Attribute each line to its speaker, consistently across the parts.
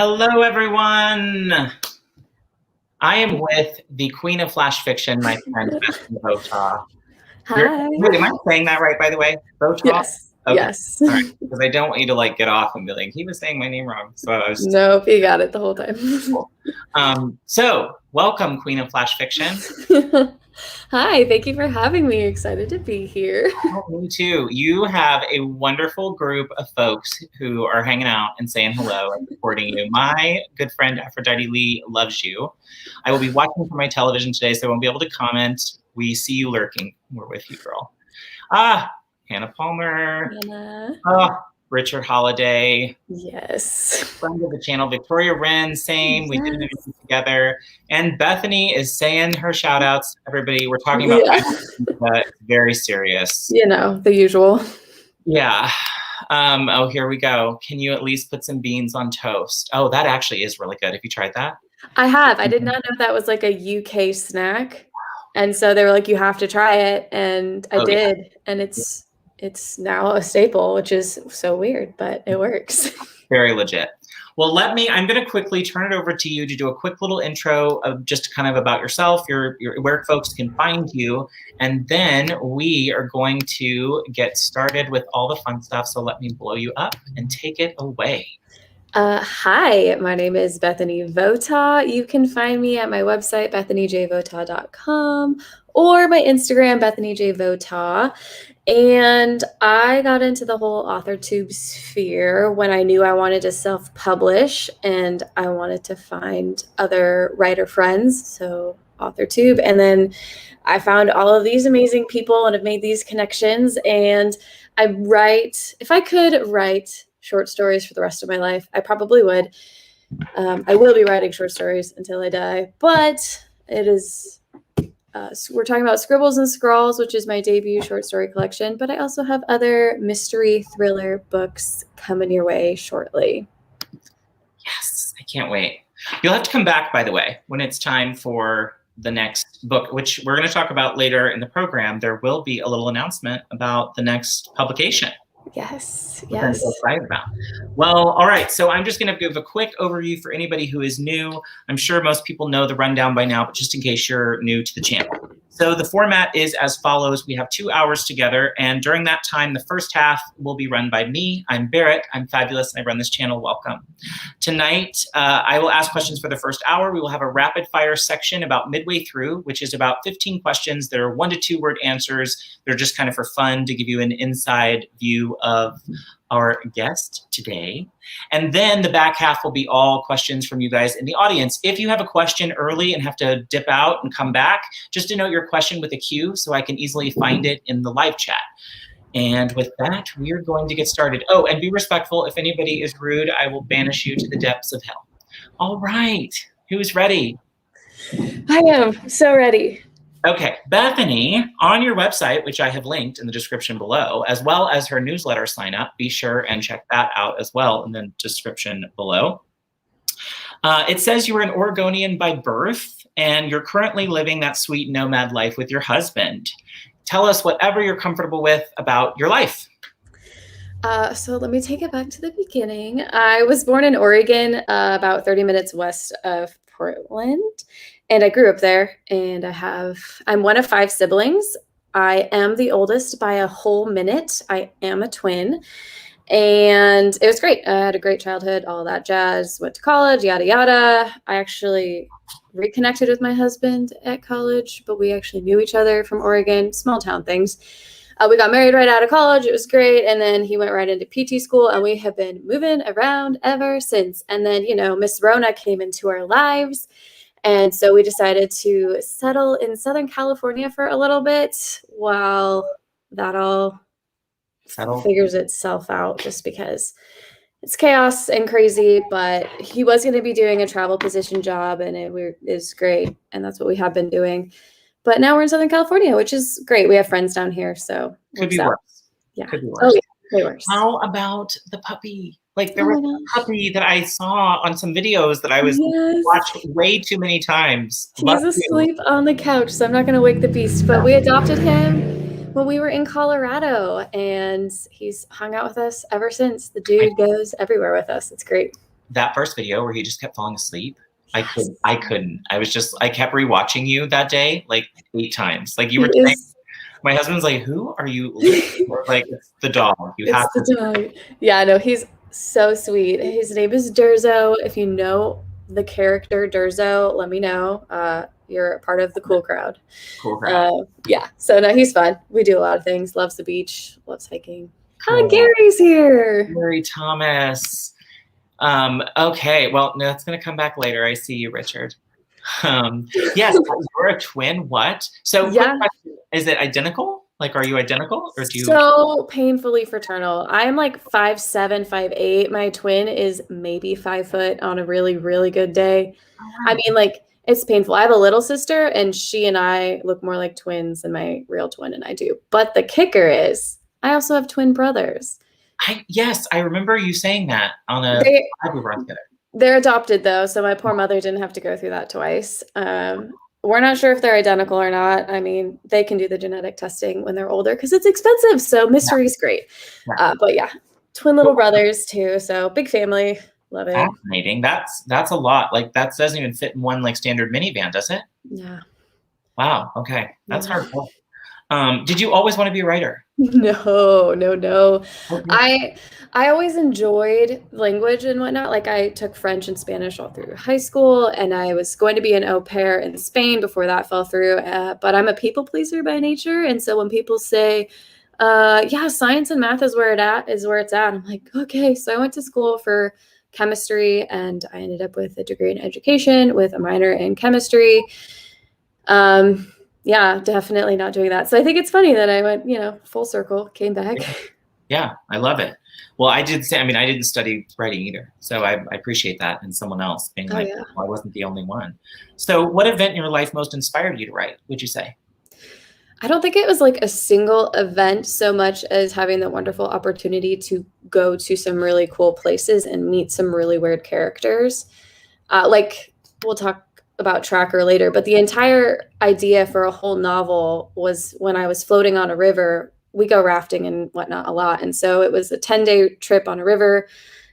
Speaker 1: Hello, everyone. I am with the queen of flash fiction, my friend, BETHANY VOTAW.
Speaker 2: Hi.
Speaker 1: Wait, am I saying that right, by the way? VOTAW?
Speaker 2: Yes.
Speaker 1: Okay.
Speaker 2: Yes.
Speaker 1: All right. Because I don't want you to get off and be like, he was saying my name wrong. So I was
Speaker 2: Nope, you got it the whole time.
Speaker 1: Cool. So welcome, queen of flash fiction.
Speaker 2: Hi, thank you for having me. Excited to be here.
Speaker 1: Oh, me too. You have a wonderful group of folks who are hanging out and saying hello and supporting you. My good friend Aphrodite Lee loves you. I will be watching from my television today, so I won't be able to comment. We see you lurking. We're with you, girl. Hannah Palmer.
Speaker 2: Hannah.
Speaker 1: Richard Holiday.
Speaker 2: Yes.
Speaker 1: Friend of the channel. Victoria Wren, same. Yes. We did it together. And Bethany is saying her shout outs. Everybody, we're talking about but very serious.
Speaker 2: You know, the usual.
Speaker 1: Yeah. Here we go. Can you at least put some beans on toast? Oh, that actually is really good. Have you tried that?
Speaker 2: I have. I did not know that was like a UK snack. And so they were like, you have to try it. And I did. Yeah. And it's now a staple, which is so weird, but it works.
Speaker 1: Very legit. Well, I'm going to quickly turn it over to you to do a quick little intro of just kind of about yourself, where folks can find you. And then we are going to get started with all the fun stuff. So let me blow you up and take it away.
Speaker 2: Hi, my name is Bethany Votaw. You can find me at my website, bethanyjvotaw.com, or my Instagram, bethanyjvotaw. And I got into the whole AuthorTube sphere when I knew I wanted to self-publish and I wanted to find other writer friends, so AuthorTube. And then I found all of these amazing people and have made these connections. And I write, if I could write short stories for the rest of my life, I probably would. I will be writing short stories until I die, but it is... we're talking about Scribbles and Scrawls, which is my debut short story collection, but I also have other mystery thriller books coming your way shortly.
Speaker 1: Yes, I can't wait. You'll have to come back, by the way, when it's time for the next book, which we're going to talk about later in the program. There will be a little announcement about the next publication.
Speaker 2: Yes, yes.
Speaker 1: Well, all right. So I'm just going to give a quick overview for anybody who is new. I'm sure most people know the rundown by now, but just in case you're new to the channel. So the format is as follows. We have 2 hours together, and during that time, the first half will be run by me. I'm Barrett. I'm fabulous, and I run this channel. Welcome. Tonight, I will ask questions for the first hour. We will have a rapid fire section about midway through, which is about 15 questions. They're 1 to 2 word answers. They're just kind of for fun to give you an inside view of our guest today. And then the back half will be all questions from you guys in the audience. If you have a question early and have to dip out and come back, just denote your question with a Q so I can easily find it in the live chat. And with that, we are going to get started. Oh, and be respectful. If anybody is rude, I will banish you to the depths of hell. All right. Who's ready?
Speaker 2: I am so ready.
Speaker 1: Okay, Bethany, on your website, which I have linked in the description below, as well as her newsletter sign up, be sure and check that out as well in the description below. It says you were an Oregonian by birth, and you're currently living that sweet nomad life with your husband. Tell us whatever you're comfortable with about your life.
Speaker 2: So let me take it back to the beginning. I was born in Oregon, about 30 minutes west of Portland. And I grew up there, and I'm one of 5 siblings. I am the oldest by a whole minute. I am a twin, and it was great. I had a great childhood, all that jazz, went to college, yada, yada. I actually reconnected with my husband at college, but we actually knew each other from Oregon, small town things. We got married right out of college. It was great. And then he went right into PT school, and we have been moving around ever since. And then, Miss Rona came into our lives. And so we decided to settle in Southern California for a little bit while that all figures itself out, just because it's chaos and crazy. But he was going to be doing a travel position job, and it is great. And that's what we have been doing. But now we're in Southern California, which is great. We have friends down here, so
Speaker 1: could be worse.
Speaker 2: Yeah.
Speaker 1: Could be worse.
Speaker 2: Oh, yeah. Way worse.
Speaker 1: How about the puppy? There was a puppy that I saw on some videos that I was watched way too many times.
Speaker 2: He's asleep on the couch, so I'm not going to wake the beast. But we adopted him when we were in Colorado, and he's hung out with us ever since. The dude goes everywhere with us. It's great.
Speaker 1: that first video where he just kept falling asleep. I couldn't. I kept rewatching you that day like 8 times. Like you were saying, my husband's like, who are you looking for? Like, it's the dog. You have
Speaker 2: to. The dog. Yeah, no, he's so sweet. His name is Durzo. If you know the character Durzo, let me know. You're a part of the cool crowd.
Speaker 1: Cool crowd.
Speaker 2: Yeah. So no, he's fun. We do a lot of things. Loves the beach. Loves hiking. Cool. Gary's here.
Speaker 1: Gary Thomas. Okay, well, no, that's going to come back later. I see you, Richard. Yes, you're a twin. What? So, yeah. Is it identical? Like, are you identical, or do you?
Speaker 2: So painfully fraternal. I'm like 5'7", 5'8". My twin is maybe 5 foot on a really, really good day. Oh, wow. I mean, like, it's painful. I have a little sister, and she and I look more like twins than my real twin and I do. But the kicker is, I also have twin brothers.
Speaker 1: Yes, I remember you saying that on a live we were together.
Speaker 2: They're adopted, though, so my poor mother didn't have to go through that twice. We're not sure if they're identical or not. I mean, they can do the genetic testing when they're older because it's expensive, so mystery is great. Yeah. But yeah, twin little brothers, too, so big family. Love it.
Speaker 1: Fascinating. That's a lot. Like, that doesn't even fit in one, like, standard minivan, does it?
Speaker 2: Yeah.
Speaker 1: Wow, okay. That's hardcore. Did you always want to be a writer?
Speaker 2: No. Okay. I always enjoyed language and whatnot. Like, I took French and Spanish all through high school, and I was going to be an au pair in Spain before that fell through. But I'm a people pleaser by nature, and so when people say, "Yeah, science and math is where it's at," I'm like, okay. So I went to school for chemistry, and I ended up with a degree in education with a minor in chemistry. Yeah, definitely not doing that. So I think it's funny that I went, full circle, came back.
Speaker 1: Yeah, I love it. Well, I didn't study writing either. So I appreciate that. And someone else being well, I wasn't the only one. So what event in your life most inspired you to write, would you say?
Speaker 2: I don't think it was like a single event so much as having the wonderful opportunity to go to some really cool places and meet some really weird characters. Like, we'll talk about Tracker later, but the entire idea for a whole novel was when I was floating on a river. We go rafting and whatnot a lot. And so it was a 10-day trip on a river,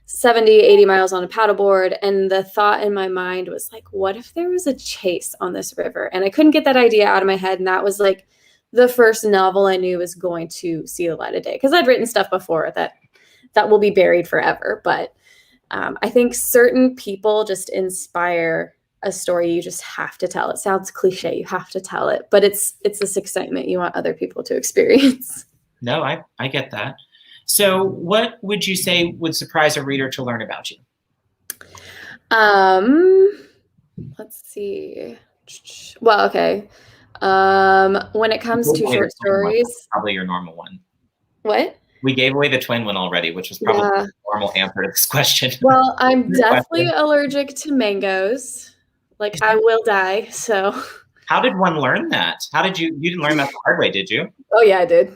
Speaker 2: 70, 80 miles on a paddleboard. And the thought in my mind was like, what if there was a chase on this river? And I couldn't get that idea out of my head. And that was like the first novel I knew was going to see the light of day. Because I'd written stuff before that will be buried forever. But I think certain people just inspire a story you just have to tell. It sounds cliche, you have to tell it, but it's this excitement you want other people to experience.
Speaker 1: No, I get that. So what would you say would surprise a reader to learn about you?
Speaker 2: Let's see. Well, okay. When it comes to short stories,
Speaker 1: probably your normal one.
Speaker 2: What?
Speaker 1: We gave away the twin one already, which was probably the normal answer to this question.
Speaker 2: Well, I'm definitely allergic to mangoes. Like, I will die, so.
Speaker 1: How did one learn that? You didn't learn that the hard way, did you?
Speaker 2: Oh, yeah, I did.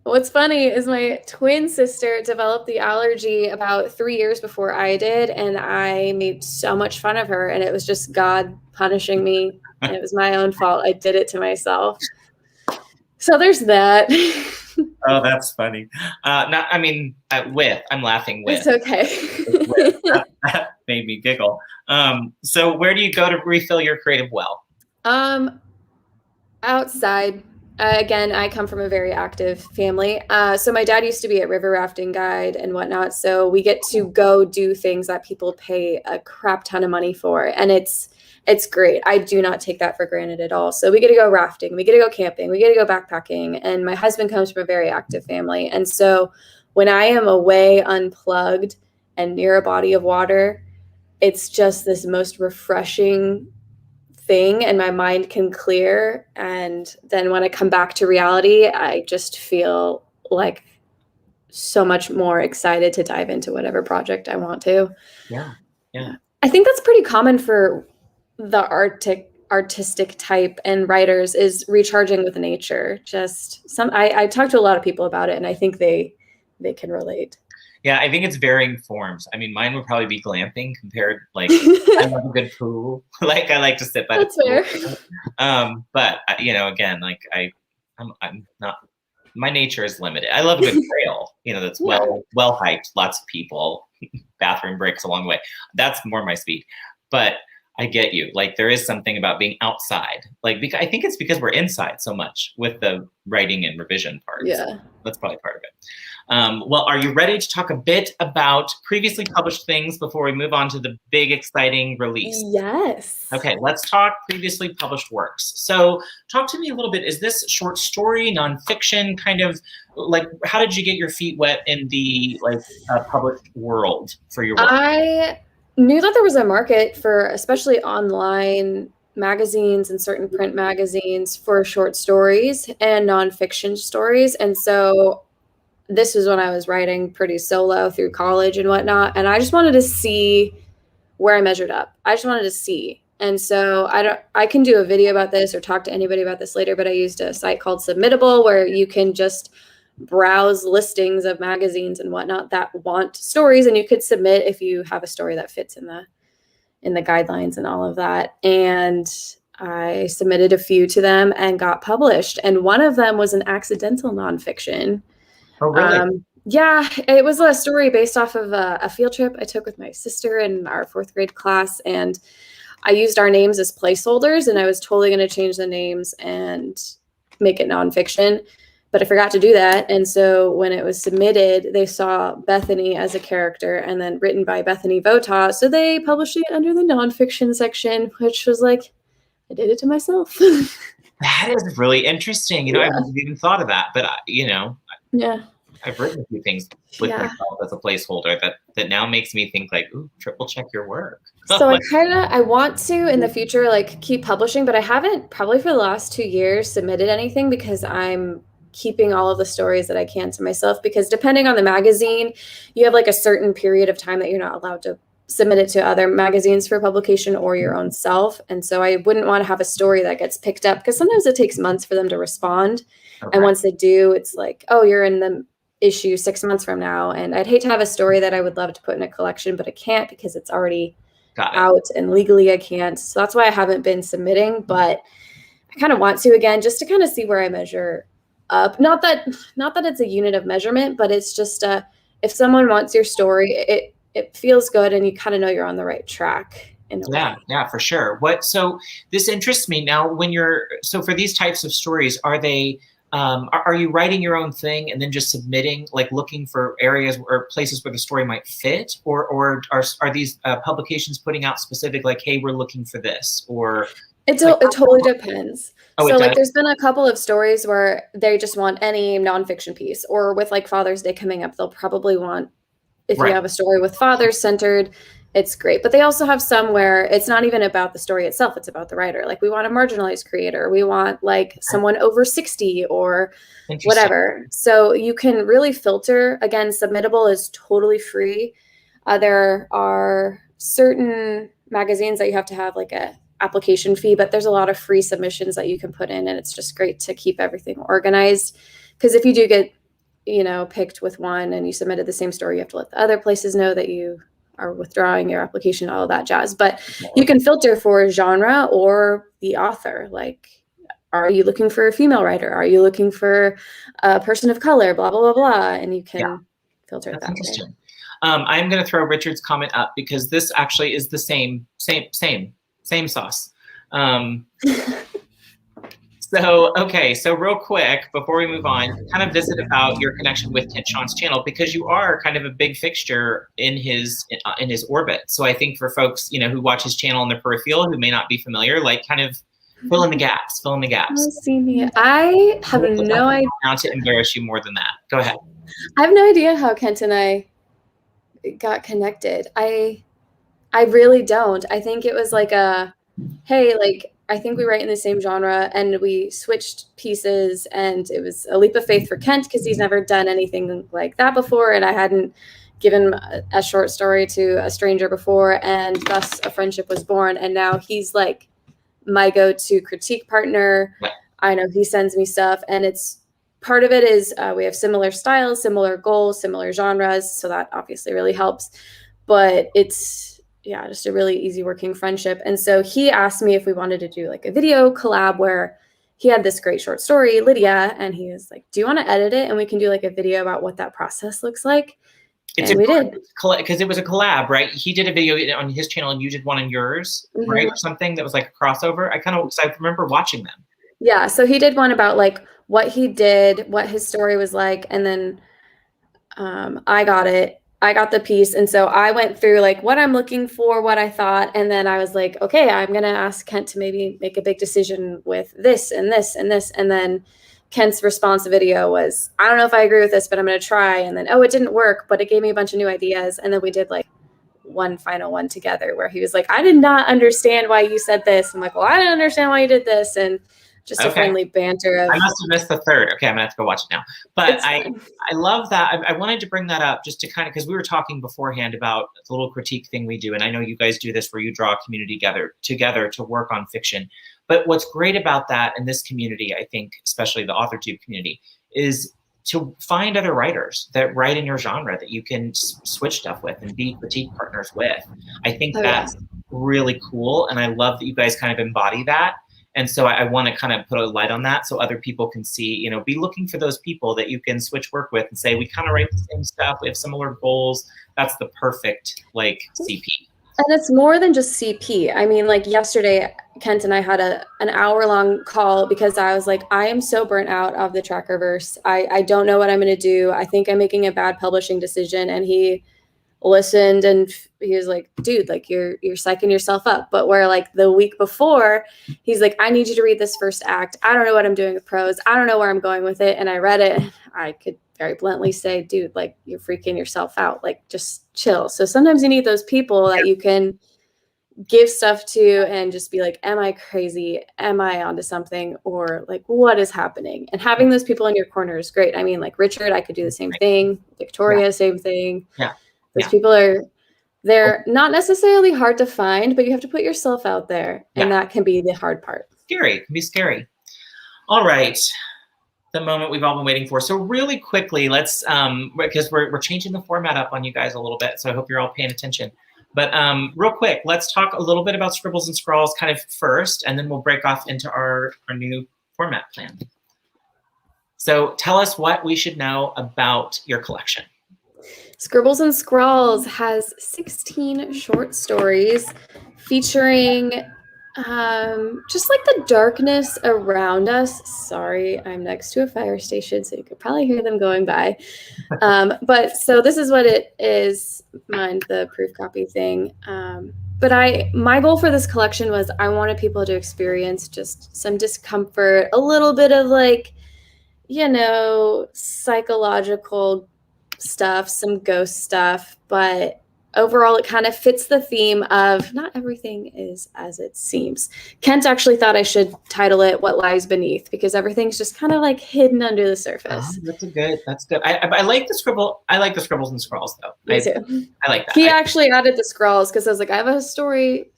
Speaker 2: What's funny is my twin sister developed the allergy about 3 years before I did, and I made so much fun of her, and it was just God punishing me. And it was my own fault. I did it to myself. So there's that.
Speaker 1: Oh, that's funny. I'm laughing with.
Speaker 2: It's okay.
Speaker 1: That made me giggle. So where do you go to refill your creative well?
Speaker 2: Outside. Again, I come from a very active family. So my dad used to be a river rafting guide and whatnot. So we get to go do things that people pay a crap ton of money for. And it's great. I do not take that for granted at all. So we get to go rafting, we get to go camping, we get to go backpacking. And my husband comes from a very active family. And so when I am away, unplugged and near a body of water, it's just this most refreshing thing, and my mind can clear. And then when I come back to reality, I just feel like so much more excited to dive into whatever project I want to.
Speaker 1: Yeah.
Speaker 2: I think that's pretty common for the artistic type and writers, is recharging with nature. I talk to a lot of people about it, and I think they can relate.
Speaker 1: Yeah, I think it's varying forms. I mean, mine would probably be glamping compared, like, I love a good pool. Like, I like to sit by the pool. That's fair. But, again, like, I'm not, my nature is limited. I love a good trail, that's well hiked, lots of people. bathroom breaks along the way. That's more my speed. But I get you. Like there is something about being outside. Like I think it's because we're inside so much with the writing and revision parts.
Speaker 2: Yeah.
Speaker 1: That's probably part of it. Well, are you ready to talk a bit about previously published things before we move on to the big, exciting release?
Speaker 2: Yes.
Speaker 1: Okay, let's talk previously published works. So talk to me a little bit. Is this short story, nonfiction, kind of like, how did you get your feet wet in the published world for your work?
Speaker 2: I knew that there was a market for, especially online magazines and certain print magazines, for short stories and nonfiction stories. And so this was when I was writing pretty solo through college and whatnot. And I just wanted to see where I measured up. I just wanted to see. And so I can do a video about this or talk to anybody about this later, but I used a site called Submittable where you can just browse listings of magazines and whatnot that want stories, and you could submit if you have a story that fits in the guidelines and all of that. And I submitted a few to them and got published. And one of them was an accidental nonfiction.
Speaker 1: Oh, really?
Speaker 2: Yeah, it was a story based off of a field trip I took with my sister in our 4th grade class. And I used our names as placeholders, and I was totally going to change the names and make it nonfiction. But I forgot to do that. And so when it was submitted, they saw Bethany as a character and then written by Bethany Votaw. So they published it under the nonfiction section, which was like, I did it to myself.
Speaker 1: That is really interesting. You know, I haven't even thought of that, but
Speaker 2: yeah,
Speaker 1: I've written a few things with myself as a placeholder that now makes me think like, ooh, triple check your work.
Speaker 2: So I want to in the future, like keep publishing, but I haven't probably for the last 2 years submitted anything because I'm keeping all of the stories that I can to myself, because depending on the magazine, you have like a certain period of time that you're not allowed to submit it to other magazines for publication or your own self. And so I wouldn't want to have a story that gets picked up because sometimes it takes months for them to respond. Okay. And once they do, it's like, oh, you're in the issue 6 months from now. And I'd hate to have a story that I would love to put in a collection, but I can't because it's already out and legally I can't. So that's why I haven't been submitting, but I kind of want to again, just to kind of see where I measure up. Not that it's a unit of measurement, but it's just if someone wants your story, it feels good and you kind of know you're on the right track.
Speaker 1: Yeah, for sure. So this interests me now. So for these types of stories, are they are you writing your own thing and then just submitting, like looking for areas or places where the story might fit, or are these publications putting out specific, like, hey, we're looking for this, or
Speaker 2: it totally depends.
Speaker 1: Oh,
Speaker 2: so like there's been a couple of stories where they just want any nonfiction piece, or with like Father's Day coming up, they'll probably want, if you have a story with fathers centered, it's great. But they also have some where it's not even about the story itself, it's about the writer. Like we want a marginalized creator, we want like someone over 60 or whatever. So you can really filter. Again, Submittable is totally free. There are certain magazines that you have to have like a application fee, but there's a lot of free submissions that you can put in, and it's just great to keep everything organized. Because if you do get, picked with one and you submitted the same story, you have to let the other places know that you are withdrawing your application, all of that jazz. But you can filter for genre or the author. Like, are you looking for a female writer? Are you looking for a person of color? Blah, blah, blah, blah. And you can filter it that way.
Speaker 1: I'm going to throw Richard's comment up because this actually is the same sauce. So real quick, before we move on, kind of visit about your connection with Kent Shawn's channel, because you are kind of a big fixture in his orbit. So I think for folks, who watch his channel in the peripheral, who may not be familiar, like kind of fill in the gaps.
Speaker 2: I have no idea.
Speaker 1: Now to embarrass you more than that. Go ahead.
Speaker 2: I have no idea how Kent and I got connected. I really don't. I think it was like hey, like, I think we write in the same genre and we switched pieces, and it was a leap of faith for Kent because he's never done anything like that before. And I hadn't given a short story to a stranger before, and thus a friendship was born. And now he's like my go-to critique partner. I know he sends me stuff, and part of it is we have similar styles, similar goals, similar genres. So that obviously really helps, but it's, just a really easy working friendship. And so he asked me if we wanted to do like a video collab where he had this great short story, Lydia, and he was like, do you want to edit it? And we can do like a video about what that process looks like.
Speaker 1: It's
Speaker 2: and we did.
Speaker 1: because it was a collab, right? He did a video on his channel and you did one on yours, right? Or something that was like a crossover. I remember watching them.
Speaker 2: Yeah, so he did one about like what he did, what his story was like, and then I got the piece, and so I went through like what I'm looking for, what I thought, and then I was like, okay, I'm gonna ask Kent to maybe make a big decision with this and this and this, and then Kent's response video was, I don't know if I agree with this, but I'm gonna try, and then it didn't work, but it gave me a bunch of new ideas, and then we did like one final one together where he was like, I did not understand why you said this. I'm like, well, I didn't understand why you did this, and just a friendly banter of.
Speaker 1: I must have missed the third. Okay, I'm gonna have to go watch it now. But I love that. I wanted to bring that up just to kind of, because we were talking beforehand about the little critique thing we do, and I know you guys do this where you draw a community together to work on fiction. But what's great about that in this community, I think, especially the AuthorTube community, is to find other writers that write in your genre that you can switch stuff with and be critique partners with. I think that's really cool, and I love that you guys kind of embody that. And so I want to kind of put a light on that so other people can see, you know, be looking for those people that you can switch work with and say, we kind of write the same stuff, we have similar goals. That's the perfect, like, CP.
Speaker 2: And it's more than just CP. I mean, like yesterday, Kent and I had an hour-long call because I was like, I am so burnt out of the Trackerverse. I don't know what I'm going to do. I think I'm making a bad publishing decision. And he listened and he was like, dude, like you're psyching yourself up. But where like the week before, he's like, I need you to read this first act. I don't know what I'm doing with prose. I don't know where I'm going with it. And I read it. I could very bluntly say, dude, like you're freaking yourself out. Like just chill. So sometimes you need those people that you can give stuff to and just be like, am I crazy? Am I onto something? Or like, what is happening? And having those people in your corner is great. I mean, like Richard, I could do the same thing. Victoria, same thing.
Speaker 1: Yeah.
Speaker 2: Those people they're not necessarily hard to find, but you have to put yourself out there. And that can be the hard part.
Speaker 1: Scary. It can be scary. All right. The moment we've all been waiting for. So really quickly, let's, because we're changing the format up on you guys a little bit. So I hope you're all paying attention. But real quick, let's talk a little bit about Scribbles and Scrawls kind of first, and then we'll break off into our new format plan. So tell us what we should know about your collection.
Speaker 2: Scribbles and Scrawls has 16 short stories featuring just like the darkness around us. Sorry, I'm next to a fire station, so you could probably hear them going by. But so this is what it is. Mind the proof copy thing. But my goal for this collection was I wanted people to experience just some discomfort, a little bit of like, you know, psychological stuff, some ghost stuff, but overall it kind of fits the theme of not everything is as it seems. Kent actually thought I should title it What Lies Beneath, because everything's just kind of like hidden under the surface.
Speaker 1: That's good. I like the Scribbles and Scrawls though.
Speaker 2: Me too.
Speaker 1: I like that.
Speaker 2: He actually added the Scrawls because I was like, I have a story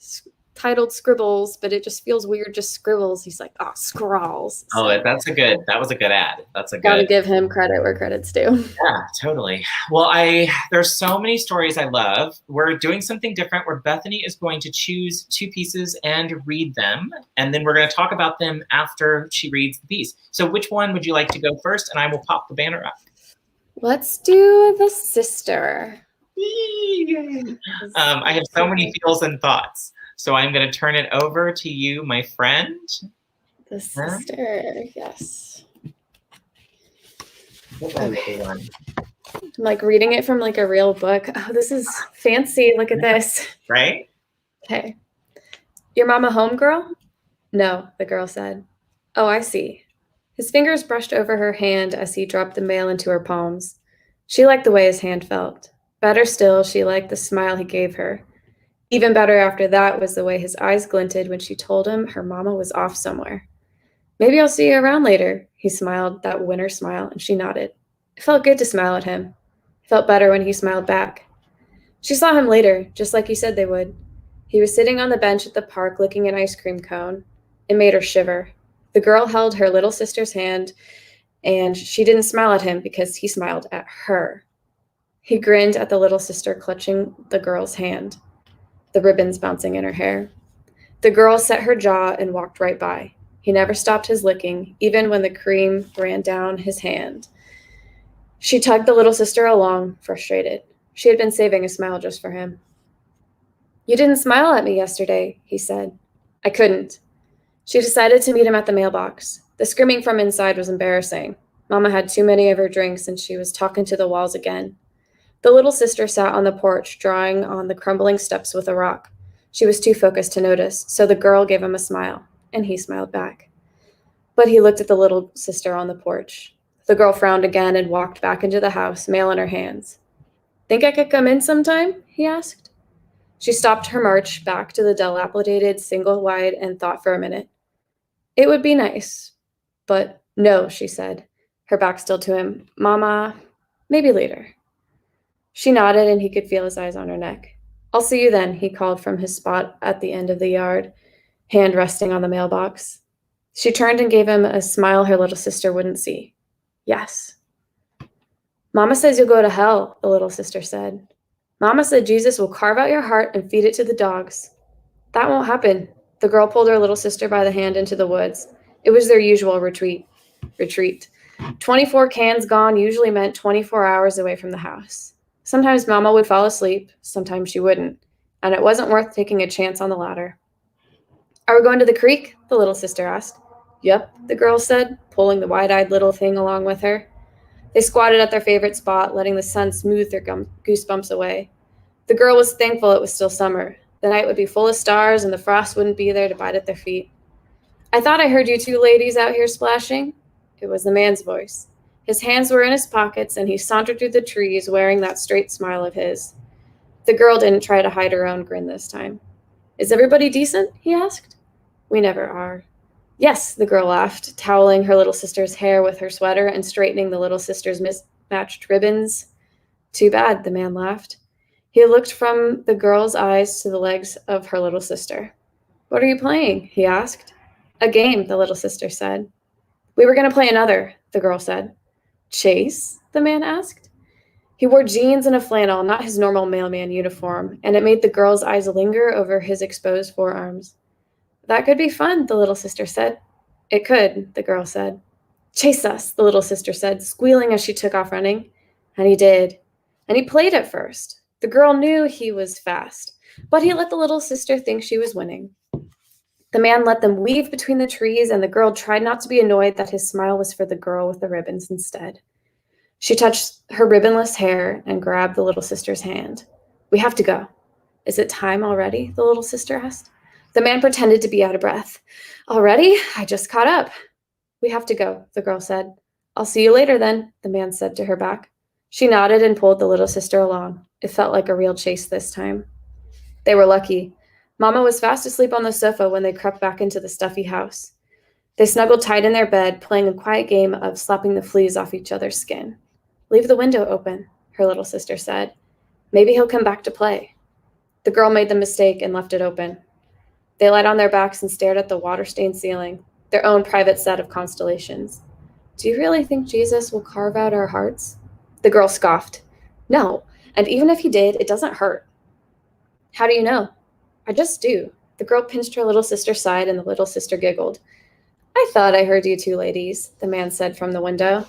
Speaker 2: titled Scribbles, but it just feels weird, just scribbles. He's like, oh, Scrawls. So,
Speaker 1: that was a good ad.
Speaker 2: Gotta give him credit where credit's due.
Speaker 1: Yeah, totally. Well, there's so many stories I love. We're doing something different where Bethany is going to choose 2 pieces and read them, and then we're going to talk about them after she reads the piece. So which one would you like to go first? And I will pop the banner up. Let's
Speaker 2: do the sister.
Speaker 1: I have so many feels and thoughts. So I'm going to turn it over to you, my friend.
Speaker 2: The sister, yes.
Speaker 1: Okay.
Speaker 2: I'm like reading it from like a real book. Oh, this is fancy. Look at this.
Speaker 1: Right?
Speaker 2: Okay. Your mama home, girl? No, the girl said. Oh, I see. His fingers brushed over her hand as he dropped the mail into her palms. She liked the way his hand felt. Better still, she liked the smile he gave her. Even better after that was the way his eyes glinted when she told him her mama was off somewhere. Maybe I'll see you around later, he smiled, that winter smile, and she nodded. It felt good to smile at him. It felt better when he smiled back. She saw him later, just like he said they would. He was sitting on the bench at the park licking an ice cream cone. It made her shiver. The girl held her little sister's hand, and she didn't smile at him because he smiled at her. He grinned at the little sister clutching the girl's hand, the ribbons bouncing in her hair. The girl set her jaw and walked right by. He never stopped his licking, even when the cream ran down his hand. She tugged the little sister along, frustrated. She had been saving a smile just for him. "You didn't smile at me yesterday," he said. "I couldn't." She decided to meet him at the mailbox. The screaming from inside was embarrassing. Mama had too many of her drinks and she was talking to the walls again. The little sister sat on the porch, drawing on the crumbling steps with a rock. She was too focused to notice, so the girl gave him a smile, and he smiled back. But he looked at the little sister on the porch. The girl frowned again and walked back into the house, mail in her hands. "Think I could come in sometime?" he asked. She stopped her march back to the dilapidated single wide and thought for a minute. "It would be nice, but no," she said, her back still to him. "Mama, maybe later." She nodded and he could feel his eyes on her neck. "I'll see you then," he called from his spot at the end of the yard, hand resting on the mailbox. She turned and gave him a smile her little sister wouldn't see. "Yes." "Mama says you'll go to hell," the little sister said. "Mama said Jesus will carve out your heart and feed it to the dogs." "That won't happen." The girl pulled her little sister by the hand into the woods. It was their usual retreat. 24 cans gone usually meant 24 hours away from the house. Sometimes Mama would fall asleep, sometimes she wouldn't, and it wasn't worth taking a chance on the latter. "Are we going to the creek?" the little sister asked. "Yep," the girl said, pulling the wide-eyed little thing along with her. They squatted at their favorite spot, letting the sun smooth their goosebumps away. The girl was thankful it was still summer. The night would be full of stars and the frost wouldn't be there to bite at their feet. "I thought I heard you two ladies out here splashing." It was the man's voice. His hands were in his pockets and he sauntered through the trees wearing that straight smile of his. The girl didn't try to hide her own grin this time. "Is everybody decent?" he asked. "We never are." "Yes," the girl laughed, toweling her little sister's hair with her sweater and straightening the little sister's mismatched ribbons. "Too bad," the man laughed. He looked from the girl's eyes to the legs of her little sister. "What are you playing?" he asked. "A game," the little sister said. "We were going to play another," the girl said. "Chase?" the man asked. He wore jeans and a flannel, not his normal mailman uniform, and it made the girl's eyes linger over his exposed forearms. "That could be fun," the little sister said. "It could," the girl said. "Chase us," the little sister said, squealing as she took off running. And he did. And he played at first. The girl knew he was fast, but he let the little sister think she was winning. The man let them weave between the trees, and the girl tried not to be annoyed that his smile was for the girl with the ribbons instead. She touched her ribbonless hair and grabbed the little sister's hand. "We have to go." "Is it time already?" the little sister asked. The man pretended to be out of breath. "Already? I just caught up." "We have to go," the girl said. "I'll see you later then," the man said to her back. She nodded and pulled the little sister along. It felt like a real chase this time. They were lucky. Mama was fast asleep on the sofa when they crept back into the stuffy house. They snuggled tight in their bed, playing a quiet game of slapping the fleas off each other's skin. "Leave the window open," her little sister said. "Maybe he'll come back to play." The girl made the mistake and left it open. They lied on their backs and stared at the water-stained ceiling, their own private set of constellations. "Do you really think Jesus will carve out our hearts?" The girl scoffed. "No, and even if he did, it doesn't hurt." "How do you know?" "I just do." The girl pinched her little sister's side and the little sister giggled. "I thought I heard you two ladies," the man said from the window.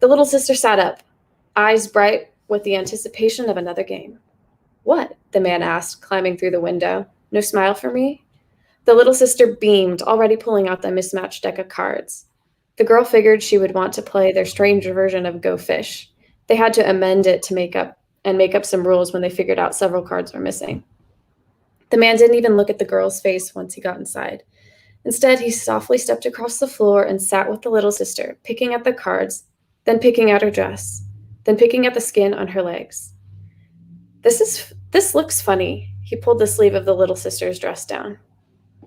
Speaker 2: The little sister sat up, eyes bright with the anticipation of another game. "What?" the man asked, climbing through the window. "No smile for me?" The little sister beamed, already pulling out the mismatched deck of cards. The girl figured she would want to play their strange version of Go Fish. They had to amend it to make up some rules when they figured out several cards were missing. The man didn't even look at the girl's face once he got inside. Instead, he softly stepped across the floor and sat with the little sister, picking at the cards, then picking at her dress, then picking at the skin on her legs. This looks funny." He pulled the sleeve of the little sister's dress down.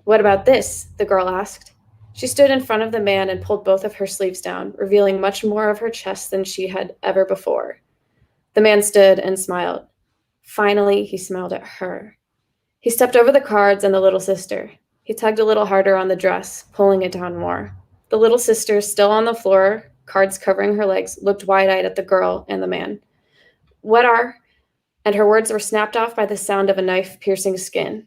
Speaker 2: "What about this?" the girl asked. She stood in front of the man and pulled both of her sleeves down, revealing much more of her chest than she had ever before. The man stood and smiled. Finally, he smiled at her. He stepped over the cards and the little sister. He tugged a little harder on the dress, pulling it down more. The little sister, still on the floor, cards covering her legs, looked wide-eyed at the girl and the man. "What are—" And her words were snapped off by the sound of a knife piercing skin.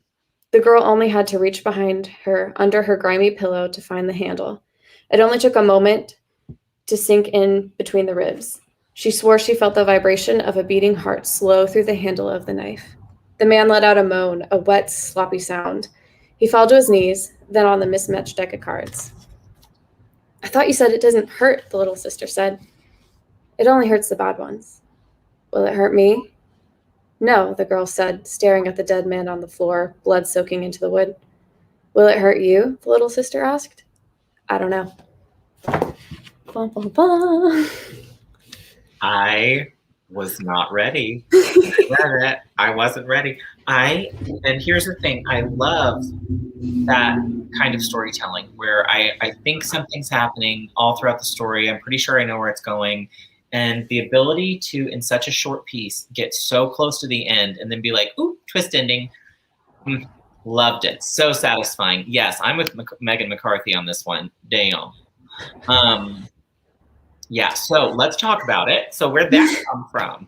Speaker 2: The girl only had to reach behind her, under her grimy pillow, to find the handle. It only took a moment to sink in between the ribs. She swore she felt the vibration of a beating heart slow through the handle of the knife. The man let out a moan, a wet, sloppy sound. He fell to his knees, then on the mismatched deck of cards. I thought you said it doesn't hurt, the little sister said. It only hurts the bad ones. Will it hurt me? No, the girl said, staring at the dead man on the floor, blood soaking into the wood. Will it hurt you? The little sister asked. I don't know. Bum, bum, bum.
Speaker 1: I was not ready. I wasn't ready. And here's the thing, I love that kind of storytelling where I think something's happening all throughout the story. I'm pretty sure I know where it's going. And the ability to, in such a short piece, get so close to the end and then be like, ooh, twist ending. Loved it. So satisfying. Yes, I'm with Megan McCarthy on this one. Damn. Yeah, so let's talk about it. So where'd that come from?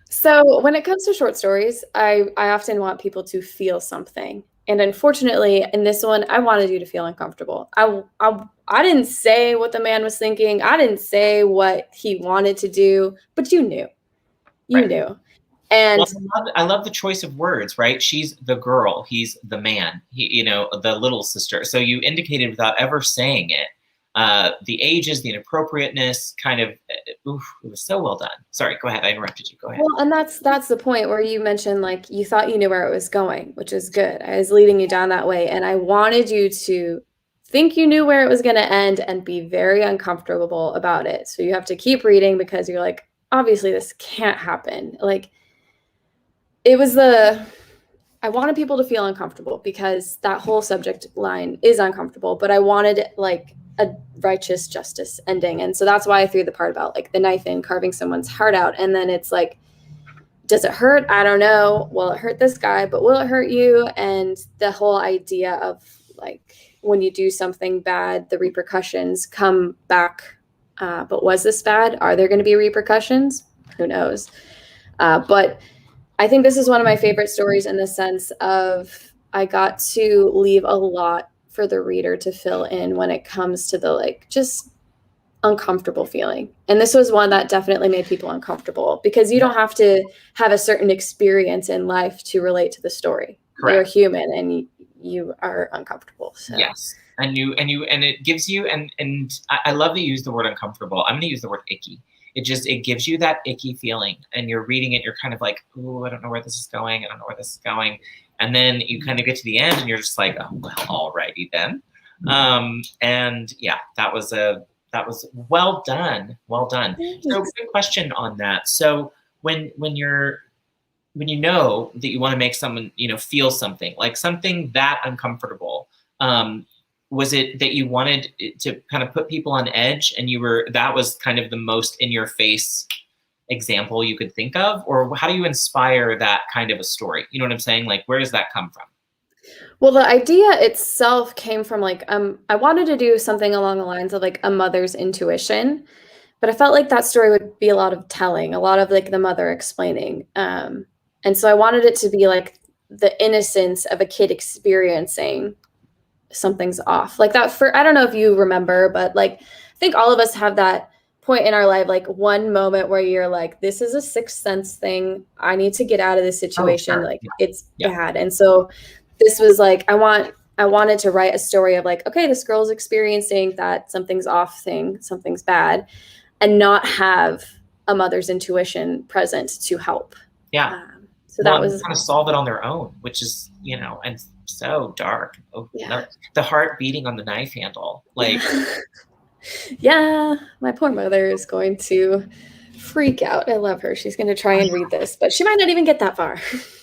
Speaker 2: So when it comes to short stories, I often want people to feel something. And unfortunately, in this one, I wanted you to feel uncomfortable. I didn't say what the man was thinking. I didn't say what he wanted to do, but you knew. You knew. And
Speaker 1: well, I love the choice of words, right? She's the girl. He's the man. He, the little sister. So you indicated without ever saying it, the ages, the inappropriateness, kind of, it was so well done. Sorry, go ahead. I interrupted you. Go ahead.
Speaker 2: Well, and that's the point where you mentioned like you thought you knew where it was going, which is good. I was leading you down that way, and I wanted you to think you knew where it was going to end and be very uncomfortable about it. So you have to keep reading because you're like, obviously this can't happen. Like I wanted people to feel uncomfortable because that whole subject line is uncomfortable, but I wanted like a righteous justice ending. And so that's why I threw the part about like the knife in carving someone's heart out. And then it's like, does it hurt? I don't know. Well, it hurt this guy, but will it hurt you? And the whole idea of like, when you do something bad, the repercussions come back. But was this bad? Are there going to be repercussions? Who knows? But I think this is one of my favorite stories in the sense of I got to leave a lot for the reader to fill in when it comes to the like just uncomfortable feeling. And this was one that definitely made people uncomfortable because you don't have to have a certain experience in life to relate to the story. Correct. You're human and you are uncomfortable. So.
Speaker 1: Yes. And it gives you, and I love that you use the word uncomfortable. I'm going to use the word icky. It gives you that icky feeling, and you're reading it. You're kind of like, ooh, I don't know where this is going. I don't know where this is going. And then you kind of get to the end and you're just like, oh, well, alrighty then. And yeah, that was well done. Well done. So good question on that. So when you know that you want to make someone, feel something, like something that uncomfortable, was it that you wanted to kind of put people on edge and that was kind of the most in your face example you could think of? Or how do you inspire that kind of a story? You know what I'm saying? Like, where does that come from?
Speaker 2: Well, the idea itself came from like, I wanted to do something along the lines of like a mother's intuition, but I felt like that story would be a lot of telling, a lot of like the mother explaining. And so I wanted it to be like the innocence of a kid experiencing something's off like that. I don't know if you remember, but like, I think all of us have that point in our life, like one moment where you're like, this is a sixth sense thing. I need to get out of this situation. Oh, sure. Like it's bad. And so this was like, I wanted to write a story of like, okay, this girl's experiencing that something's off thing, something's bad, and not have a mother's intuition present to help.
Speaker 1: Yeah.
Speaker 2: So that was
Speaker 1: kind of solve it on their own, which is, and so dark. Oh, yeah. The heart beating on the knife handle. Like,
Speaker 2: yeah, my poor mother is going to freak out. I love her. She's going to try and read this, but she might not even get that far.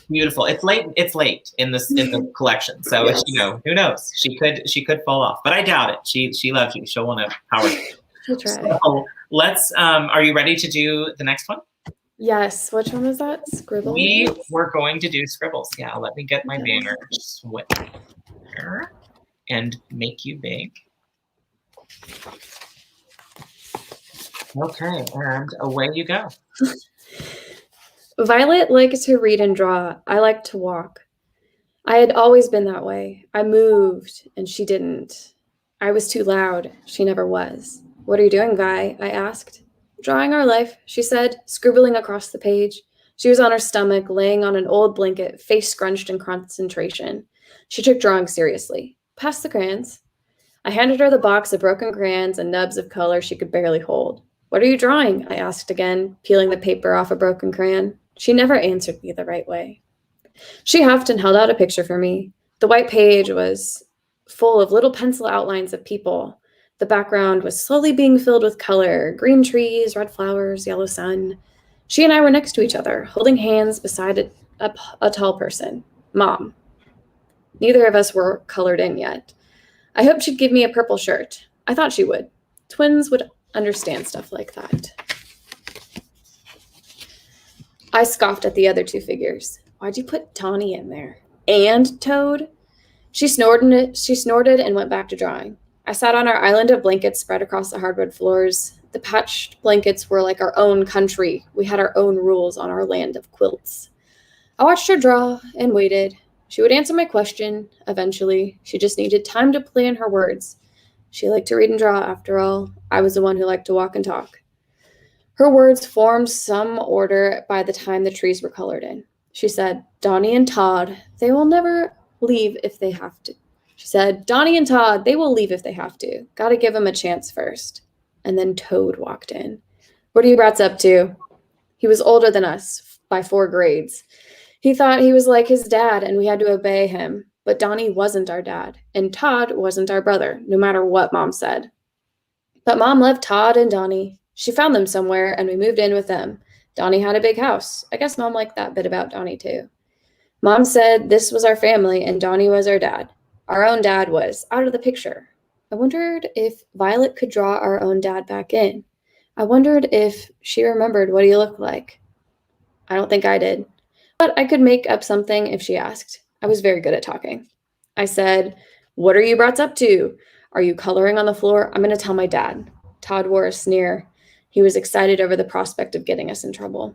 Speaker 1: Beautiful. It's late in the collection. So yes. Who knows? She could fall off, but I doubt it. She loves you. She'll want to power through.
Speaker 2: She'll try.
Speaker 1: So let's, are you ready to do the next one?
Speaker 2: Yes. Which one was that? Scribbles?
Speaker 1: We were going to do Scribbles. Yeah. Let me get my banner here and make you big. Okay. And away you go.
Speaker 2: Violet liked to read and draw. I liked to walk. I had always been that way. I moved and she didn't. I was too loud. She never was. What are you doing, Vi? I asked. Drawing our life, she said, scribbling across the page. She was on her stomach, laying on an old blanket, face scrunched in concentration. She took drawing seriously. Pass the crayons. I handed her the box of broken crayons and nubs of color she could barely hold. What are you drawing? I asked again, peeling the paper off a broken crayon. She never answered me the right way. She huffed and held out a picture for me. The white page was full of little pencil outlines of people. The background was slowly being filled with color, green trees, red flowers, yellow sun. She and I were next to each other, holding hands beside a tall person, Mom. Neither of us were colored in yet. I hoped she'd give me a purple shirt. I thought she would. Twins would understand stuff like that. I scoffed at the other two figures. Why'd you put Tawny in there? And Toad? She snorted and went back to drawing. I sat on our island of blankets spread across the hardwood floors. The patched blankets were like our own country. We had our own rules on our land of quilts. I watched her draw and waited. She would answer my question, eventually. She just needed time to plan her words. She liked to read and draw, after all. I was the one who liked to walk and talk. Her words formed some order by the time the trees were colored in. She said, Donnie and Todd, they will never leave if they have to. She said, Donnie and Todd, they will leave if they have to. Gotta give them a chance first. And then Toad walked in. What are you brats up to? He was older than us by 4 grades. He thought he was like his dad and we had to obey him. But Donnie wasn't our dad, and Todd wasn't our brother, no matter what Mom said. But Mom loved Todd and Donnie. She found them somewhere, and we moved in with them. Donnie had a big house. I guess Mom liked that bit about Donnie, too. Mom said this was our family, and Donnie was our dad. Our own dad was out of the picture. I wondered if Violet could draw our own dad back in. I wondered if she remembered what he looked like. I don't think I did. But I could make up something if she asked. I was very good at talking. I said, what are you brats up to? Are you coloring on the floor? I'm going to tell my dad. Todd wore a sneer. He was excited over the prospect of getting us in trouble.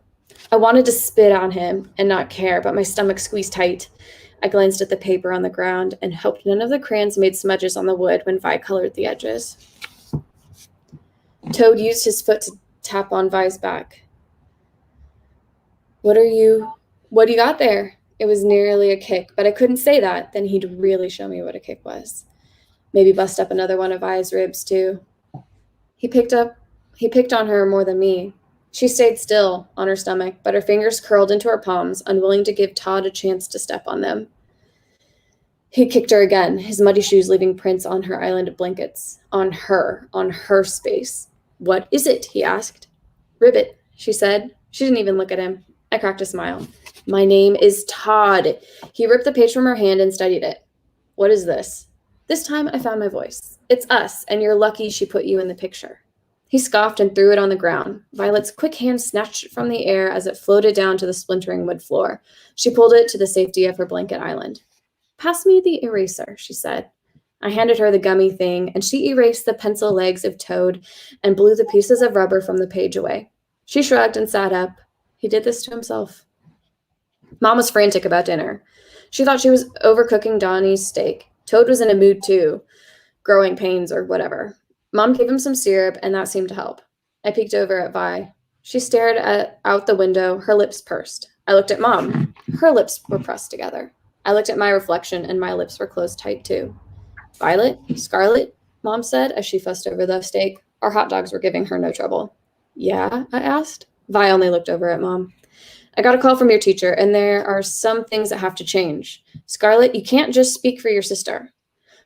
Speaker 2: I wanted to spit on him and not care, but my stomach squeezed tight. I glanced at the paper on the ground and hoped none of the crayons made smudges on the wood when Vi colored the edges. Toad used his foot to tap on Vi's back. What do you got there? It was nearly a kick, but I couldn't say that. Then he'd really show me what a kick was. Maybe bust up another one of Vi's ribs, too. He picked on her more than me. She stayed still on her stomach, but her fingers curled into her palms, unwilling to give Todd a chance to step on them. He kicked her again, his muddy shoes leaving prints on her island of blankets. On her space. What is it? He asked. Ribbit, she said. She didn't even look at him. I cracked a smile. My name is Todd. He ripped the page from her hand and studied it. What is this? This time I found my voice. It's us, and you're lucky she put you in the picture. He scoffed and threw it on the ground. Violet's quick hand snatched it from the air as it floated down to the splintering wood floor. She pulled it to the safety of her blanket island. Pass me the eraser, she said. I handed her the gummy thing, and she erased the pencil legs of Toad and blew the pieces of rubber from the page away. She shrugged and sat up. He did this to himself. Mom was frantic about dinner. She thought she was overcooking Donnie's steak. Toad was in a mood too, growing pains or whatever. Mom gave him some syrup, and that seemed to help. I peeked over at Vi. She stared out the window, her lips pursed. I looked at Mom. Her lips were pressed together. I looked at my reflection, and my lips were closed tight too. Violet? Scarlet? Mom said as she fussed over the steak. Our hot dogs were giving her no trouble. Yeah? I asked. Vi only looked over at Mom. I got a call from your teacher, and there are some things that have to change. Scarlet, you can't just speak for your sister.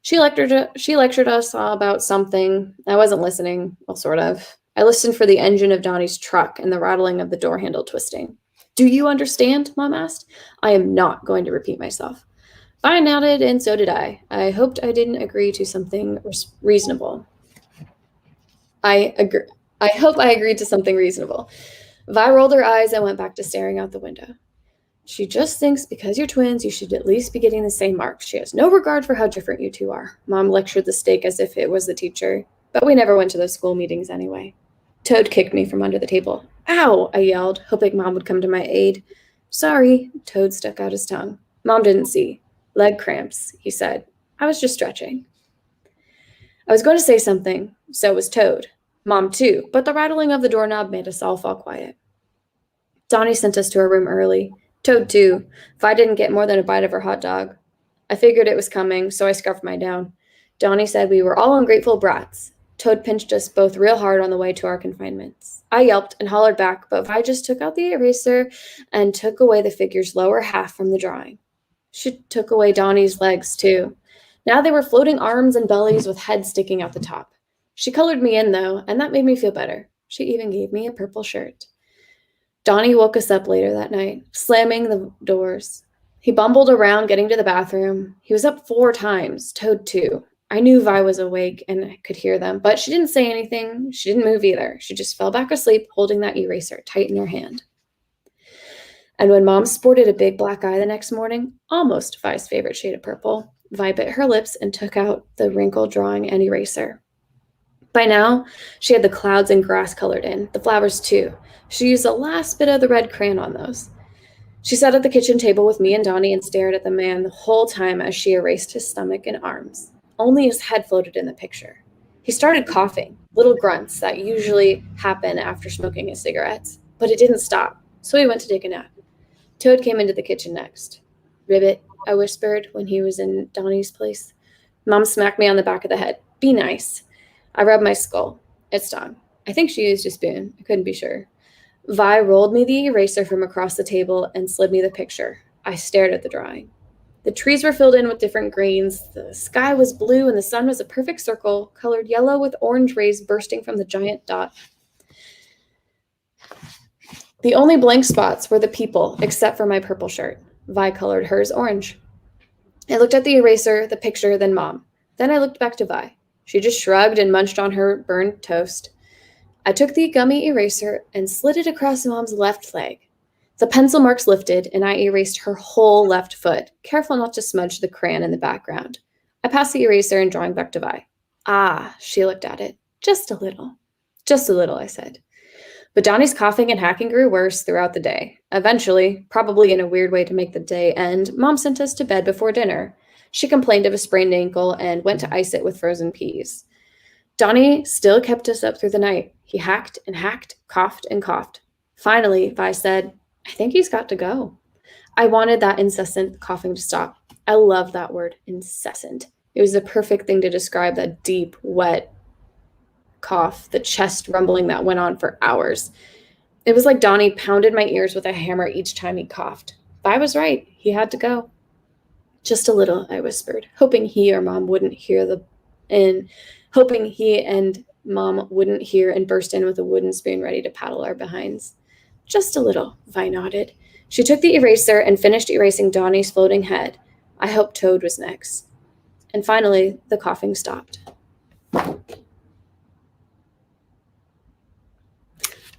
Speaker 2: She lectured us all about something. I wasn't listening. Well, sort of. I listened for the engine of Donnie's truck and the rattling of the door handle twisting. Do you understand? Mom asked. I am not going to repeat myself. Vi nodded, and so did I. I hoped I didn't agree to something reasonable. I hope I agreed to something reasonable. Vi rolled her eyes and went back to staring out the window. She just thinks because you're twins, you should at least be getting the same marks. She has no regard for how different you two are. Mom lectured the steak as if it was the teacher, but we never went to those school meetings anyway. Toad kicked me from under the table. Ow, I yelled, hoping Mom would come to my aid. Sorry, Toad stuck out his tongue. Mom didn't see. Leg cramps, he said. I was just stretching. I was going to say something, so was Toad. Mom too, but the rattling of the doorknob made us all fall quiet. Donnie sent us to our room early. Toad too. Vi didn't get more than a bite of her hot dog. I figured it was coming, so I scarfed mine down. Donnie said we were all ungrateful brats. Toad pinched us both real hard on the way to our confinements. I yelped and hollered back, but Vi just took out the eraser and took away the figure's lower half from the drawing. She took away Donnie's legs, too. Now they were floating arms and bellies with heads sticking out the top. She colored me in, though, and that made me feel better. She even gave me a purple shirt. Donnie woke us up later that night, slamming the doors. He bumbled around getting to the bathroom. He was up 4 times, Toad too. I knew Vi was awake and I could hear them, but she didn't say anything. She didn't move either. She just fell back asleep, holding that eraser tight in her hand. And when Mom sported a big black eye the next morning, almost Vi's favorite shade of purple, Vi bit her lips and took out the wrinkled drawing and eraser. By now, she had the clouds and grass colored in, the flowers too. She used the last bit of the red crayon on those. She sat at the kitchen table with me and Donnie and stared at the man the whole time as she erased his stomach and arms. Only his head floated in the picture. He started coughing, little grunts that usually happen after smoking his cigarettes, but it didn't stop, so he went to take a nap. Toad came into the kitchen next. "Ribbit," I whispered when he was in Donnie's place. Mom smacked me on the back of the head. "Be nice." I rubbed my skull. It stung. I think she used a spoon. I couldn't be sure. Vi rolled me the eraser from across the table and slid me the picture. I stared at the drawing. The trees were filled in with different greens. The sky was blue and the sun was a perfect circle, colored yellow with orange rays bursting from the giant dot. The only blank spots were the people, except for my purple shirt. Vi colored hers orange. I looked at the eraser, the picture, then Mom. Then I looked back to Vi. She just shrugged and munched on her burned toast. I took the gummy eraser and slid it across Mom's left leg. The pencil marks lifted, and I erased her whole left foot, careful not to smudge the crayon in the background. I passed the eraser and drawing back to Vi. "Ah," she looked at it. "Just a little." "Just a little," I said. But Donnie's coughing and hacking grew worse throughout the day. Eventually, probably in a weird way to make the day end, Mom sent us to bed before dinner. She complained of a sprained ankle and went to ice it with frozen peas. Donnie still kept us up through the night. He hacked and hacked, coughed and coughed. Finally, Vi said, "I think he's got to go." I wanted that incessant coughing to stop. I love that word, incessant. It was the perfect thing to describe that deep, wet cough, the chest rumbling that went on for hours. It was like Donnie pounded my ears with a hammer each time he coughed. Vi was right. He had to go. "Just a little," I whispered, hoping he and Mom wouldn't hear and burst in with a wooden spoon ready to paddle our behinds. "Just a little," Vi nodded. She took the eraser and finished erasing Donnie's floating head. I hoped Toad was next. And finally, the coughing stopped.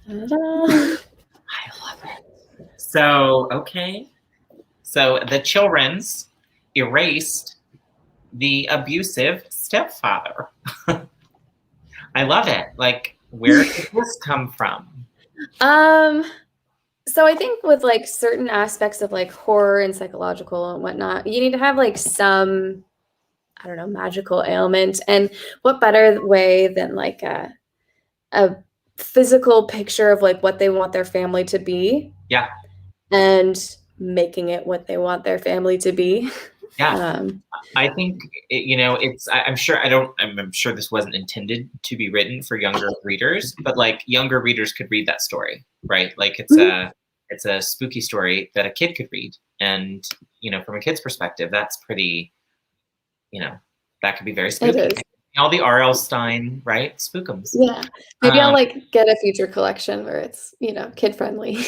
Speaker 2: Ta-da.
Speaker 1: I love it. So, okay. So the children's erased the abusive stepfather. I love it. Like, where did this come from?
Speaker 2: So I think with like certain aspects of like horror and psychological and whatnot, you need to have like some, I don't know, magical ailment. And what better way than like a physical picture of like what they want their family to be.
Speaker 1: Yeah.
Speaker 2: And making it what they want their family to be.
Speaker 1: Yeah. I think, I'm sure this wasn't intended to be written for younger readers, but like younger readers could read that story, right? Like it's a spooky story that a kid could read. And, from a kid's perspective, that's pretty, that could be very spooky. All the R.L. Stein, right? Spookums.
Speaker 2: Yeah. Maybe I'll like get a future collection where it's, kid friendly.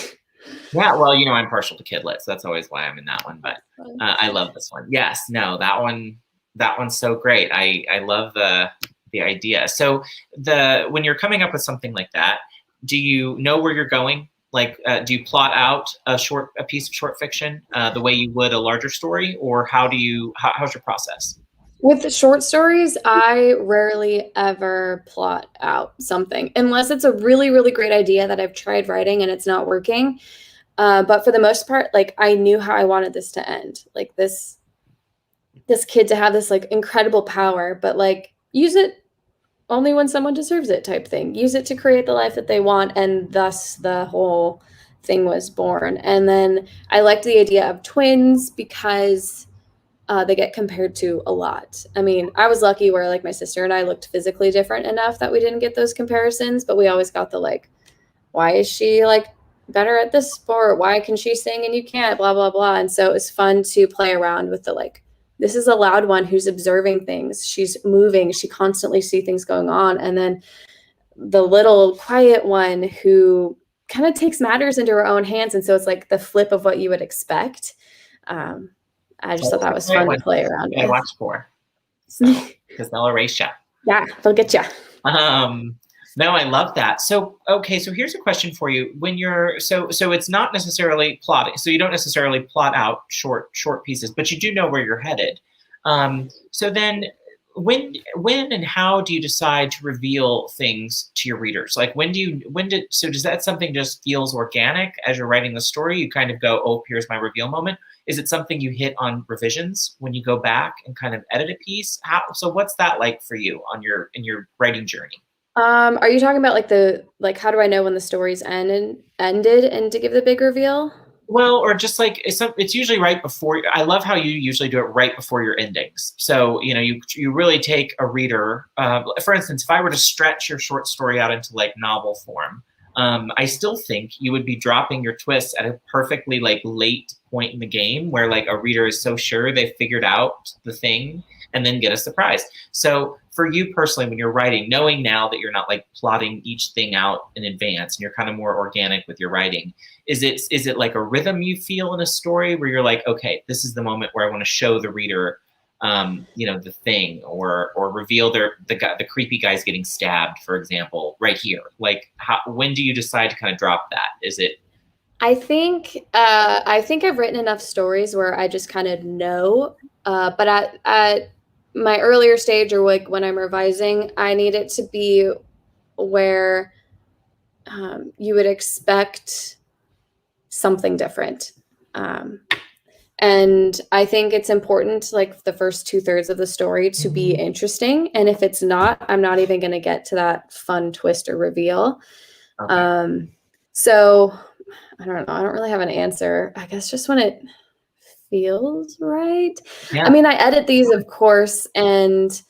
Speaker 1: Yeah, well, I'm partial to kidlit, so that's always why I'm in that one. But I love this one. Yes, no, that one's so great. I love the idea. So when you're coming up with something like that, do you know where you're going? Like, do you plot out a piece of short fiction the way you would a larger story, or how's your process?
Speaker 2: With the short stories, I rarely ever plot out something unless it's a really, really great idea that I've tried writing and it's not working. But for the most part, like I knew how I wanted this to end. Like this kid to have this like incredible power, but like use it only when someone deserves it type thing. Use it to create the life that they want, and thus the whole thing was born. And then I liked the idea of twins because they get compared to a lot. I mean, I was lucky where like my sister and I looked physically different enough that we didn't get those comparisons, but we always got the like, why is she like better at this sport? Why can she sing and you can't? Blah, blah, blah. And so it was fun to play around with the like, this is a loud one who's observing things. She's moving. She constantly sees things going on. And then the little quiet one who kind of takes matters into her own hands. And so it's like the flip of what you would expect. I just thought that was fun to play around with.
Speaker 1: I watched for, because they'll erase you.
Speaker 2: Yeah, they'll get you.
Speaker 1: No, I love that. So, okay, so here's a question for you. When you're, so it's not necessarily plotting. So you don't necessarily plot out short pieces, but you do know where you're headed. So then when and how do you decide to reveal things to your readers? Like so does that something just feels organic as you're writing the story? You kind of go, oh, here's my reveal moment. Is it something you hit on revisions when you go back and kind of edit a piece? So what's that like for you in your writing journey?
Speaker 2: Are you talking about like how do I know when the story's ended and to give the big reveal?
Speaker 1: Well, or just like it's usually right before. I love how you usually do it right before your endings. So you really take a reader. For instance, if I were to stretch your short story out into like novel form, I still think you would be dropping your twists at a perfectly like late point in the game where like a reader is so sure they've figured out the thing and then get a surprise. So for you personally, when you're writing, knowing now that you're not like plotting each thing out in advance and you're kind of more organic with your writing, is it like a rhythm you feel in a story where you're like, okay, this is the moment where I want to show the reader, the thing, or reveal the creepy guy's getting stabbed, for example, right here. Like, when do you decide to kind of drop that? Is it?
Speaker 2: I think I've written enough stories where I just kind of know, but at my earlier stage or like when I'm revising, I need it to be where you would expect something different. And I think it's important, like the first 2/3 of the story to be interesting. And if it's not, I'm not even going to get to that fun twist or reveal. Okay. So I don't know. I don't really have an answer. I guess just when it feels right. Yeah. I mean, I edit these, of course, and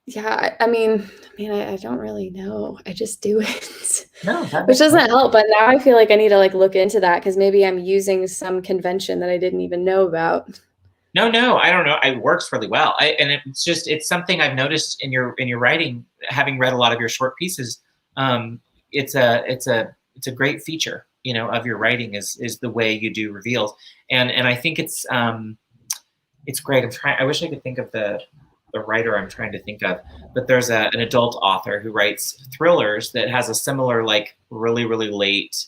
Speaker 2: yeah, I mean, I don't really know. I just do it, no, which doesn't help. But now I feel like I need to like look into that because maybe I'm using some convention that I didn't even know about.
Speaker 1: No, I don't know. It works really well. And it's something I've noticed in your writing, having read a lot of your short pieces. It's a great feature, of your writing is the way you do reveals. And I think it's great. I wish I could think of the writer I'm trying to think of, but there's an adult author who writes thrillers that has a similar, like really, really late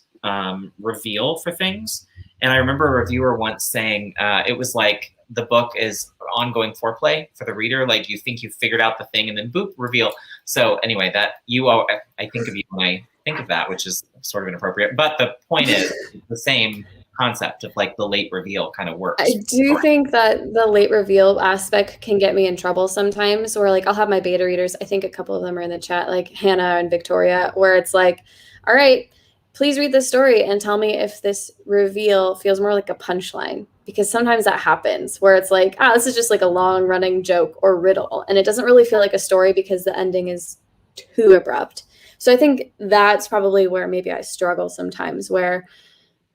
Speaker 1: reveal for things. And I remember a reviewer once saying it was like the book is ongoing foreplay for the reader. Like you think you've figured out the thing and then boop, reveal. So anyway, I think of you when I think of that, which is sort of inappropriate. But the point is the same concept of like the late reveal kind of works.
Speaker 2: I do think that the late reveal aspect can get me in trouble sometimes, or like I'll have my beta readers, I think a couple of them are in the chat, like Hannah and Victoria, where it's like, all right, please read this story and tell me if this reveal feels more like a punchline, because sometimes that happens where it's like, this is just like a long running joke or riddle, and it doesn't really feel like a story because the ending is too abrupt. So I think that's probably where maybe I struggle sometimes, or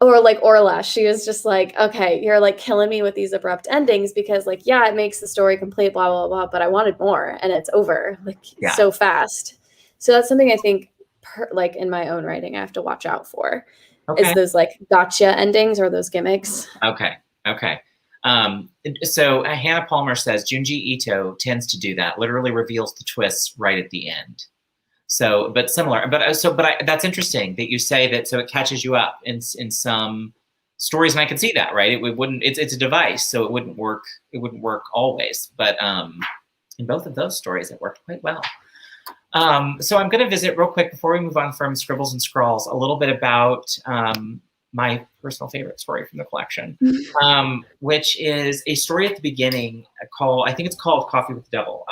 Speaker 2: like Orla, she was just like, okay, you're like killing me with these abrupt endings because like, yeah, it makes the story complete, blah, blah, blah, but I wanted more and it's over like so fast. So that's something I think like in my own writing, I have to watch out for is those like gotcha endings or those gimmicks.
Speaker 1: Okay. So Hannah Palmer says Junji Ito tends to do that, literally reveals the twists right at the end. So, but similar, that's interesting that you say that. So it catches you up in some stories, and I can see that, right? It's a device, so it wouldn't work always. But in both of those stories, it worked quite well. So I'm going to visit real quick before we move on from Scribbles and Scrawls a little bit about my personal favorite story from the collection, which is a story at the beginning called, I think it's called Coffee with the Devil.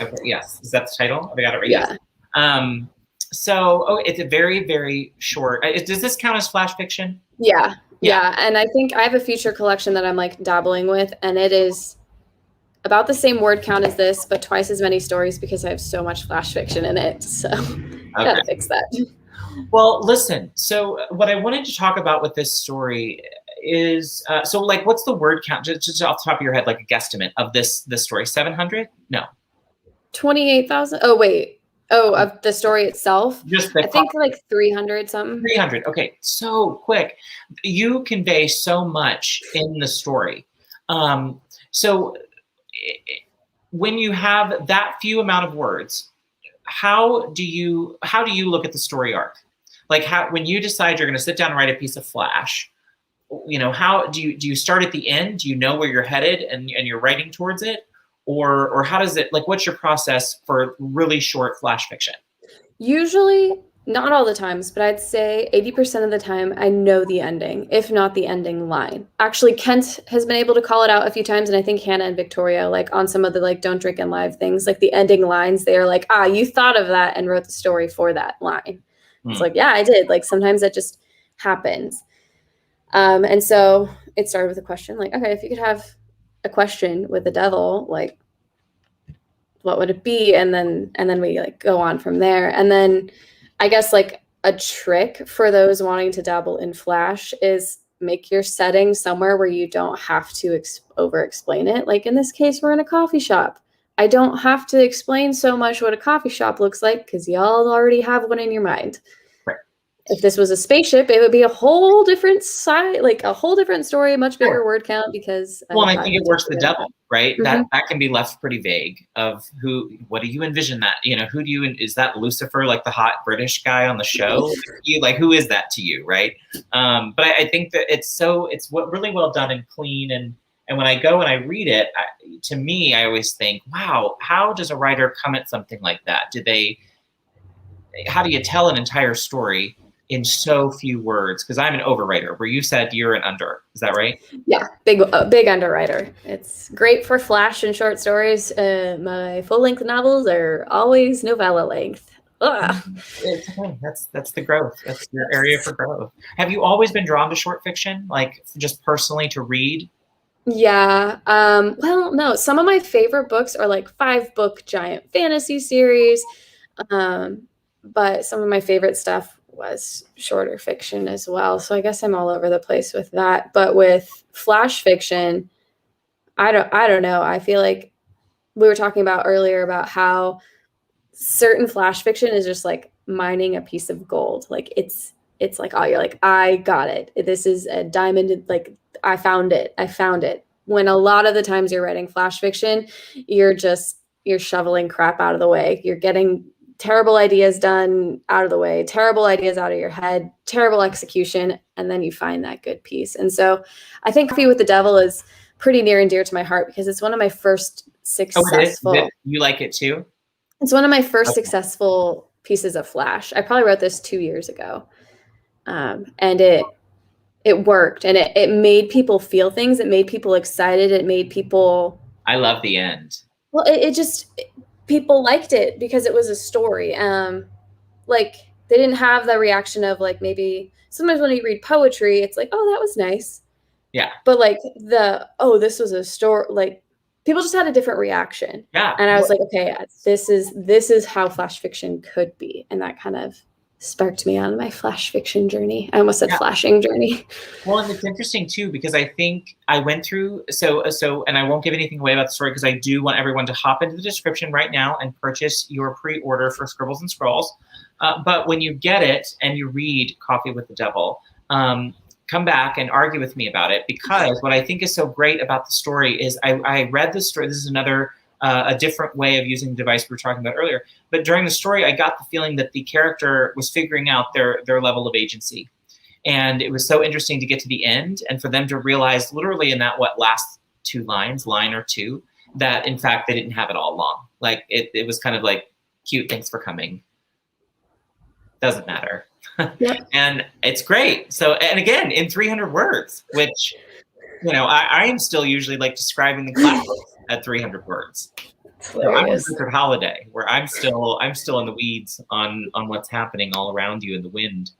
Speaker 1: Okay, yes, is that the title? Have I got it right?
Speaker 2: Yeah.
Speaker 1: Yes. So it's a very, very short. Does this count as flash fiction?
Speaker 2: Yeah. And I think I have a future collection that I'm like dabbling with, and it is about the same word count as this, but twice as many stories because I have so much flash fiction in it. So gotta fix that.
Speaker 1: Well, listen, so what I wanted to talk about with this story is, so like, what's the word count, just off the top of your head, like a guesstimate of this story? 700? No.
Speaker 2: 28,000? Oh, wait. Oh, of the story itself?
Speaker 1: Just
Speaker 2: I think like 300 something.
Speaker 1: 300. Okay, so quick. You convey so much in the story. So when you have that few amount of words, how do you look at the story arc? Like, when you decide you're going to sit down and write a piece of flash, you know, how do you start at the end? Do you know where you're headed and you're writing towards it? Or how does it, like, what's your process for really short flash fiction?
Speaker 2: Usually, not all the times, but I'd say 80% of the time I know the ending, if not the ending line. Actually, Kent has been able to call it out a few times, and I think Hannah and Victoria, like on some of the like Don't Drink and Live things, like the ending lines, they are like, you thought of that and wrote the story for that line. It's like, yeah, I did. Like sometimes that just happens. And so it started with a question, like, okay, if you could have a question with the devil, like, what would it be? And then we like go on from there. And then I guess like a trick for those wanting to dabble in flash is make your setting somewhere where you don't have to over explain it. Like in this case, we're in a coffee shop. I don't have to explain so much what a coffee shop looks like because y'all already have one in your mind. If this was a spaceship, it would be a whole different side, like a whole different story, much bigger word count because.
Speaker 1: Well, I think it works the devil, right? That can be left pretty vague of what do you envision that? You know, is that Lucifer, like the hot British guy on the show? Who is that to you, right? But I think that it's really well done and clean. And when I go and I read it, to me, I always think, wow, how does a writer come at something like that? How do you tell an entire story in so few words? Because I'm an overwriter, where you said you're an under. Is that right?
Speaker 2: Yeah, big underwriter. It's great for flash and short stories. My full-length novels are always novella length.
Speaker 1: It's okay. That's the growth. That's your area for growth. Have you always been drawn to short fiction, like just personally to read?
Speaker 2: Yeah. Well, no. Some of my favorite books are like 5-book giant fantasy series. But some of my favorite stuff was shorter fiction as well. So I guess I'm all over the place with that. But with flash fiction, I don't know. I feel like we were talking about earlier about how certain flash fiction is just like mining a piece of gold. Like it's like, oh, you're like, I got it. This is a diamond. Like I found it. When a lot of the times you're writing flash fiction, you're shoveling crap out of the way. You're getting terrible ideas done out of the way, terrible ideas out of your head, terrible execution, and then you find that good piece. And so I think Coffee with the Devil is pretty near and dear to my heart because it's one of my first successful.
Speaker 1: Oh, you like it too?
Speaker 2: It's one of my first successful pieces of flash. I probably wrote this 2 years ago. And it worked, and it made people feel things. It made people excited. It made people.
Speaker 1: I love the end.
Speaker 2: Well, people liked it because it was a story. Like they didn't have the reaction of like maybe sometimes when you read poetry, it's like, oh, that was nice.
Speaker 1: Yeah.
Speaker 2: But like this was a story. Like people just had a different reaction.
Speaker 1: Yeah.
Speaker 2: And I was like, okay, this is how flash fiction could be, and that kind of sparked me on my flash fiction journey. I almost said flashing journey.
Speaker 1: Well, and it's interesting too, because I think I went through, so, and I won't give anything away about the story because I do want everyone to hop into the description right now and purchase your pre-order for Scribbles and Scrawls. But when you get it and you read Coffee with the Devil, come back and argue with me about it, because what I think is so great about the story is I read the story. This is another a different way of using the device we were talking about earlier. But during the story, I got the feeling that the character was figuring out their level of agency. And it was so interesting to get to the end and for them to realize literally in that last 2 lines, line or two, that in fact they didn't have it all along. Like it was kind of like, cute, thanks for coming. Doesn't matter.
Speaker 2: Yep.
Speaker 1: And it's great. So, and again, in 300 words, which, you know, I am still usually like describing the class at 300 words.
Speaker 2: It's
Speaker 1: So I'm with
Speaker 2: hilarious.
Speaker 1: Richard Holiday, where I'm still in the weeds on what's happening all around you in the wind,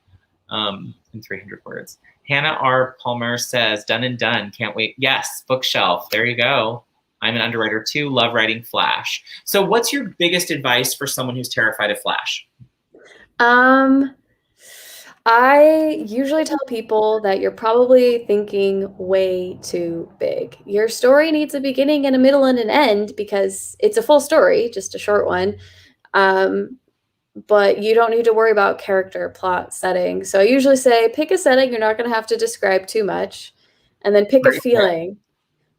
Speaker 1: in 300 words. Hannah R. Palmer says, done and done. Can't wait. Yes, bookshelf. There you go. I'm an underwriter too. Love writing Flash. So what's your biggest advice for someone who's terrified of Flash?
Speaker 2: I usually tell people that you're probably thinking way too big. Your story needs a beginning and a middle and an end because it's a full story, just a short one. But you don't need to worry about character, plot, setting. So I usually say pick a setting you're not going to have to describe too much, and then pick a feeling.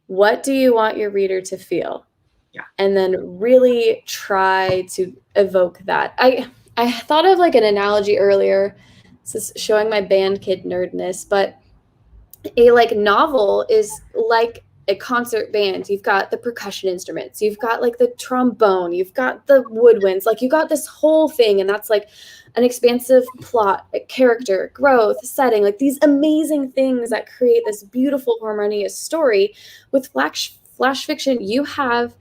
Speaker 2: What do you want your reader to feel?
Speaker 1: Yeah.
Speaker 2: And then really try to evoke that. I thought of like an analogy earlier. This is showing my band kid nerdness, but a like novel is like a concert band. You've got the percussion instruments, you've got like the trombone, you've got the woodwinds, like you got this whole thing, and that's like an expansive plot, a character, growth, setting, like these amazing things that create this beautiful harmonious story. With flash fiction, you have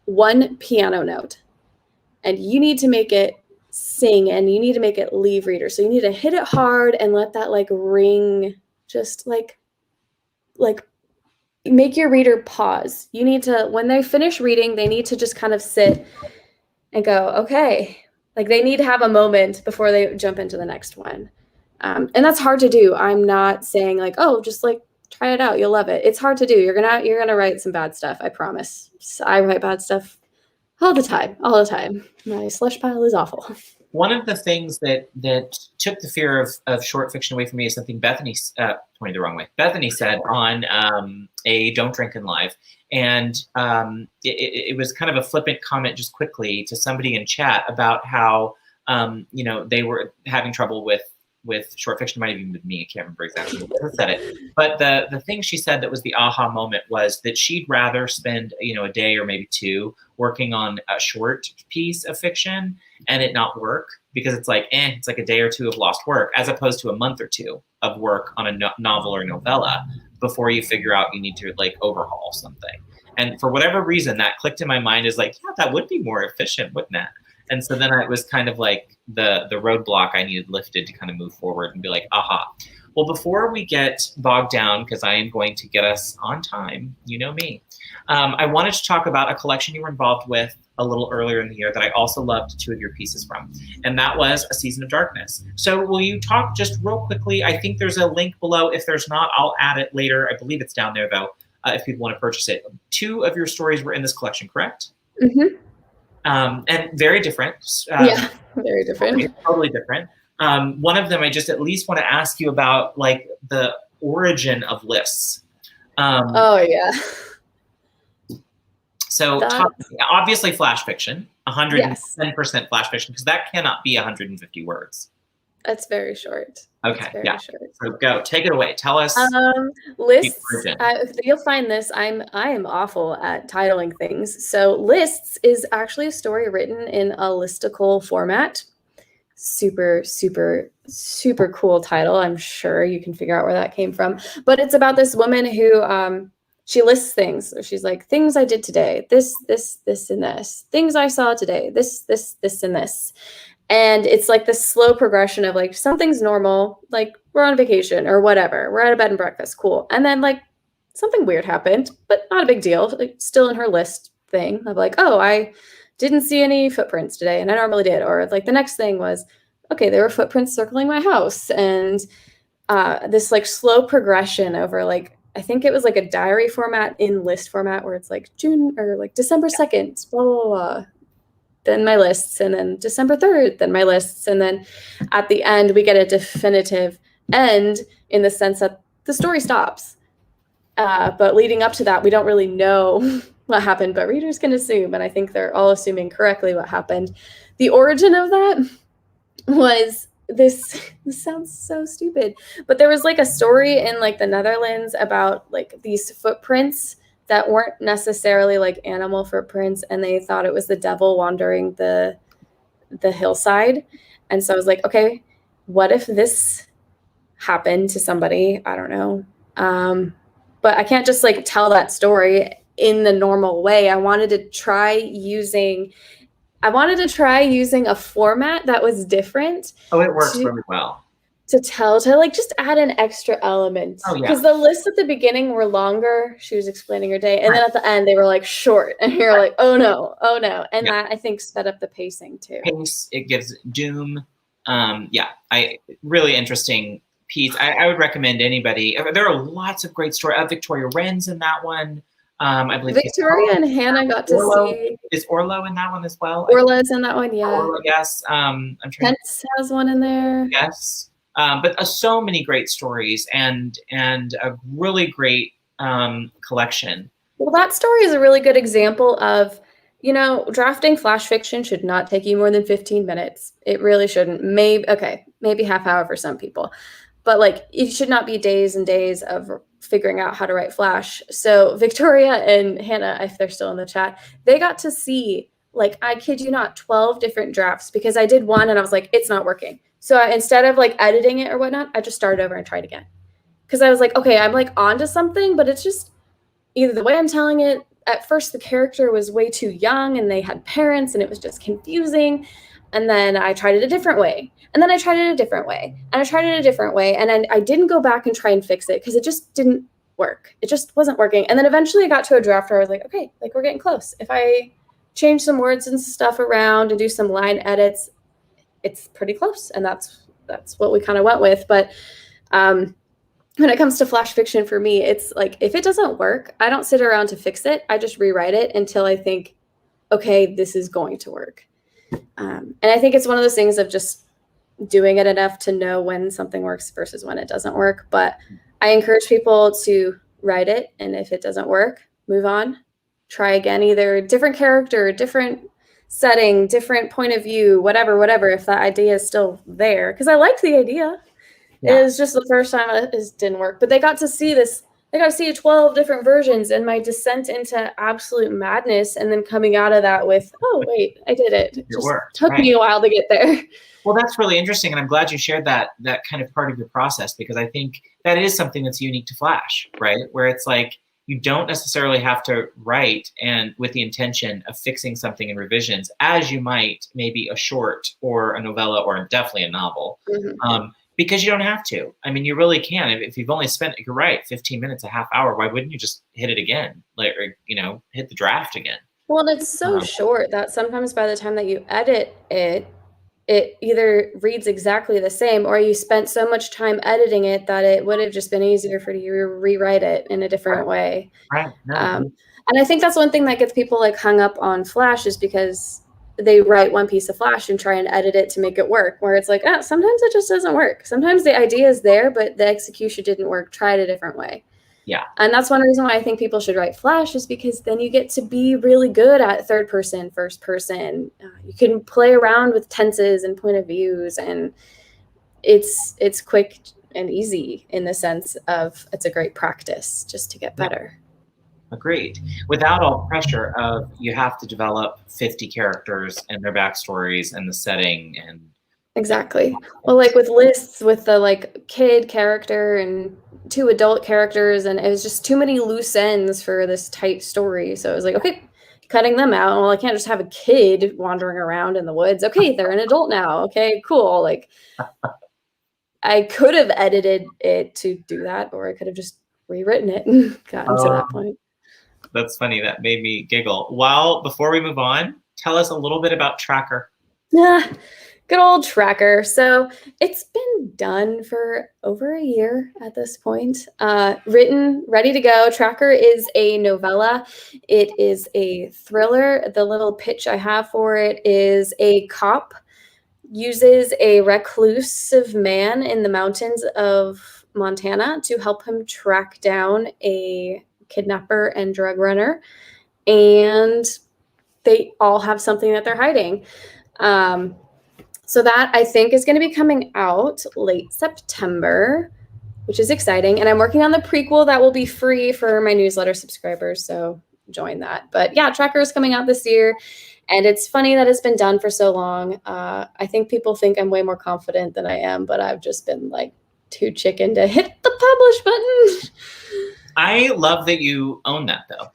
Speaker 2: one piano note and you need to make it sing and you need to make it leave readers. So you need to hit it hard and let that like ring, just like make your reader pause. You need to, when they finish reading, they need to just kind of sit and go, okay. Like they need to have a moment before they jump into the next one. And that's hard to do. I'm not saying like, oh, just like try it out. You'll love it. It's hard to do. You're gonna write some bad stuff. I promise. I write bad stuff all the time. My slush pile is awful.
Speaker 1: One of the things that took the fear of short fiction away from me is something Bethany pointed the wrong way. Bethany said on a Don't Drink and Live, and it was kind of a flippant comment just quickly to somebody in chat about how you know, they were having trouble with short fiction. Might have even been me. I can't remember exactly who said it. But the thing she said that was the aha moment was that she'd rather spend, you know, a day or maybe two working on a short piece of fiction and it not work, because it's like, it's like a day or two of lost work, as opposed to a month or two of work on a novel or novella before you figure out you need to like overhaul something. And for whatever reason, that clicked in my mind is like, yeah, that would be more efficient, wouldn't it? And so then it was kind of like the roadblock I needed lifted to kind of move forward and be like, aha. Well, before we get bogged down, because I am going to get us on time, you know me, I wanted to talk about a collection you were involved with a little earlier in the year that I also loved two of your pieces from, and that was A Season of Darkness. So will you talk just real quickly? I think there's a link below. If there's not, I'll add it later. I believe it's down there, though, if people want to purchase it. Two of your stories were in this collection, correct?
Speaker 2: Mm-hmm.
Speaker 1: And very different.
Speaker 2: Yeah, very different.
Speaker 1: Totally different. One of them, I just at least want to ask you about, like, the origin of lists.
Speaker 2: Oh, yeah.
Speaker 1: So obviously flash fiction, 110%
Speaker 2: yes.
Speaker 1: flash fiction, because that cannot be 150 words.
Speaker 2: That's very short.
Speaker 1: Okay,
Speaker 2: very
Speaker 1: yeah.
Speaker 2: Short.
Speaker 1: So go, take it away. Tell us.
Speaker 2: Lists. You'll find this. I am awful at titling things. So lists is actually a story written in a listicle format. Super, super, super cool title. I'm sure you can figure out where that came from. But it's about this woman who she lists things. So she's like, things I did today, this, and this. Things I saw today, this, and this. And it's like this slow progression of like, something's normal, like we're on vacation or whatever. We're at a bed and breakfast, cool. And then like something weird happened, but not a big deal. Like, still in her list thing of like, oh, I didn't see any footprints today and I normally did. Or like the next thing was, okay, there were footprints circling my house. And this like slow progression over like, I think it was like a diary format in list format where it's like June or like December 2nd, blah, blah, blah. Then my lists, and then December 3rd, then my lists. And then at the end, we get a definitive end in the sense that the story stops. But leading up to that, we don't really know what happened, but readers can assume. And I think they're all assuming correctly what happened. The origin of that was this sounds so stupid, but there was like a story in like the Netherlands about like these footprints that weren't necessarily like animal footprints, and they thought it was the devil wandering the hillside. And so I was like, okay, what if this happened to somebody? I don't know. But I can't just like tell that story in the normal way. I wanted to try using a format that was different.
Speaker 1: Oh, it works really well.
Speaker 2: To like just add an extra element.
Speaker 1: Oh, yeah.
Speaker 2: Because the lists at the beginning were longer. She was explaining her day. And then at the end, they were like short. And you're like, oh no. And that I think sped up the pacing too.
Speaker 1: It gives doom. Really interesting piece. I would recommend anybody. There are lots of great stories. Victoria Wren's in that one. I believe
Speaker 2: Victoria and Hannah got to see.
Speaker 1: Is Orlo in that one as well?
Speaker 2: Orla's in that one, yeah.
Speaker 1: Orlo, yes. I'm trying.
Speaker 2: Kent has one in there.
Speaker 1: Yes. But so many great stories and a really great collection. Well,
Speaker 2: that story is a really good example of, drafting flash fiction should not take you more than 15 minutes. It really shouldn't. Maybe half hour for some people. But like, it should not be days and days of figuring out how to write flash. So Victoria and Hannah, if they're still in the chat, they got to see, like, I kid you not, 12 different drafts because I did one and I was like, it's not working. So instead of like editing it or whatnot, I just started over and tried again. Because I was like, okay, I'm like onto something, but it's just either the way I'm telling it. At first, the character was way too young and they had parents and it was just confusing. And then I tried it a different way. And then I tried it a different way. And I tried it a different way. And I didn't go back and try and fix it because it just didn't work. It just wasn't working. And then eventually I got to a draft where I was like, okay, like we're getting close. If I change some words and stuff around and do some line edits, it's pretty close. And that's what we kind of went with. But when it comes to flash fiction for me, it's like, if it doesn't work, I don't sit around to fix it. I just rewrite it until I think, okay, this is going to work. And I think it's one of those things of just doing it enough to know when something works versus when it doesn't work. But I encourage people to write it. And if it doesn't work, move on, try again, either different character, different setting, different point of view, whatever, if that idea is still there. Because I liked the idea. Yeah. It was just the first time it didn't work. But they got to see this. They got to see 12 different versions and my descent into absolute madness and then coming out of that with, oh, wait, I did it. It just took me a while to get there.
Speaker 1: Well, that's really interesting. And I'm glad you shared that kind of part of your process, because I think that is something that's unique to Flash, right? Where it's like, you don't necessarily have to write and with the intention of fixing something in revisions as you might maybe a short or a novella or definitely a novel. Mm-hmm. Because you don't have to. I mean, you really can. If you've only spent, you're right, 15 minutes, a half hour, why wouldn't you just hit it again? Like, or, hit the draft again.
Speaker 2: Well, it's so short that sometimes by the time that you edit it, it either reads exactly the same or you spent so much time editing it that it would have just been easier for you to rewrite it in a different way.
Speaker 1: Right. No.
Speaker 2: And I think that's one thing that gets people like hung up on Flash is because they write one piece of Flash and try and edit it to make it work, where it's like, sometimes it just doesn't work. Sometimes the idea is there, but the execution didn't work. Try it a different way.
Speaker 1: Yeah.
Speaker 2: And that's one reason why I think people should write Flash is because then you get to be really good at third person, first person. You can play around with tenses and point of views, and it's quick and easy in the sense of it's a great practice just to get better.
Speaker 1: Agreed. Without all pressure of you have to develop 50 characters and their backstories and the setting and
Speaker 2: exactly. Well, like with lists with the like kid character and 2 adult characters, and it was just too many loose ends for this tight story. So it was like, okay, cutting them out. Well, I can't just have a kid wandering around in the woods. Okay, they're an adult now. Okay, cool. Like I could have edited it to do that, or I could have just rewritten it and gotten to that point.
Speaker 1: That's funny. That made me giggle. Before we move on, tell us a little bit about Tracker.
Speaker 2: Good old Tracker. So it's been done for over a year at this point. Written, ready to go. Tracker is a novella. It is a thriller. The little pitch I have for it is a cop uses a reclusive man in the mountains of Montana to help him track down a kidnapper and drug runner, and they all have something that they're hiding. So that I think is going to be coming out late September, which is exciting. And I'm working on the prequel that will be free for my newsletter subscribers, so join that. But yeah, Tracker is coming out this year, And it's funny that it's been done for so long. I think people think I'm way more confident than I am, but I've just been like too chicken to hit the publish button.
Speaker 1: I love that you own that, though.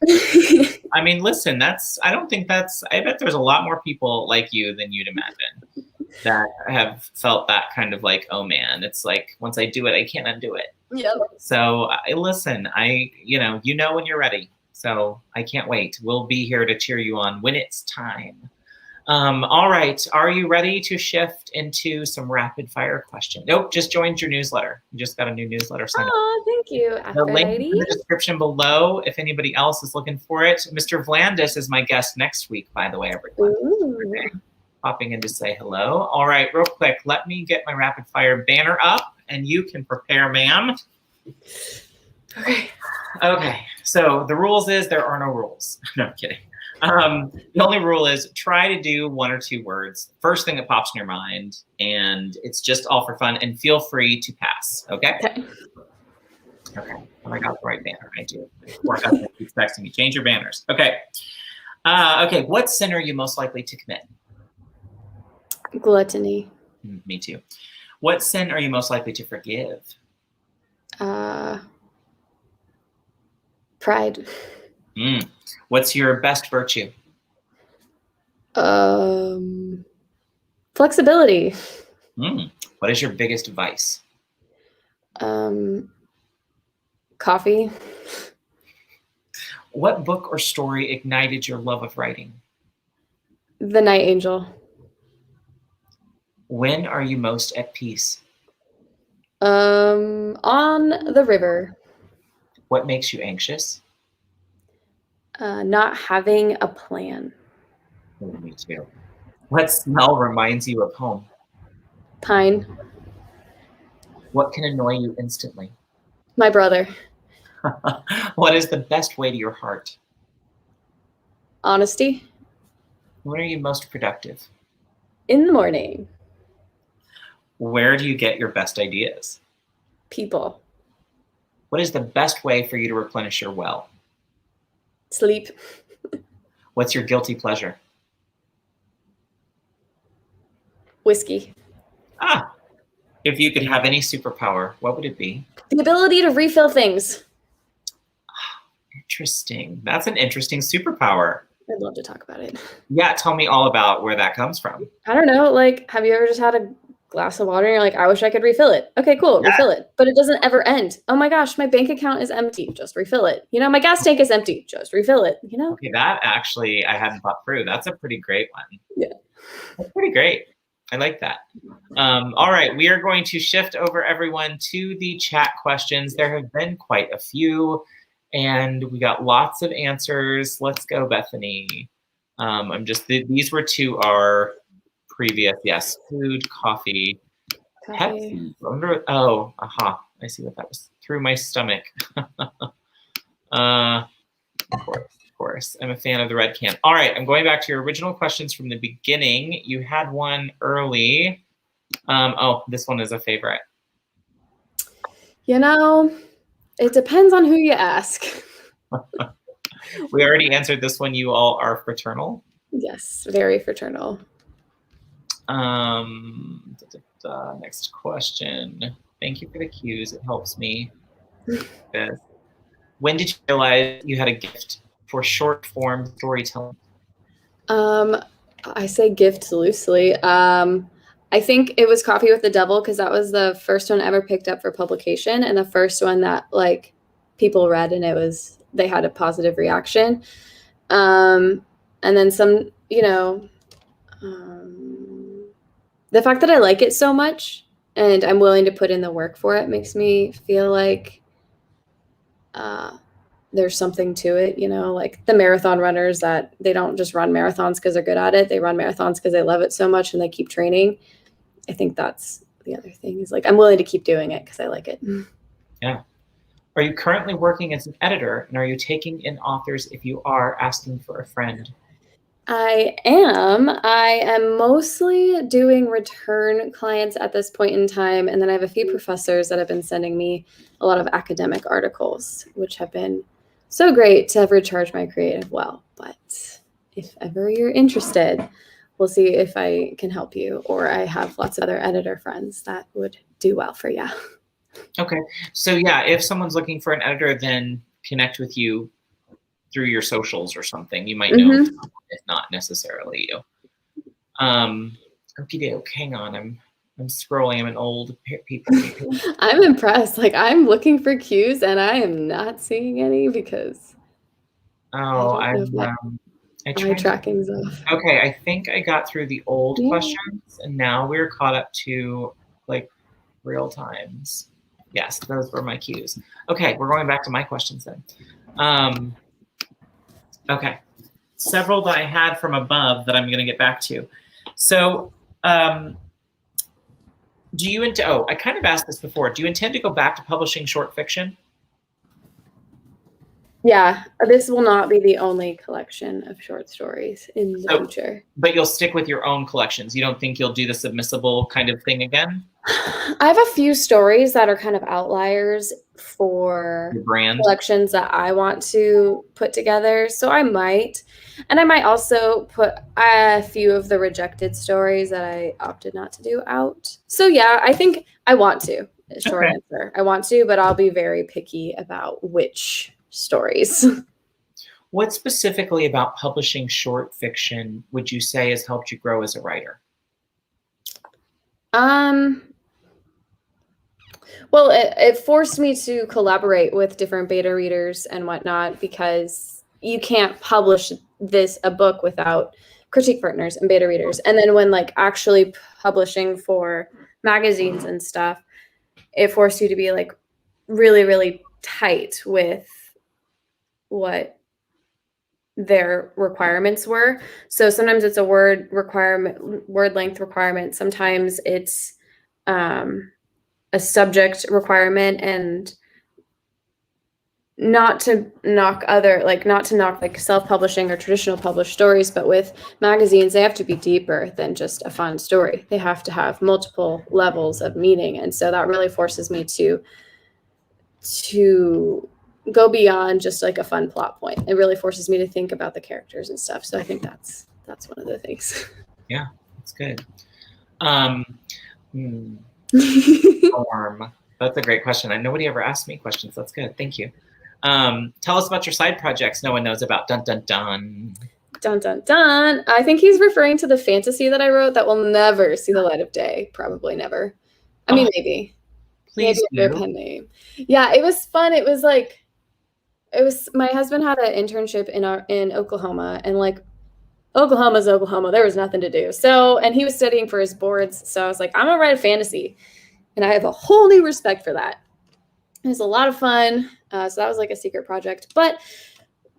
Speaker 1: I mean, listen, I bet there's a lot more people like you than you'd imagine that have felt that kind of like, oh man, it's like, once I do it, I can't undo it.
Speaker 2: Yep.
Speaker 1: So listen, you know when you're ready. So I can't wait. We'll be here to cheer you on when it's time. All right. Are you ready to shift into some rapid fire questions? Nope, just joined your newsletter. You just got a new newsletter sign up.
Speaker 2: Oh, thank you.
Speaker 1: The link in the description below, if anybody else is looking for it. Mr. Vlandis is my guest next week, by the way, everyone. Popping in to say hello. All right, real quick, let me get my rapid fire banner up and you can prepare, ma'am. Okay, so the rules is there are no rules. No, I'm kidding. The only rule is try to do 1 or 2 words. First thing that pops in your mind, and it's just all for fun, and feel free to pass, okay? Okay, oh, I got the right banner, I do. Keep texting me, change your banners. Okay, okay, what sin are you most likely to commit?
Speaker 2: Gluttony.
Speaker 1: Me too. What sin are you most likely to forgive?
Speaker 2: Pride.
Speaker 1: What's your best virtue?
Speaker 2: Flexibility.
Speaker 1: What is your biggest vice?
Speaker 2: Coffee.
Speaker 1: What book or story ignited your love of writing?
Speaker 2: The Night Angel.
Speaker 1: When are you most at peace?
Speaker 2: On the river.
Speaker 1: What makes you anxious?
Speaker 2: Not having a plan.
Speaker 1: Me too. What smell reminds you of home?
Speaker 2: Pine.
Speaker 1: What can annoy you instantly?
Speaker 2: My brother.
Speaker 1: What is the best way to your heart?
Speaker 2: Honesty.
Speaker 1: When are you most productive?
Speaker 2: In the morning.
Speaker 1: Where do you get your best ideas?
Speaker 2: People.
Speaker 1: What is the best way for you to replenish your well?
Speaker 2: Sleep.
Speaker 1: What's your guilty pleasure?
Speaker 2: Whiskey.
Speaker 1: If you could have any superpower, what would it be?
Speaker 2: The ability to refill things.
Speaker 1: Interesting. That's an interesting superpower.
Speaker 2: I'd love to talk about it.
Speaker 1: Yeah, tell me all about where that comes from.
Speaker 2: I don't know. Like, have you ever just had a glass of water and you're like, I wish I could refill it? Okay, cool. Yeah. Refill it. But it doesn't ever end. Oh my gosh, my bank account is empty. Just refill it. You know, my gas tank is empty. Just refill it. You know?
Speaker 1: Okay, that actually I hadn't thought through. That's a pretty great one.
Speaker 2: Yeah.
Speaker 1: That's pretty great. I like that. All right, we are going to shift over everyone to the chat questions. There have been quite a few, and we got lots of answers. Let's go, Bethany. These were to our previous, yes, food, coffee, Pepsi. I see what that was. Through my stomach. Of course. I'm a fan of the red can. All right, I'm going back to your original questions from the beginning. You had one early. This one is a favorite.
Speaker 2: You know, it depends on who you ask.
Speaker 1: We already answered this one. You all are fraternal?
Speaker 2: Yes, very fraternal.
Speaker 1: Next question. Thank you for the cues. It helps me. When did you realize you had a gift for short form storytelling?
Speaker 2: I say gift loosely. I think it was Coffee with the Devil because that was the first one I ever picked up for publication and the first one that like people read and they had a positive reaction. And then some, you know, the fact that I like it so much and I'm willing to put in the work for it makes me feel like there's something to it, you know, like the marathon runners that they don't just run marathons because they're good at it. They run marathons because they love it so much and they keep training. I think that's the other thing is like, I'm willing to keep doing it because I like it.
Speaker 1: Yeah. Are you currently working as an editor and are you taking in authors if you are asking for a friend?
Speaker 2: I am mostly doing return clients at this point in time. And then I have a few professors that have been sending me a lot of academic articles, which have been so great to recharge my creative well. But if ever you're interested, we'll see if I can help you, or I have lots of other editor friends that would do well for you.
Speaker 1: Okay. So yeah, if someone's looking for an editor, then connect with you through your socials or something. You might know, if not necessarily you. Okie doke. Hang on. I'm scrolling. I'm an old people.
Speaker 2: I'm impressed. Like, I'm looking for cues and I am not seeing any because my tracking's off.
Speaker 1: Okay, I think I got through the old questions, and now we're caught up to like real times. Yes, those were my cues. Okay, we're going back to my questions then. Okay, several that I had from above that I'm going to get back to. So, do you I kind of asked this before. Do you intend to go back to publishing short fiction?
Speaker 2: Yeah, this will not be the only collection of short stories in the future.
Speaker 1: But you'll stick with your own collections. You don't think you'll do the submissible kind of thing again?
Speaker 2: I have a few stories that are kind of outliers for collections that I want to put together. So I might. And I might also put a few of the rejected stories that I opted not to do out. So yeah, I think I want to. Short answer. I want to, but I'll be very picky about which stories.
Speaker 1: What specifically about publishing short fiction would you say has helped you grow as a writer?
Speaker 2: Well, it forced me to collaborate with different beta readers and whatnot, because you can't publish a book without critique partners and beta readers. And then when like actually publishing for magazines and stuff, it forced you to be like really, really tight with what their requirements were. So sometimes it's a word length requirement. Sometimes it's a subject requirement, and not to knock like self-publishing or traditional published stories, but with magazines, they have to be deeper than just a fun story. They have to have multiple levels of meaning. And so that really forces me to go beyond just like a fun plot point. It really forces me to think about the characters and stuff. So I think that's one of the things.
Speaker 1: Yeah, that's good. That's a great question. Nobody ever asked me questions. That's good. Thank you. Tell us about your side projects no one knows about. Dun, dun, dun.
Speaker 2: Dun, dun, dun. I think he's referring to the fantasy that I wrote that will never see the light of day. Probably never. I mean, maybe.
Speaker 1: Please
Speaker 2: maybe a pen name. Yeah, it was fun. It was my husband had an internship in Oklahoma, and like Oklahoma's Oklahoma. There was nothing to do. And he was studying for his boards. So I was like, I'm gonna write a fantasy. And I have a whole new respect for that. It was a lot of fun. So that was like a secret project. But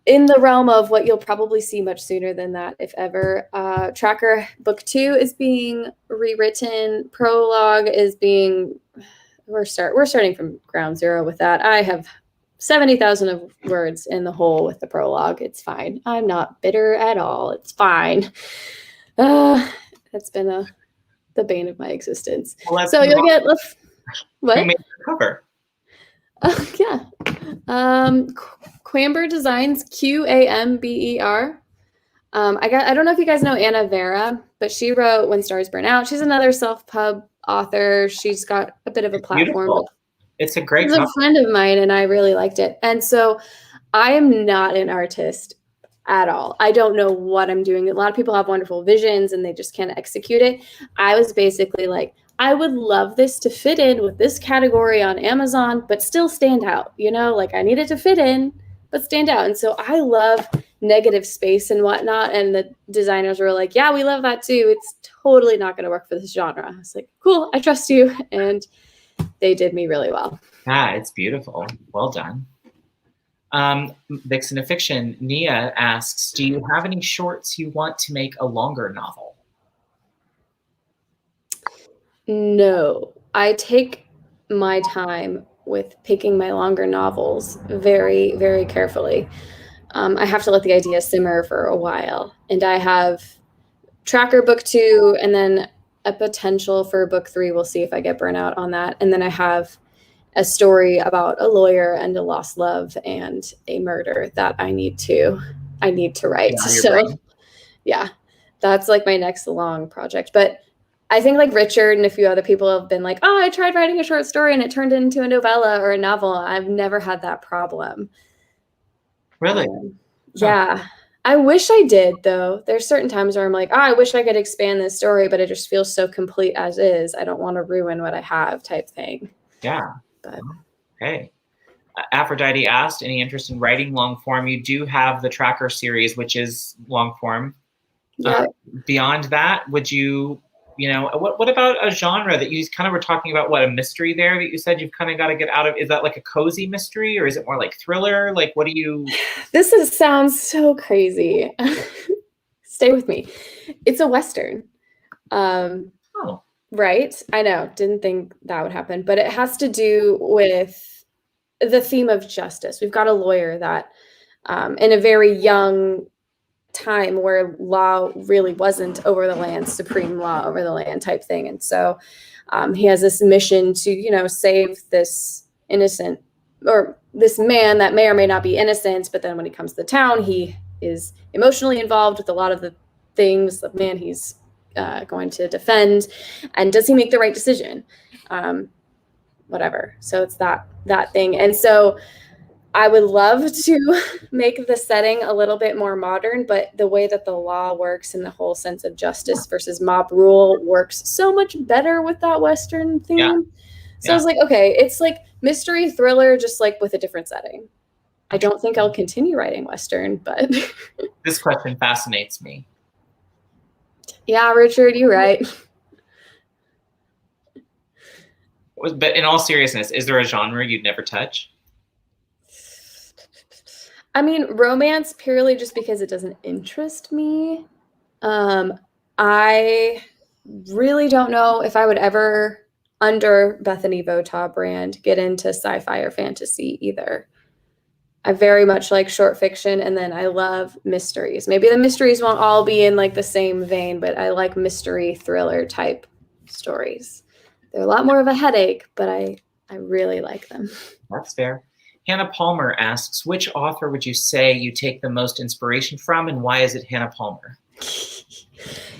Speaker 2: in the realm of what you'll probably see much sooner than that, if ever, Tracker Book 2 is being rewritten. Prologue is we're starting from ground zero with that. I have 70,000 words in the hole with the prologue. It's fine. I'm not bitter at all. It's fine. That's been the bane of my existence. Well, so you'll get what?
Speaker 1: Who made the cover?
Speaker 2: Yeah. Quamber Designs, Qamber. I don't know if you guys know Anna Vera, but she wrote When Stars Burn Out. She's another self-pub author. She's got a bit of a platform.
Speaker 1: It's a great
Speaker 2: cover. It was a friend of mine, and I really liked it. And so I am not an artist at all. I don't know what I'm doing. A lot of people have wonderful visions and they just can't execute it. I was basically like, I would love this to fit in with this category on Amazon, but still stand out, like I need it to fit in, but stand out. And so I love negative space and whatnot. And the designers were like, yeah, we love that too. It's totally not going to work for this genre. I was like, cool, I trust you. And they did me really well.
Speaker 1: Ah, it's beautiful. Well done. Vixen of Fiction, Nia asks, do you have any shorts you want to make a longer novel?
Speaker 2: No, I take my time with picking my longer novels very, very carefully. I have to let the idea simmer for a while. And I have Tracker Book 2 and then a potential for Book 3. We'll see if I get burnout on that. And then I have a story about a lawyer and a lost love and a murder that I need to write. So Yeah, that's like my next long project. But I think like Richard and a few other people have been like, oh, I tried writing a short story and it turned into a novella or a novel. I've never had that problem.
Speaker 1: Really?
Speaker 2: Yeah. I wish I did, though. There's certain times where I'm like, oh, I wish I could expand this story, but it just feels so complete as is. I don't want to ruin what I have type thing.
Speaker 1: Yeah.
Speaker 2: But
Speaker 1: okay. Aphrodite asked, any interest in writing long form? You do have the Tracker series, which is long form.
Speaker 2: yeah.
Speaker 1: Beyond that, would you, what about a genre that you kind of were talking about? What, a mystery there that you said you've kind of got to get out of? Is that like a cozy mystery, or is it more like thriller? Like, what do you?
Speaker 2: This sounds so crazy. Stay with me. It's a Western.
Speaker 1: Oh.
Speaker 2: Right? I know. Didn't think that would happen, but it has to do with the theme of justice. We've got a lawyer that, in a very young time where law really wasn't over the land, supreme law over the land type thing. And so he has this mission to, save this innocent, or this man that may or may not be innocent. But then when he comes to town, he is emotionally involved with a lot of the things, the man he's going to defend. And does he make the right decision? Whatever. So it's that thing. And so I would love to make the setting a little bit more modern, but the way that the law works and the whole sense of justice versus mob rule works so much better with that Western theme. Yeah. So I was like, okay, it's like mystery thriller, just like with a different setting. I don't think I'll continue writing Western, but
Speaker 1: this question fascinates me.
Speaker 2: Yeah, Richard, you're right.
Speaker 1: But in all seriousness, is there a genre you'd never touch?
Speaker 2: I mean, romance purely just because it doesn't interest me. I really don't know if I would ever, under BETHANY VOTAW brand, get into sci-fi or fantasy either. I very much like short fiction, and then I love mysteries. Maybe the mysteries won't all be in like the same vein, but I like mystery thriller type stories. They're a lot more of a headache, but I really like them. That's
Speaker 1: fair. Hannah Palmer asks, which author would you say you take the most inspiration from, and why is it Hannah Palmer?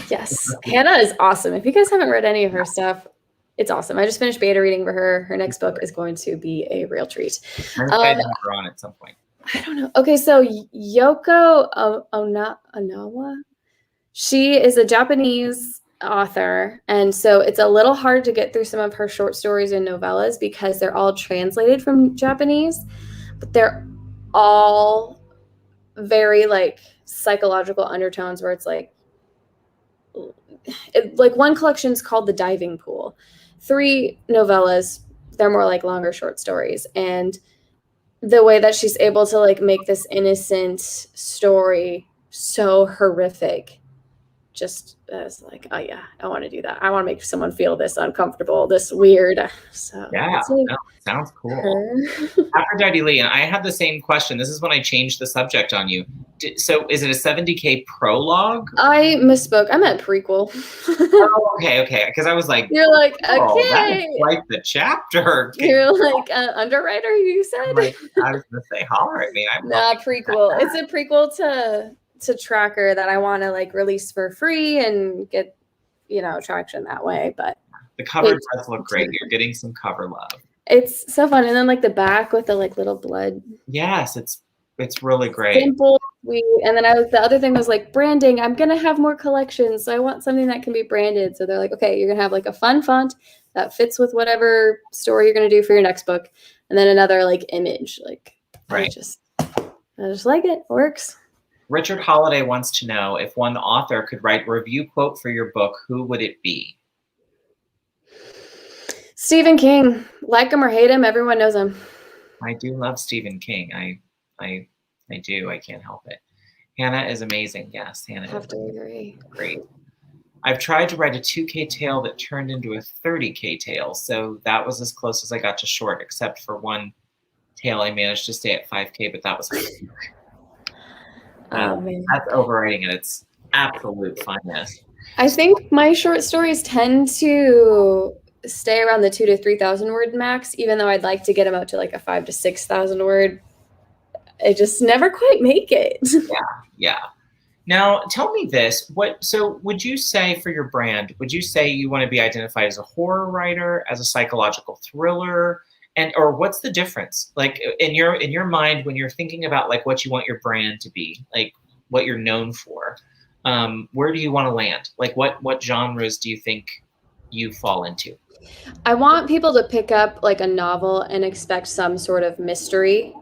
Speaker 2: Yes, Hannah is awesome. If you guys haven't read any of her stuff, it's awesome. I just finished beta reading for her. Her next book is going to be a real treat.
Speaker 1: I'm excited to have her on at some point.
Speaker 2: I don't know. Okay, so Yoko Onawa, she is a Japanese author, and so it's a little hard to get through some of her short stories and novellas because they're all translated from Japanese, but they're all very like psychological undertones where it's like one collection's called The Diving Pool. 3 novellas, they're more like longer short stories, and the way that she's able to like make this innocent story so horrific, just as like, oh yeah, I want to do that. I want to make someone feel this uncomfortable, this weird. So
Speaker 1: yeah, like, no, sounds cool. Aphrodite Lee, and I had the same question. This is when I changed the subject on you. So is it a 70K prologue?
Speaker 2: I misspoke. I meant prequel.
Speaker 1: Oh, okay. Because I was like,
Speaker 2: you're like,
Speaker 1: oh,
Speaker 2: okay,
Speaker 1: that is quite the chapter.
Speaker 2: You're like underwriter. You said.
Speaker 1: Like, I was gonna say, holler at me.
Speaker 2: Nah, prequel. It's a prequel to Tracker that I want to like release for free and get, traction that way. But
Speaker 1: the cover does look great. You're getting some cover love.
Speaker 2: It's so fun, and then like the back with the like little blood.
Speaker 1: Yes, it's really great.
Speaker 2: Simple, sweet. And then the other thing was like branding. I'm gonna have more collections, so I want something that can be branded. So they're like, okay, you're gonna have like a fun font that fits with whatever story you're gonna do for your next book, and then another like image. Like, right. I just like it. Works.
Speaker 1: Richard Holiday wants to know, if one author could write a review quote for your book, who would it be?
Speaker 2: Stephen King. Like him or hate him, everyone knows him.
Speaker 1: I do love Stephen King. I do. I can't help it. Hannah is amazing. Yes, Hannah.
Speaker 2: I have to agree.
Speaker 1: Great. I've tried to write a 2K tale that turned into a 30K tale, so that was as close as I got to short, except for one tale I managed to stay at 5K, but that was
Speaker 2: man.
Speaker 1: That's overwriting at its absolute finest.
Speaker 2: I think my short stories tend to stay around the 2,000 to 3,000 word max, even though I'd like to get them out to like a 5,000 to 6,000 word. I just never quite make it.
Speaker 1: Yeah. Now, tell me this. So would you say for your brand, would you say you want to be identified as a horror writer, as a psychological thriller? Or what's the difference? Like in your mind, when you're thinking about like what you want your brand to be, like what you're known for, where do you want to land? Like what genres do you think you fall into?
Speaker 2: I want people to pick up like a novel and expect some sort of mystery.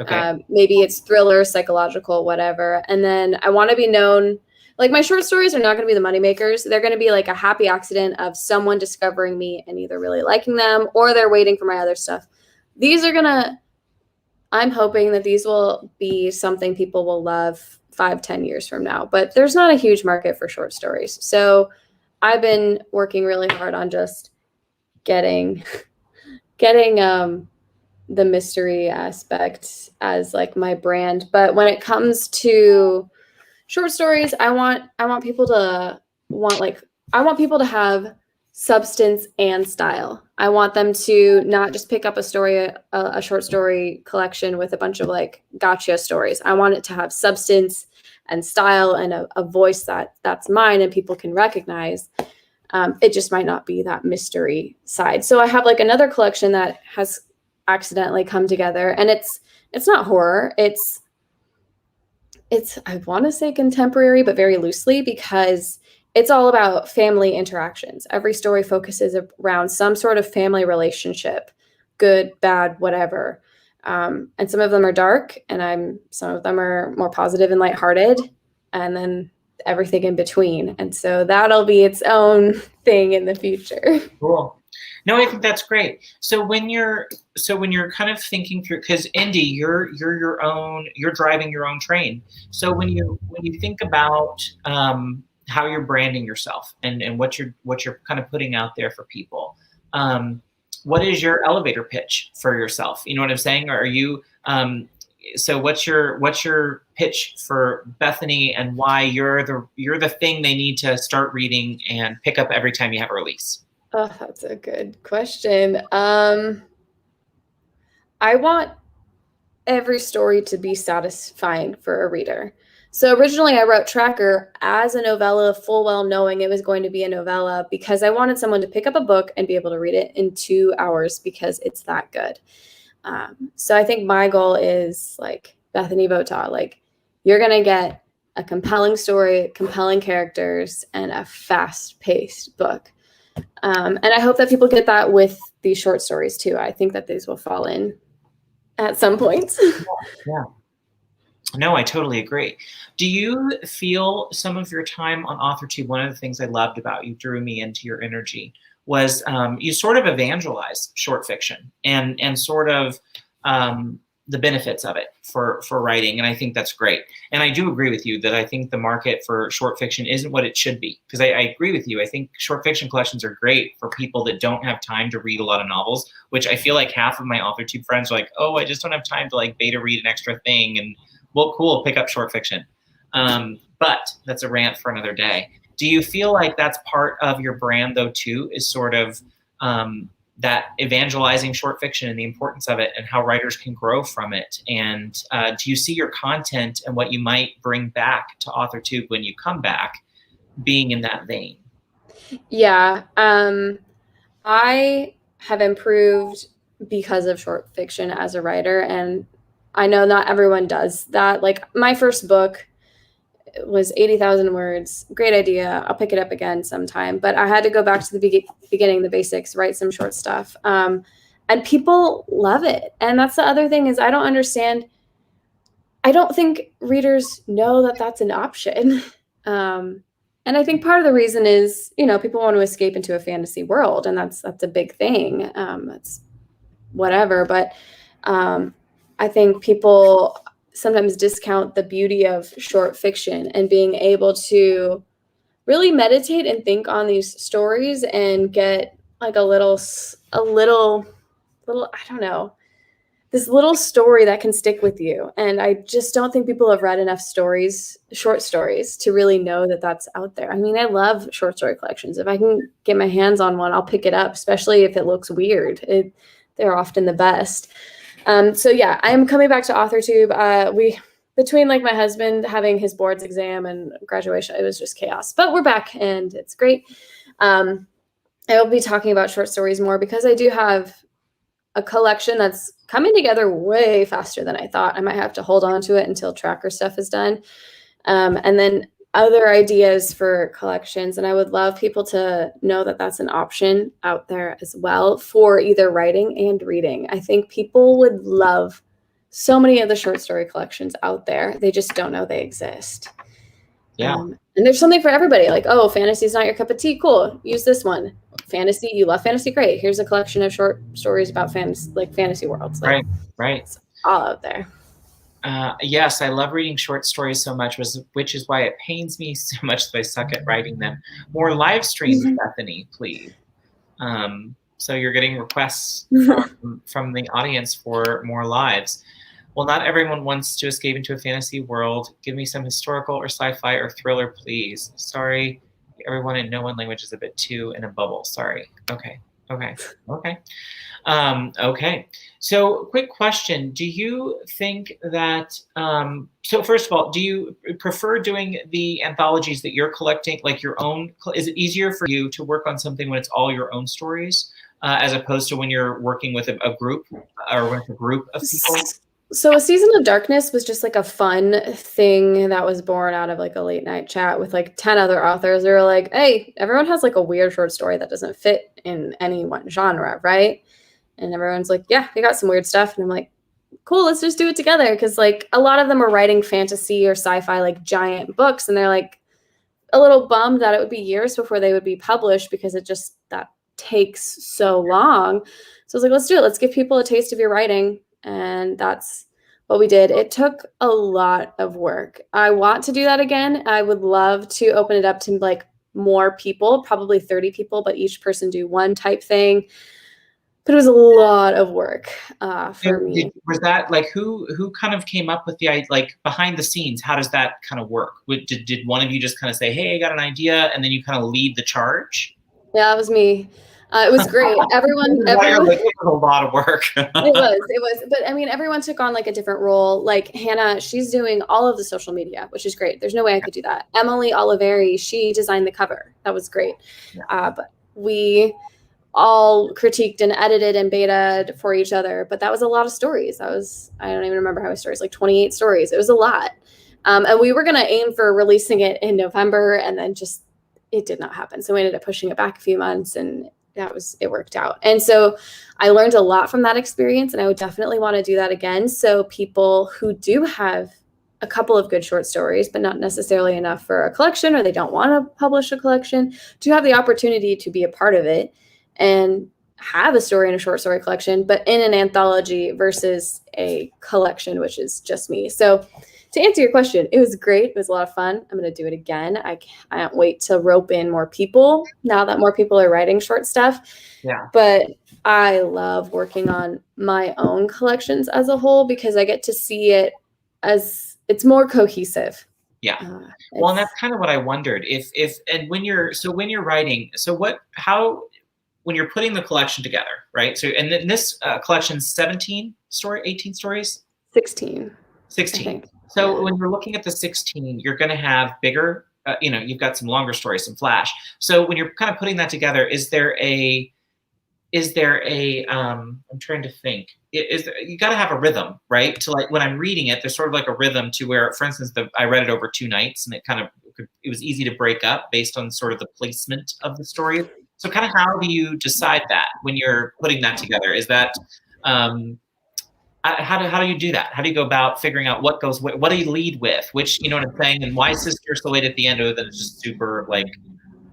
Speaker 1: Okay.
Speaker 2: Maybe it's thriller, psychological, whatever. And then I want to be known, like my short stories are not going to be the moneymakers. They're going to be like a happy accident of someone discovering me and either really liking them or they're waiting for my other stuff. I'm hoping that these will be something people will love 5-10 years from now, but there's not a huge market for short stories. So I've been working really hard on just getting the mystery aspect as like my brand. But when it comes to short stories, I want people to have substance and style. I want them to not just pick up a short story collection with a bunch of like gotcha stories. I want it to have substance and style and a voice that's mine and people can recognize. It just might not be that mystery side. So I have like another collection that has accidentally come together, and it's not horror. It's I want to say contemporary, but very loosely, because it's all about family interactions. Every story focuses around some sort of family relationship, good, bad, whatever. And some of them are dark, and some of them are more positive and lighthearted, and then everything in between. And so that'll be its own thing in the future.
Speaker 1: Cool. No, I think that's great. So when you're kind of thinking through, because Indy, you're driving your own train. So when you think about how you're branding yourself and what you're kind of putting out there for people, what is your elevator pitch for yourself? You know what I'm saying? Or are you so what's your pitch for Bethany and why you're the thing they need to start reading and pick up every time you have a release?
Speaker 2: Oh, that's a good question. I want every story to be satisfying for a reader. So originally I wrote Tracker as a novella, full well knowing it was going to be a novella because I wanted someone to pick up a book and be able to read it in 2 hours because it's that good. So I think my goal is like Bethany Votaw, like you're going to get a compelling story, compelling characters, and a fast-paced book. And I hope that people get that with these short stories too. I think that these will fall in at some point.
Speaker 1: Yeah. No, I totally agree. Do you feel some of your time on AuthorTube, one of the things I loved about you, drew me into your energy, was you sort of evangelize short fiction and sort of the benefits of it for writing. And I think that's great. And I do agree with you that I think the market for short fiction isn't what it should be. Because I agree with you. I think short fiction collections are great for people that don't have time to read a lot of novels, which I feel like half of my AuthorTube friends are like, oh, I just don't have time to like beta read an extra thing. And well, cool, pick up short fiction. But that's a rant for another day. Do you feel like that's part of your brand though too, is sort of that evangelizing short fiction and the importance of it and how writers can grow from it? And do you see your content and what you might bring back to AuthorTube when you come back being in that vein?
Speaker 2: Yeah. I have improved because of short fiction as a writer. And I know not everyone does that. Like my first book was 80,000 words. Great idea. I'll pick it up again sometime. But I had to go back to the beginning, the basics, write some short stuff. And people love it. And that's the other thing is I don't understand. I don't think readers know that that's an option. And I think part of the reason is, you know, people want to escape into a fantasy world. And that's a big thing. That's whatever. But I think people sometimes discount the beauty of short fiction and being able to really meditate and think on these stories and get like a little, I don't know, this little story that can stick with you. And I just don't think people have read enough short stories to really know that that's out there. I mean, I love short story collections. If I can get my hands on one, I'll pick it up, especially if it looks weird. They're often the best. So yeah, I'm coming back to AuthorTube. between like my husband having his boards exam and graduation, it was just chaos. But we're back and it's great. I will be talking about short stories more because I do have a collection that's coming together way faster than I thought. I might have to hold on to it until tracker stuff is done. And then other ideas for collections. And I would love people to know that that's an option out there as well for either writing and reading. I think people would love so many of the short story collections out there. They just don't know they exist.
Speaker 1: Yeah.
Speaker 2: And there's something for everybody. Like, oh, fantasy's not your cup of tea. Cool. Use this one. Fantasy, you love fantasy. Great. Here's a collection of short stories about fantasy worlds. Like,
Speaker 1: right.
Speaker 2: It's all out there.
Speaker 1: Yes, I love reading short stories so much, which is why it pains me so much that I suck at writing them. More live streams, Bethany, please. So you're getting requests from the audience for more lives. Well, not everyone wants to escape into a fantasy world. Give me some historical or sci-fi or thriller, please. Sorry, everyone in no one language is a bit too in a bubble. Sorry. Okay. Okay. So quick question. Do you think that, so first of all, do you prefer doing the anthologies that you're collecting, like your own? Is it easier for you to work on something when it's all your own stories, as opposed to when you're working with a group or with a group of people?
Speaker 2: So A Season of Darkness was just like a fun thing that was born out of like a late night chat with like 10 other authors. They were like, hey, everyone has like a weird short story that doesn't fit in any one genre, right? And everyone's like, yeah, we got some weird stuff. And I'm like, cool, let's just do it together. Cause like a lot of them are writing fantasy or sci-fi, like giant books. And they're like a little bummed that it would be years before they would be published because that takes so long. So I was like, let's do it. Let's give people a taste of your writing. And that's what we did. It took a lot of work. I want to do that again. I would love to open it up to like more people, probably 30 people, but each person do one type thing. But it was a lot of work for me.
Speaker 1: Was that like who kind of came up with the idea, like behind the scenes? How does that kind of work? Did one of you just kind of say, "Hey, I got an idea," and then you kind of lead the charge?
Speaker 2: Yeah, that was me. It was great. Everyone
Speaker 1: it was a lot of work.
Speaker 2: It was. But I mean, everyone took on like a different role. Like Hannah, she's doing all of the social media, which is great. There's no way I could do that. Emily Oliveri, she designed the cover. That was great. But we all critiqued and edited and betaed for each other. But that was a lot of stories. I don't even remember how many stories, like 28 stories. It was a lot. And we were going to aim for releasing it in November, and then just it did not happen. So we ended up pushing it back a few months, and it worked out. And so I learned a lot from that experience, and I would definitely want to do that again. So people who do have a couple of good short stories, but not necessarily enough for a collection, or they don't want to publish a collection, do have the opportunity to be a part of it and have a story in a short story collection, but in an anthology versus a collection, which is just me. So to answer your question, it was great. It was a lot of fun. I'm going to do it again. I can't wait to rope in more people now that more people are writing short stuff.
Speaker 1: Yeah.
Speaker 2: But I love working on my own collections as a whole because I get to see it as it's more cohesive.
Speaker 1: Yeah. Well, and that's kind of what I wondered. When you're writing, when you're putting the collection together, right? So, and then this collection's 18 stories?
Speaker 2: 16.
Speaker 1: 16. So when you're looking at the 16, you're going to have bigger, you've got some longer stories, some flash. So when you're kind of putting that together, is there a I'm trying to think, you got to have a rhythm, right? To like, when I'm reading it, there's sort of like a rhythm to where, for instance, I read it over 2 nights, and it was easy to break up based on sort of the placement of the story. So kind of how do you decide that when you're putting that together? Is that, how do you do that? How do you go about figuring out what do you lead with? Which, you know what I'm saying? And why Sister so late at the end, other than it's just super like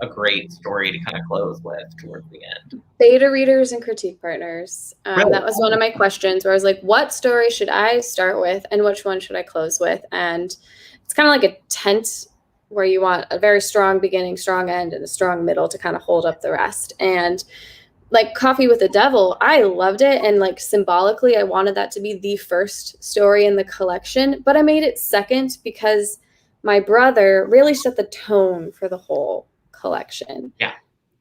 Speaker 1: a great story to kind of close with towards the end?
Speaker 2: Beta readers and critique partners.
Speaker 1: Really?
Speaker 2: That was one of my questions where I was like, what story should I start with and which one should I close with? And it's kind of like a tent where you want a very strong beginning, strong end, and a strong middle to kind of hold up the rest. And like Coffee with the Devil, I loved it. And like symbolically, I wanted that to be the first story in the collection, but I made it second because my brother really set the tone for the whole collection.
Speaker 1: Yeah.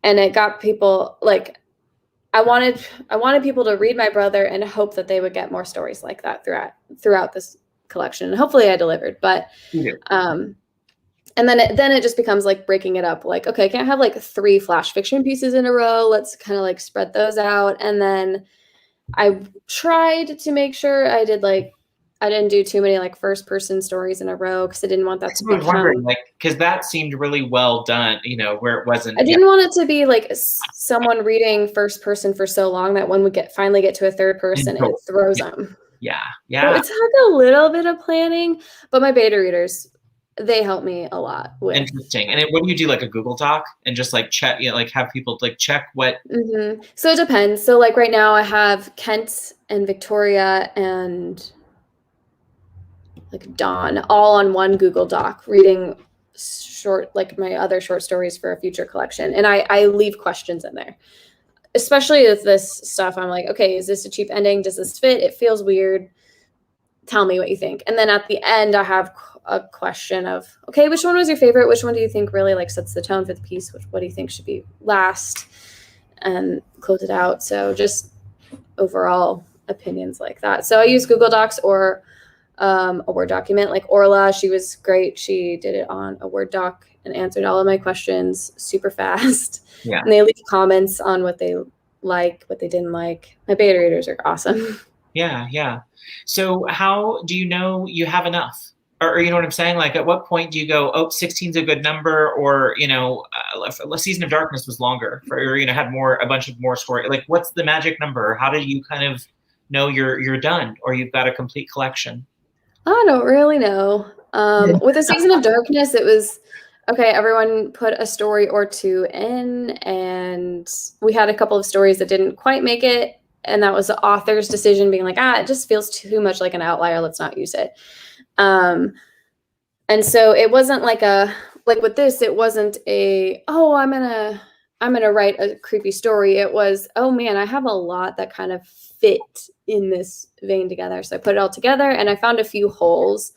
Speaker 2: And it got people like, I wanted people to read my brother and hope that they would get more stories like that throughout this collection, and hopefully I delivered. But and then it just becomes like breaking it up. Like, okay, I can't have like 3 flash fiction pieces in a row. Let's kind of like spread those out. And then I tried to make sure I didn't do too many like first person stories in a row, because I didn't want that to become. I was wondering,
Speaker 1: like, because that seemed really well done, you know, where it wasn't.
Speaker 2: I didn't want it to be like someone reading first person for so long that one would finally get to a third person and it throws them.
Speaker 1: Yeah.
Speaker 2: So it took a little bit of planning, but my beta readers, they help me a lot with.
Speaker 1: Interesting. And what do you do, like a Google Doc, and just like check, you know, like have people like check what?
Speaker 2: So it depends. So like right now I have Kent and Victoria and like Dawn all on one Google Doc reading like my other short stories for a future collection. And I leave questions in there, especially with this stuff. I'm like, okay, is this a cheap ending? Does this fit? It feels weird. Tell me what you think. And then at the end, I have a question of, okay, which one was your favorite? Which one do you think really like sets the tone for the piece? What do you think should be last? And close it out. So just overall opinions like that. So I use Google Docs or a Word document. Like Orla, she was great. She did it on a Word doc and answered all of my questions super fast.
Speaker 1: Yeah.
Speaker 2: And they leave comments on what they like, what they didn't like. My beta readers are awesome.
Speaker 1: Yeah. So how do you know you have enough? Or you know what I'm saying? Like, at what point do you go, oh, 16 is a good number? Or, you know, Season of Darkness was longer, or, you know, had a bunch of more story. Like, what's the magic number? How do you kind of know you're done, or you've got a complete collection?
Speaker 2: I don't really know. With the Season of Darkness, it was, okay, everyone put a story or 2 in, and we had a couple of stories that didn't quite make it. And that was the author's decision, being like, it just feels too much like an outlier. Let's not use it. And so it wasn't like with this, it wasn't I'm gonna write a creepy story. It was, oh man, I have a lot that kind of fit in this vein together. So I put it all together, and I found a few holes.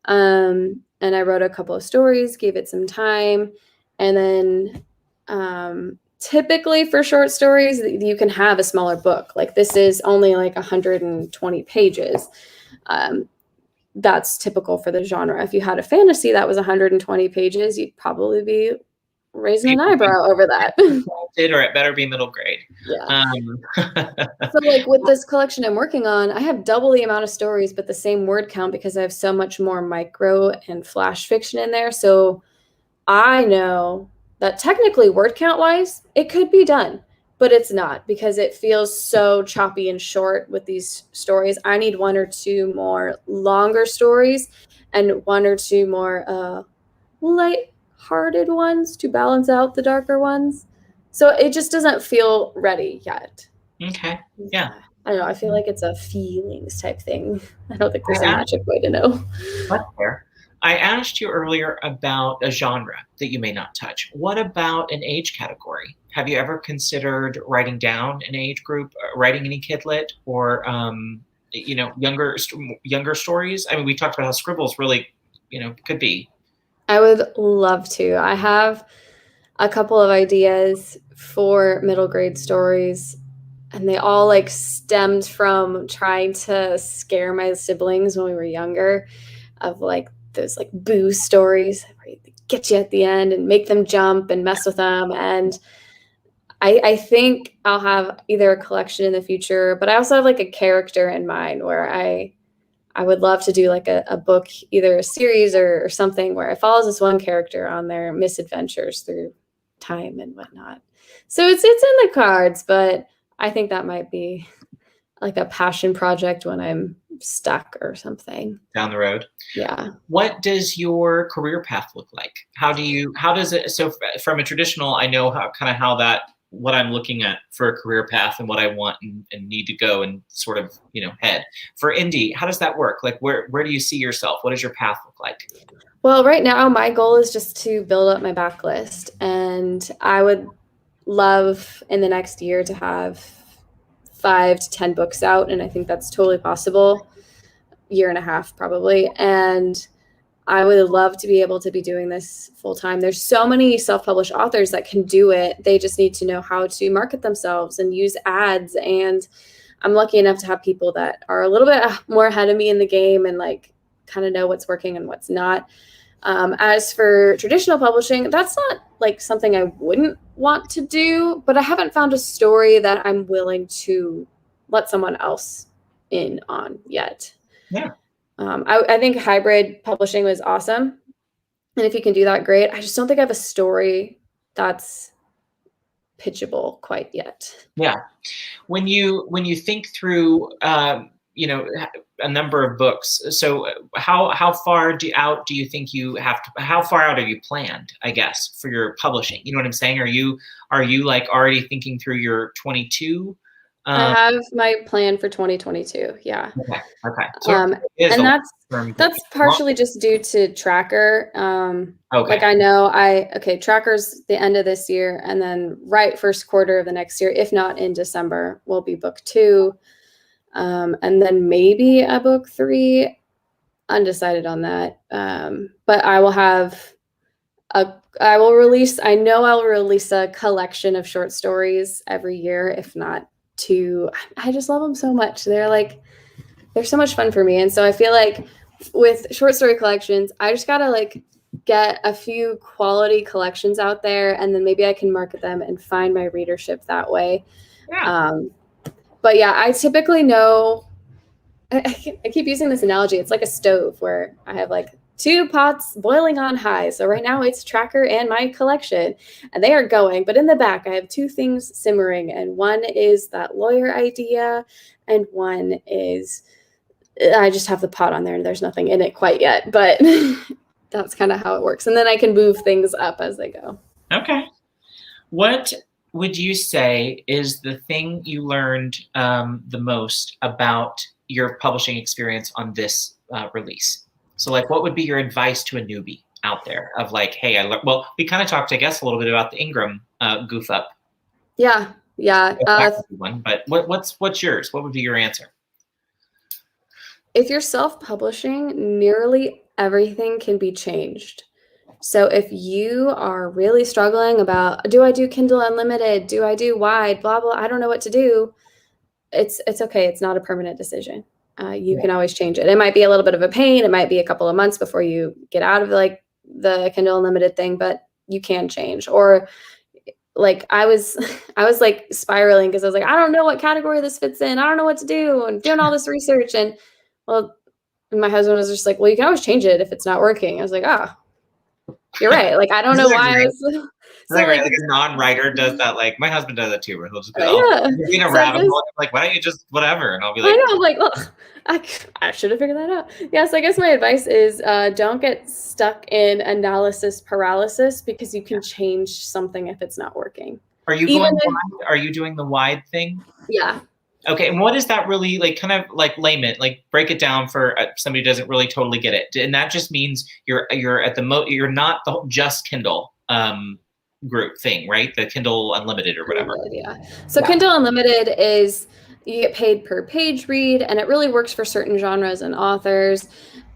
Speaker 2: And I wrote a couple of stories, gave it some time. And then, typically for short stories, you can have a smaller book. Like this is only like 120 pages. That's typical for the genre. If you had a fantasy that was 120 pages, you'd probably be raising an eyebrow over that.
Speaker 1: Or it better be middle grade.
Speaker 2: Yeah. So like with this collection I'm working on, I have double the amount of stories, but the same word count, because I have so much more micro and flash fiction in there. So I know that technically word count wise, it could be done, but it's not, because it feels so choppy and short with these stories. I need 1 or 2 more longer stories and 1 or 2 more light-hearted ones to balance out the darker ones. So it just doesn't feel ready yet.
Speaker 1: Okay. Yeah.
Speaker 2: I don't know. I feel like it's a feelings type thing. I don't think there's a magic way to know.
Speaker 1: That's fair. I asked you earlier about a genre that you may not touch. What about an age category? Have you ever considered writing down an age group, writing any kidlit, or you know, younger stories? I mean, we talked about how Scribbles really, you know, could be.
Speaker 2: I would love to. I have a couple of ideas for middle grade stories, and they all like stemmed from trying to scare my siblings when we were younger, of like those like boo stories where they get you at the end and make them jump and mess with them. And I think I'll have either a collection in the future, but I also have like a character in mind where I would love to do like a book, either a series or something where it follows this one character on their misadventures through time and whatnot. So it's in the cards, but I think that might be like a passion project when I'm stuck or something
Speaker 1: down the road.
Speaker 2: Yeah.
Speaker 1: What does your career path look like? How does it, so from a traditional, I know what I'm looking at for a career path and what I want and need to go and sort of, you know, head. For indie, how does that work? Like, where do you see yourself? What does your path look like?
Speaker 2: Well, right now, my goal is just to build up my backlist. And I would love in the next year to have 5 to 10 books out. And I think that's totally possible. Year and a half, probably. And I would love to be able to be doing this full time. There's so many self-published authors that can do it. They just need to know how to market themselves and use ads. And I'm lucky enough to have people that are a little bit more ahead of me in the game and like kind of know what's working and what's not. As for traditional publishing, that's not like something I wouldn't want to do, but I haven't found a story that I'm willing to let someone else in on yet.
Speaker 1: Yeah.
Speaker 2: I think hybrid publishing was awesome. And if you can do that, great. I just don't think I have a story that's pitchable quite yet.
Speaker 1: Yeah. When you think through, you know, a number of books, so how far do you think you have to, how far out are you planned, I guess, for your publishing? You know what I'm saying? Are you like already thinking through your 22?
Speaker 2: I have my plan for 2022. Yeah.
Speaker 1: Okay. So
Speaker 2: and that's partially just due to Tracker. Like I know Tracker's the end of this year, and then right first quarter of the next year, if not in December, will be book 2. And then maybe a book 3, undecided on that. But I will release a collection of short stories every year, if not 2. I just love them so much. They're so much fun for me. And so I feel like with short story collections, I just gotta like get a few quality collections out there, and then maybe I can market them and find my readership that way.
Speaker 1: Yeah.
Speaker 2: But yeah, I typically know, I keep using this analogy. It's like a stove where I have like 2 pots boiling on high. So right now it's Tracker and my collection, and they are going. But in the back, I have 2 things simmering, and one is that lawyer idea, and one is I just have the pot on there and there's nothing in it quite yet. But that's kind of how it works. And then I can move things up as they go.
Speaker 1: Okay. What would you say is the thing you learned the most about your publishing experience on this release? So like, what would be your advice to a newbie out there of like, hey, well, we kind of talked, I guess, a little bit about the Ingram goof up.
Speaker 2: Yeah.
Speaker 1: But what's yours? What would be your answer?
Speaker 2: If you're self-publishing, nearly everything can be changed. So if you are really struggling about, do I do Kindle Unlimited? Do I do wide? Blah, blah. I don't know what to do. It's okay. It's not a permanent decision. You can always change it. It might be a little bit of a pain. It might be a couple of months before you get out of like the Kindle Unlimited thing, but you can change. Or like I was like spiraling because I was like, I don't know what category this fits in. I don't know what to do, and doing all this research. And well, my husband was just like, well, you can always change it if it's not working. I was like, you're right. Like, I don't know why I was.
Speaker 1: So like a non-writer does that. Like my husband does that too, where he'll just be in a rabbit hole. Like, why don't you just whatever? And I'll be like,
Speaker 2: I know. I'm like, well, I should have figured that out. Yeah. So I guess my advice is don't get stuck in analysis paralysis, because you can change something if it's not working.
Speaker 1: Are you going wide? Are you doing the wide thing?
Speaker 2: Yeah.
Speaker 1: Okay, and what is that really like? Kind of like layman, like break it down for somebody who doesn't really totally get it. And that just means you're at the you're not the just Kindle group thing, right? The Kindle Unlimited or whatever.
Speaker 2: Yeah. So Kindle Unlimited is you get paid per page read, and it really works for certain genres and authors.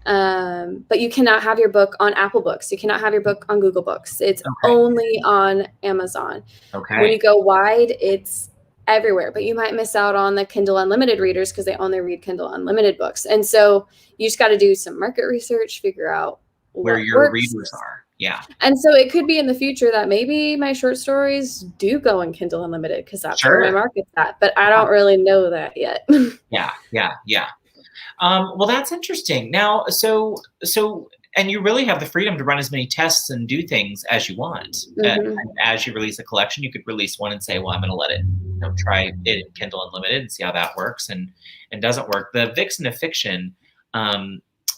Speaker 2: But you cannot have your book on Apple Books. You cannot have your book on Google Books. It's only on Amazon. Okay. When you go wide, it's everywhere, but you might miss out on the Kindle Unlimited readers because they only read Kindle Unlimited books. And so you just got to do some market research, figure out
Speaker 1: where your readers are. Yeah.
Speaker 2: And so it could be in the future that maybe my short stories do go in Kindle Unlimited because that's where my market's at, but I don't really know that yet.
Speaker 1: Yeah. Well, that's interesting. Now, so and you really have the freedom to run as many tests and do things as you want. As you release a collection, you could release one and say, well, I'm going to let it, try it in Kindle Unlimited and see how that works and doesn't work. The Vixen of Fiction,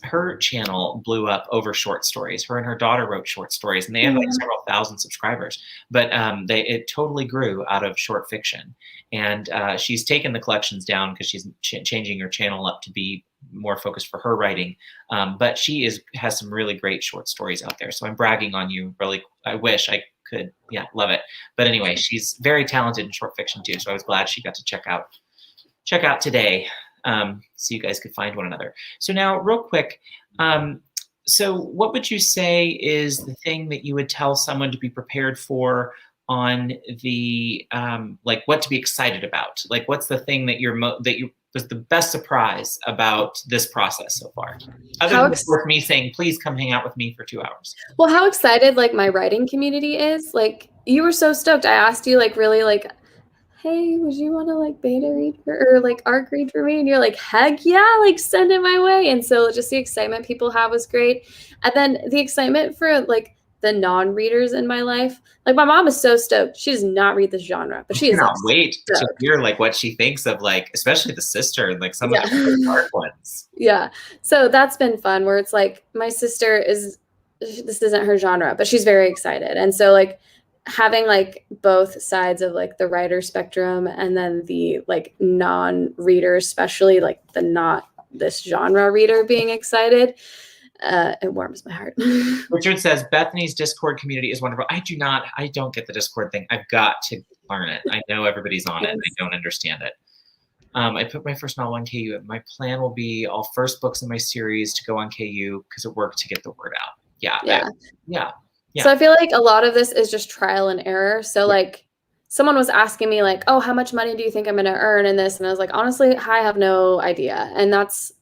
Speaker 1: her channel blew up over short stories. Her and her daughter wrote short stories, and they have like several thousand subscribers. But it totally grew out of short fiction. And she's taken the collections down because she's changing her channel up to be more focused for her writing. But she has some really great short stories out there. So I'm bragging on you. Really, I wish I could. Yeah, love it. But anyway, she's very talented in short fiction too. So I was glad she got to check out today. So you guys could find one another. So now real quick, so what would you say is the thing that you would tell someone to be prepared for on the like what to be excited about. Like, what's the thing that was the best surprise about this process so far? Other than, of course, me saying, please come hang out with me for 2 hours.
Speaker 2: Well, how excited like my writing community is. Like, you were so stoked. I asked you like really like, hey, would you want to like beta read or like ARC read for me? And you're like, heck yeah, like send it my way. And so just the excitement people have was great. And then the excitement for like the non-readers in my life. Like, my mom is so stoked. She does not read this genre, but she is
Speaker 1: cannot wait to hear like what she thinks of, like, especially the sister and like some of the dark ones.
Speaker 2: Yeah. So that's been fun, where it's like my sister this isn't her genre, but she's very excited. And so like having like both sides of like the writer spectrum and then the like non-reader, especially like the not this genre reader being excited, it warms my heart.
Speaker 1: Richard says Bethany's Discord community is wonderful. I don't get the Discord thing. I've got to learn it. I know everybody's on it. I don't understand it. I put my first novel on KU. My plan will be all first books in my series to go on KU because it worked to get the word out. Yeah.
Speaker 2: So I feel like a lot of this is just trial and error. So like someone was asking me like, oh, how much money do you think I'm going to earn in this? And I was like, honestly, I have no idea. And that's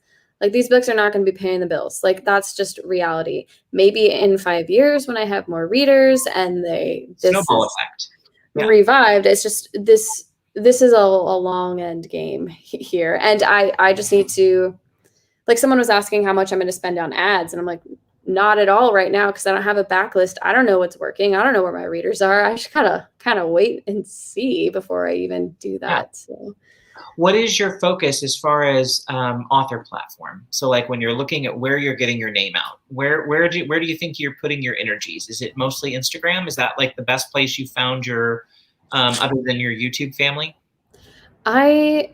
Speaker 2: like, these books are not going to be paying the bills. Like, that's just reality. Maybe in 5 years when I have more readers and this
Speaker 1: snowball effect
Speaker 2: revived, it's just this is a long end game here. And I just need to, like, someone was asking how much I'm going to spend on ads. And I'm like, not at all right now, because I don't have a backlist. I don't know what's working. I don't know where my readers are. I should kind of wait and see before I even do that. So.
Speaker 1: What is your focus as far as author platform? So like when you're looking at where you're getting your name out, where do you think you're putting your energies? Is it mostly Instagram? Is that like the best place you found your, other than your YouTube family?
Speaker 2: I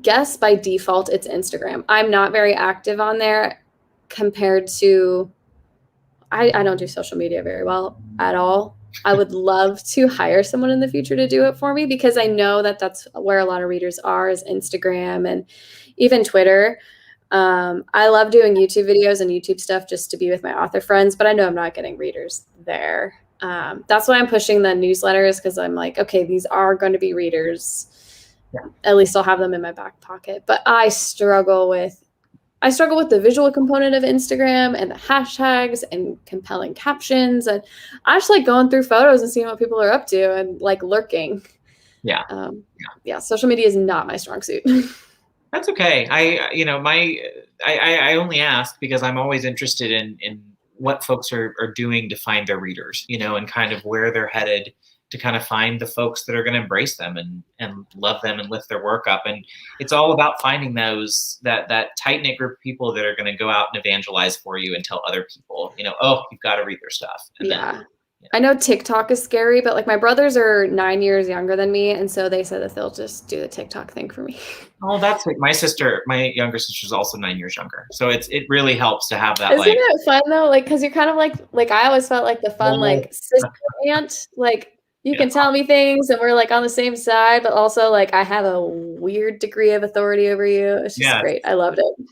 Speaker 2: guess by default it's Instagram. I'm not very active on there compared to, I don't do social media very well at all. I would love to hire someone in the future to do it for me, because I know that that's where a lot of readers are, is Instagram and even Twitter. I love doing YouTube videos and YouTube stuff just to be with my author friends, but I know I'm not getting readers there. That's why I'm pushing the newsletters, because I'm like, okay, these are going to be readers. Yeah. At least I'll have them in my back pocket. But I struggle with the visual component of Instagram and the hashtags and compelling captions. And I just like going through photos and seeing what people are up to and like lurking. Yeah. Social media is not my strong suit.
Speaker 1: That's okay. I only ask because I'm always interested in what folks are doing to find their readers, and kind of where they're headed, to kind of find the folks that are going to embrace them and love them and lift their work up. And it's all about finding that tight-knit group of people that are going to go out and evangelize for you and tell other people, oh, you've got to read their stuff. And then,
Speaker 2: I know TikTok is scary, but like my brothers are 9 years younger than me. And so they said that they'll just do the TikTok thing for me.
Speaker 1: Oh, that's like my younger sister is also 9 years younger. So it really helps to have that.
Speaker 2: Isn't it fun though? Like, cause you're kind of like I always felt like the fun, like sister aunt, like, you can tell me things and we're like on the same side, but also like I have a weird degree of authority over you. It's just great. I loved it.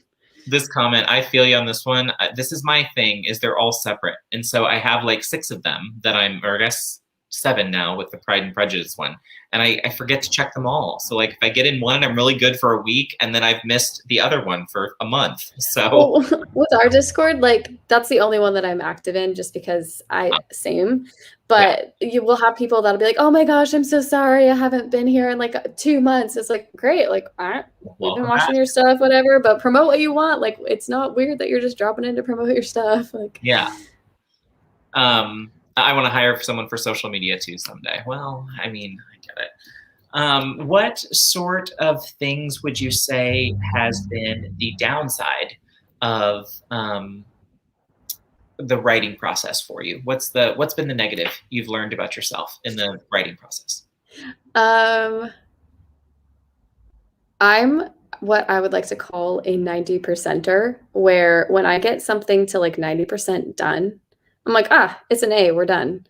Speaker 1: This comment, I feel you on this one. This is my thing, is they're all separate. And so I have like 6 of them that or I guess 7 now with the Pride and Prejudice one. And I forget to check them all. So like if I get in one, I'm really good for a week, and then I've missed the other one for a month. So
Speaker 2: with our Discord, like that's the only one that I'm active in, just because same. But you will have people that'll be like, oh my gosh, I'm so sorry, I haven't been here in like 2 months. It's like, great, like, all right, we've been watching your stuff, whatever, but promote what you want. Like, it's not weird that you're just dropping in to promote your stuff. Like,
Speaker 1: I want to hire someone for social media too someday. Well, I mean, I get it. What sort of things would you say has been the downside of the writing process for you? What's been the negative you've learned about yourself in the writing process?
Speaker 2: I'm what I would like to call a 90%er, where when I get something to like 90% done, I'm like, it's an A, we're done.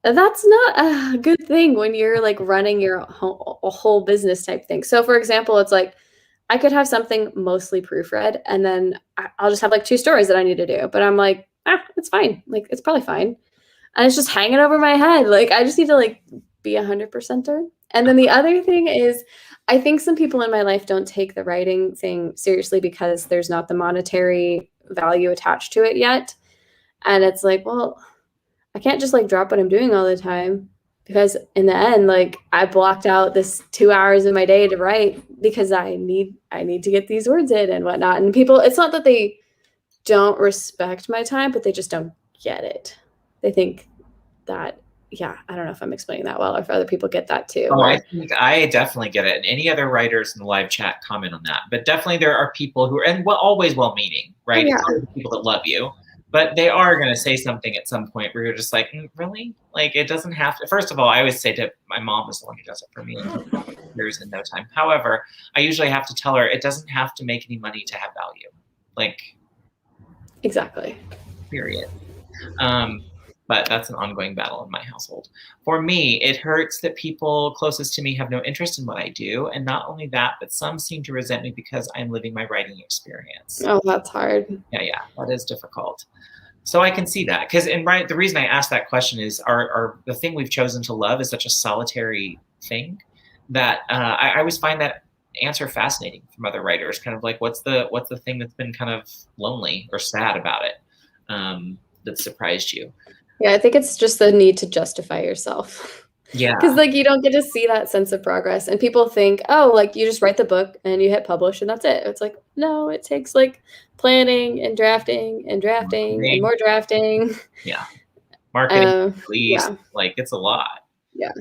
Speaker 2: That's not a good thing when you're like running your whole business type thing. So for example, it's like, I could have something mostly proofread, and then I'll just have like 2 stories that I need to do, but I'm like, it's fine. Like, it's probably fine. and it's just hanging over my head. Like, I just need to like be 100%er. And then the other thing is, I think some people in my life don't take the writing thing seriously because there's not the monetary value attached to it yet. And it's like, well, I can't just like drop what I'm doing all the time, because in the end, like, I blocked out this 2 hours of my day to write because I need to get these words in and whatnot. And people, it's not that they don't respect my time, but they just don't get it. They think that, yeah, I don't know if I'm explaining that well or if other people get that too.
Speaker 1: Oh, I think I definitely get it. And any other writers in the live chat comment on that. But definitely there are people who are, and always well-meaning, right?
Speaker 2: Oh, yeah.
Speaker 1: It's always people that love you, but they are going to say something at some point where you're just like, really? Like, it doesn't have to. First of all, I always say to my mom is the one who does it for me. There's in no time. However, I usually have to tell her it doesn't have to make any money to have value. Like,
Speaker 2: exactly.
Speaker 1: Period. But that's an ongoing battle in my household. For me, it hurts that people closest to me have no interest in what I do. And not only that, but some seem to resent me because I'm living my writing experience.
Speaker 2: Oh, that's hard.
Speaker 1: Yeah, that is difficult. So I can see that. Because the reason I asked that question is the thing we've chosen to love is such a solitary thing that I always find that answer fascinating from other writers. Kind of like, what's the thing that's been kind of lonely or sad about it that surprised you?
Speaker 2: Yeah, I think it's just the need to justify yourself.
Speaker 1: Yeah.
Speaker 2: Because like you don't get to see that sense of progress. And people think, oh, like you just write the book and you hit publish and that's it. It's like, no, it takes like planning and drafting and more drafting.
Speaker 1: Yeah. Marketing,
Speaker 2: yeah.
Speaker 1: Like, it's a lot.
Speaker 2: Yeah.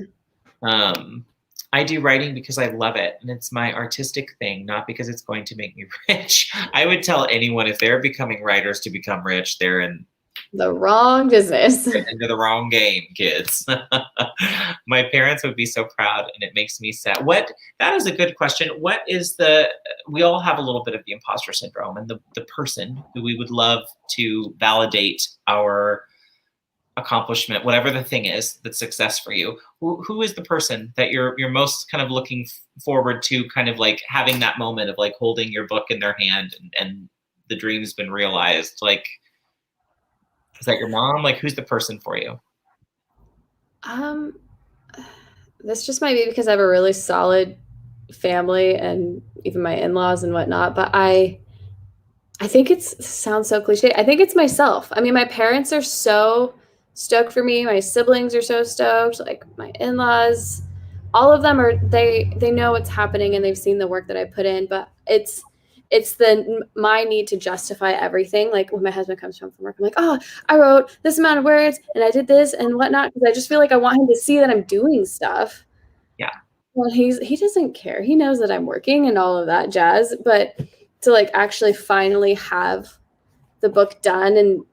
Speaker 1: I do writing because I love it, and it's my artistic thing, not because it's going to make me rich. I would tell anyone if they're becoming writers to become rich, they're in
Speaker 2: the wrong business.
Speaker 1: Into the wrong game, kids. My parents would be so proud, and it makes me sad. That is a good question. We all have a little bit of the imposter syndrome, and the person who we would love to validate our accomplishment, whatever the thing is that's success for you. Who is the person that you're most kind of looking forward to, kind of like having that moment of like holding your book in their hand and the dream's been realized? Like, is that your mom? Like, who's the person for you?
Speaker 2: This just might be because I have a really solid family and even my in-laws and whatnot, but I think it sounds so cliche. I think it's myself. I mean, my parents are so stoked for me. My siblings are so stoked. Like my in-laws, all of them they know what's happening and they've seen the work that I put in, but it's my need to justify everything. Like when my husband comes home from work, I'm like, oh, I wrote this amount of words and I did this and whatnot. Because I just feel like I want him to see that I'm doing stuff.
Speaker 1: Yeah.
Speaker 2: Well, he doesn't care. He knows that I'm working and all of that jazz, but to like actually finally have the book done, and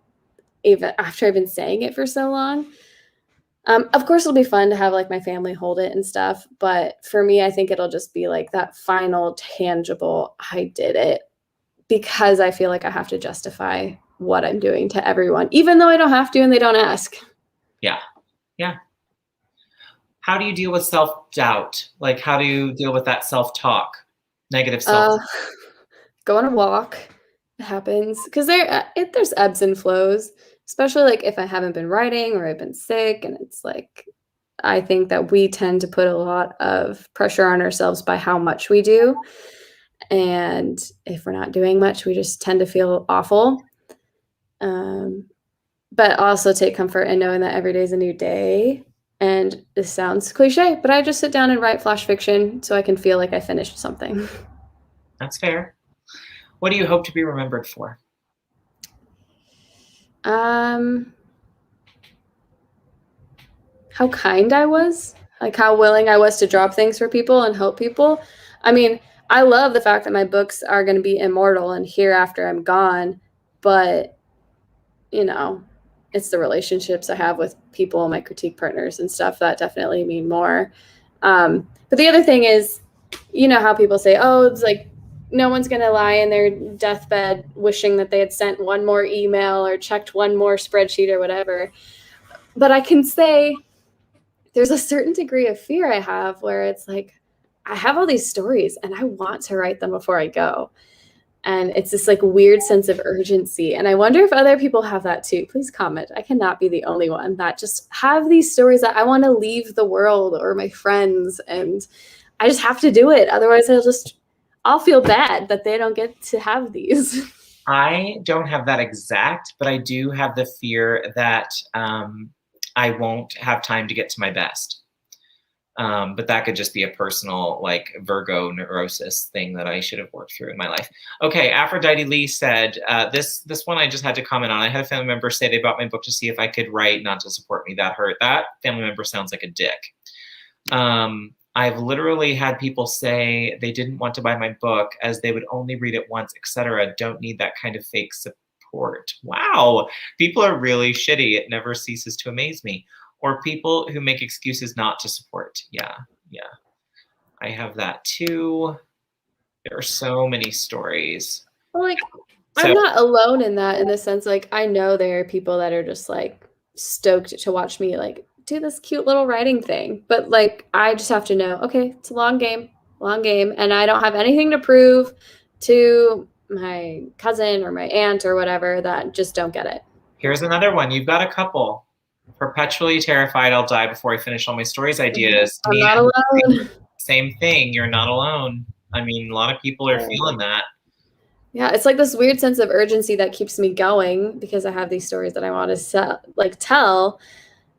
Speaker 2: even after I've been saying it for so long, of course it'll be fun to have like my family hold it and stuff, but for me, I think it'll just be like that final tangible, I did it, because I feel like I have to justify what I'm doing to everyone, even though I don't have to and they don't ask.
Speaker 1: Yeah. How do you deal with self-doubt? Like, how do you deal with that self-talk, negative self?
Speaker 2: Go on a walk. It happens because there's ebbs and flows, especially like if I haven't been writing or I've been sick, and it's like I think that we tend to put a lot of pressure on ourselves by how much we do, and if we're not doing much, we just tend to feel awful. But also take comfort in knowing that every day is a new day. And this sounds cliche, but I just sit down and write flash fiction so I can feel like I finished something.
Speaker 1: That's fair. What do you hope to be remembered for?
Speaker 2: How kind I was, like how willing I was to drop things for people and help people. I mean, I love the fact that my books are going to be immortal and here after I'm gone, but you know, it's the relationships I have with people, my critique partners and stuff that definitely mean more. But the other thing is, you know how people say, oh, it's like no one's going to lie in their deathbed wishing that they had sent one more email or checked one more spreadsheet or whatever. But I can say there's a certain degree of fear I have where it's like, I have all these stories and I want to write them before I go. And it's this like weird sense of urgency. And I wonder if other people have that too. Please comment. I cannot be the only one that just have these stories that I want to leave the world or my friends, and I just have to do it. Otherwise I'll feel bad that they don't get to have these.
Speaker 1: I don't have that exact, but I do have the fear that I won't have time to get to my best. But that could just be a personal, like, Virgo neurosis thing that I should have worked through in my life. Okay, Aphrodite Lee said, this one I just had to comment on. I had a family member say they bought my book to see if I could write, not to support me. That hurt. That family member sounds like a dick. I've literally had people say they didn't want to buy my book as they would only read it once, etc. Don't need that kind of fake support. Wow, people are really shitty. It never ceases to amaze me. Or people who make excuses not to support. Yeah. I have that too. There are so many stories.
Speaker 2: Well, like, I'm not alone in that, in the sense, like, I know there are people that are just like stoked to watch me like do this cute little writing thing. But like, I just have to know, okay, it's a long game. And I don't have anything to prove to my cousin or my aunt or whatever that just don't get it.
Speaker 1: Here's another one. You've got a couple. Perpetually terrified I'll die before I finish all my stories ideas.
Speaker 2: I'm not alone.
Speaker 1: Same thing. You're not alone. I mean, a lot of people are feeling that.
Speaker 2: Yeah, it's like this weird sense of urgency that keeps me going because I have these stories that I want to tell.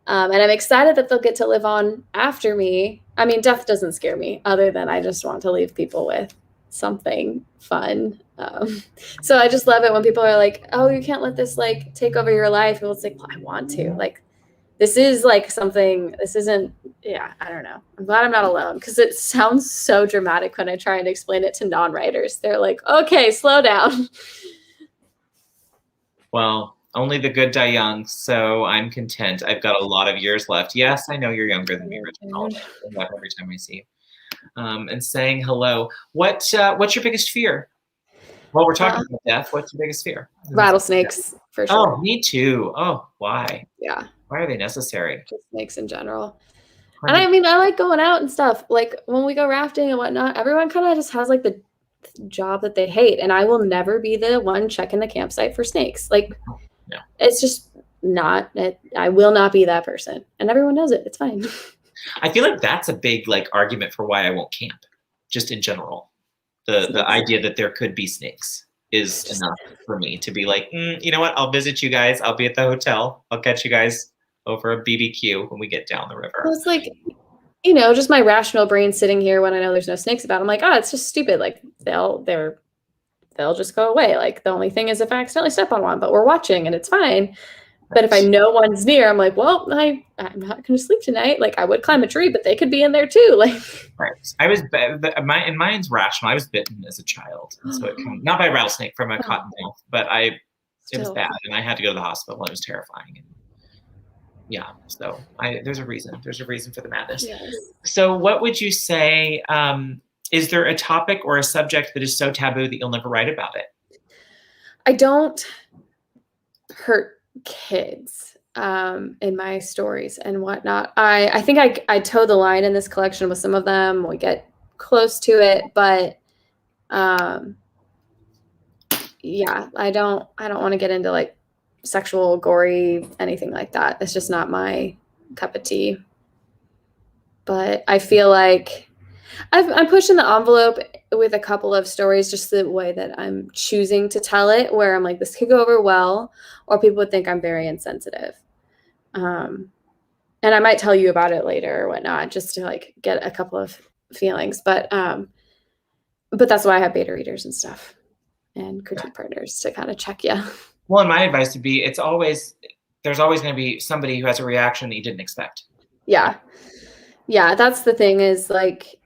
Speaker 2: And I'm excited that they'll get to live on after me. I mean, death doesn't scare me, other than I just want to leave people with something fun. So I just love it when people are like, oh, you can't let this like take over your life. And it's like, well, I want to. Like, this is like something, this isn't, yeah, I don't know. I'm glad I'm not alone, because it sounds so dramatic when I try and explain it to non-writers. They're like, okay, slow down.
Speaker 1: Well, only the good die young, so I'm content. I've got a lot of years left. Yes, I know you're younger than me, Reginald. Every time I see you. And saying hello. What's your biggest fear? Well, we're talking about death. What's your biggest fear?
Speaker 2: Rattlesnakes, for sure.
Speaker 1: Oh, me too. Oh, why?
Speaker 2: Yeah.
Speaker 1: Why are they necessary?
Speaker 2: Just snakes in general. And I mean, I like going out and stuff. Like when we go rafting and whatnot, everyone kind of just has like the job that they hate. And I will never be the one checking the campsite for snakes. Like,
Speaker 1: no.
Speaker 2: It's just not, I will not be that person. And everyone knows it. It's fine.
Speaker 1: I feel like that's a big like argument for why I won't camp, just in general. The idea that there could be snakes is enough for me to be like, you know what? I'll visit you guys. I'll be at the hotel. I'll catch you guys over a BBQ when we get down the river.
Speaker 2: Well, it's like, you know, just my rational brain sitting here when I know there's no snakes about. I'm like, oh, it's just stupid. Like they'll just go away. Like the only thing is if I accidentally step on one, but we're watching and it's fine. But if I know one's near, I'm like, well, I'm not going to sleep tonight. Like I would climb a tree, but they could be in there too. Like,
Speaker 1: right. Mine's rational. I was bitten as a child, and so it not by a rattlesnake, from a cottontail, but it was bad, and I had to go to the hospital. And it was terrifying. And yeah, so there's a reason. There's a reason for the madness.
Speaker 2: yes.
Speaker 1: So, what would you say? Is there a topic or a subject that is so taboo that you'll never write about it?
Speaker 2: I don't hurt kids in my stories and whatnot. I think I toe the line in this collection with some of them. We get close to it, but yeah, I don't want to get into like sexual, gory, anything like that. It's just not my cup of tea. But I feel like I'm pushing the envelope with a couple of stories, just the way that I'm choosing to tell it, where I'm like, this could go over well, or people would think I'm very insensitive. And I might tell you about it later or whatnot, just to like get a couple of feelings. But that's why I have beta readers and stuff and critique partners to kind of check you.
Speaker 1: Well, and my advice would be, there's always going to be somebody who has a reaction that you didn't expect.
Speaker 2: Yeah. Yeah, that's the thing, is like,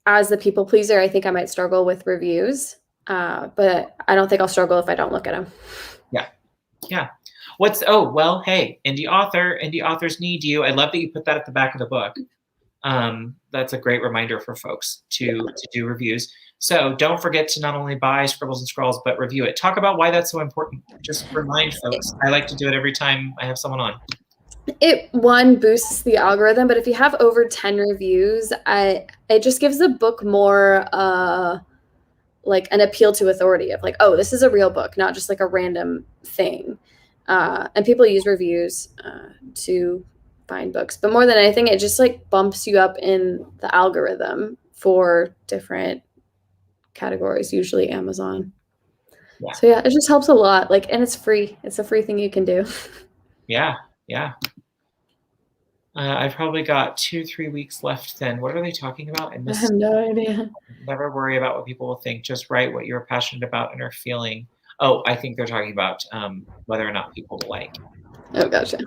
Speaker 2: as the people pleaser, I think I might struggle with reviews, but I don't think I'll struggle if I don't look at them.
Speaker 1: Yeah. Hey, indie authors need you. I love that you put that at the back of the book. That's a great reminder for folks to do reviews. So don't forget to not only buy Scribbles and Scrawls, but review it. Talk about why that's so important. Just remind folks. I like to do it every time I have someone on.
Speaker 2: It boosts the algorithm, but if you have over 10 reviews, it just gives the book more like an appeal to authority of like, oh, this is a real book, not just like a random thing. And people use reviews to find books, but more than anything, it just like bumps you up in the algorithm for different categories, usually Amazon.
Speaker 1: Yeah.
Speaker 2: So yeah, it just helps a lot. Like, and it's free. It's a free thing you can do.
Speaker 1: Yeah, yeah. I've probably got 2-3 weeks left then. What are they talking about?
Speaker 2: I have no idea.
Speaker 1: Never worry about what people will think. Just write what you're passionate about and are feeling. Oh, I think they're talking about whether or not people will like.
Speaker 2: Oh, gotcha.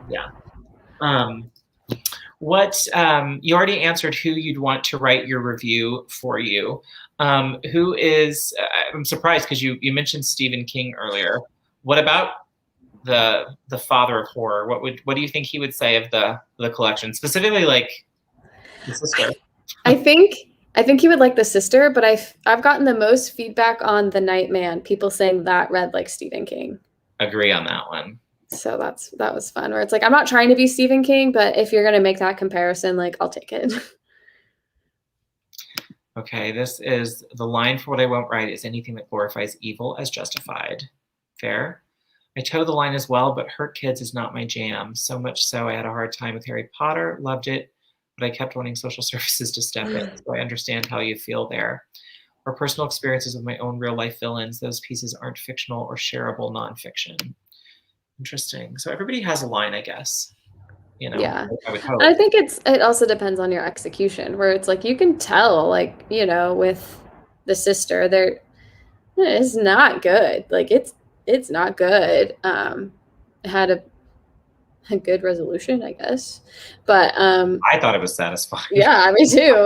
Speaker 1: Yeah. What you already answered who you'd want to write your review for you. Who is? I'm surprised because you mentioned Stephen King earlier. What about the father of horror? What do you think he would say of the collection, specifically like the sister?
Speaker 2: I think he would like the sister, but I've gotten the most feedback on The Night Man. People saying that read like Stephen King.
Speaker 1: Agree on that one.
Speaker 2: So that was fun. Where it's like, I'm not trying to be Stephen King, but if you're gonna make that comparison, like I'll take it.
Speaker 1: Okay, this is the line for what I won't write is anything that glorifies evil as justified. Fair. I toe the line as well, but hurt kids is not my jam. So much so I had a hard time with Harry Potter, loved it, but I kept wanting social services to step in. So I understand how you feel there. Or personal experiences with my own real life villains. Those pieces aren't fictional or shareable nonfiction. Interesting. So everybody has a line, I guess. You know,
Speaker 2: yeah.
Speaker 1: I would hope.
Speaker 2: I think it also depends on your execution, where it's like you can tell, like, you know, with the sister, it's not good. Like it's not good. It had a good resolution, I guess. But
Speaker 1: I thought it was satisfying.
Speaker 2: Yeah, me too.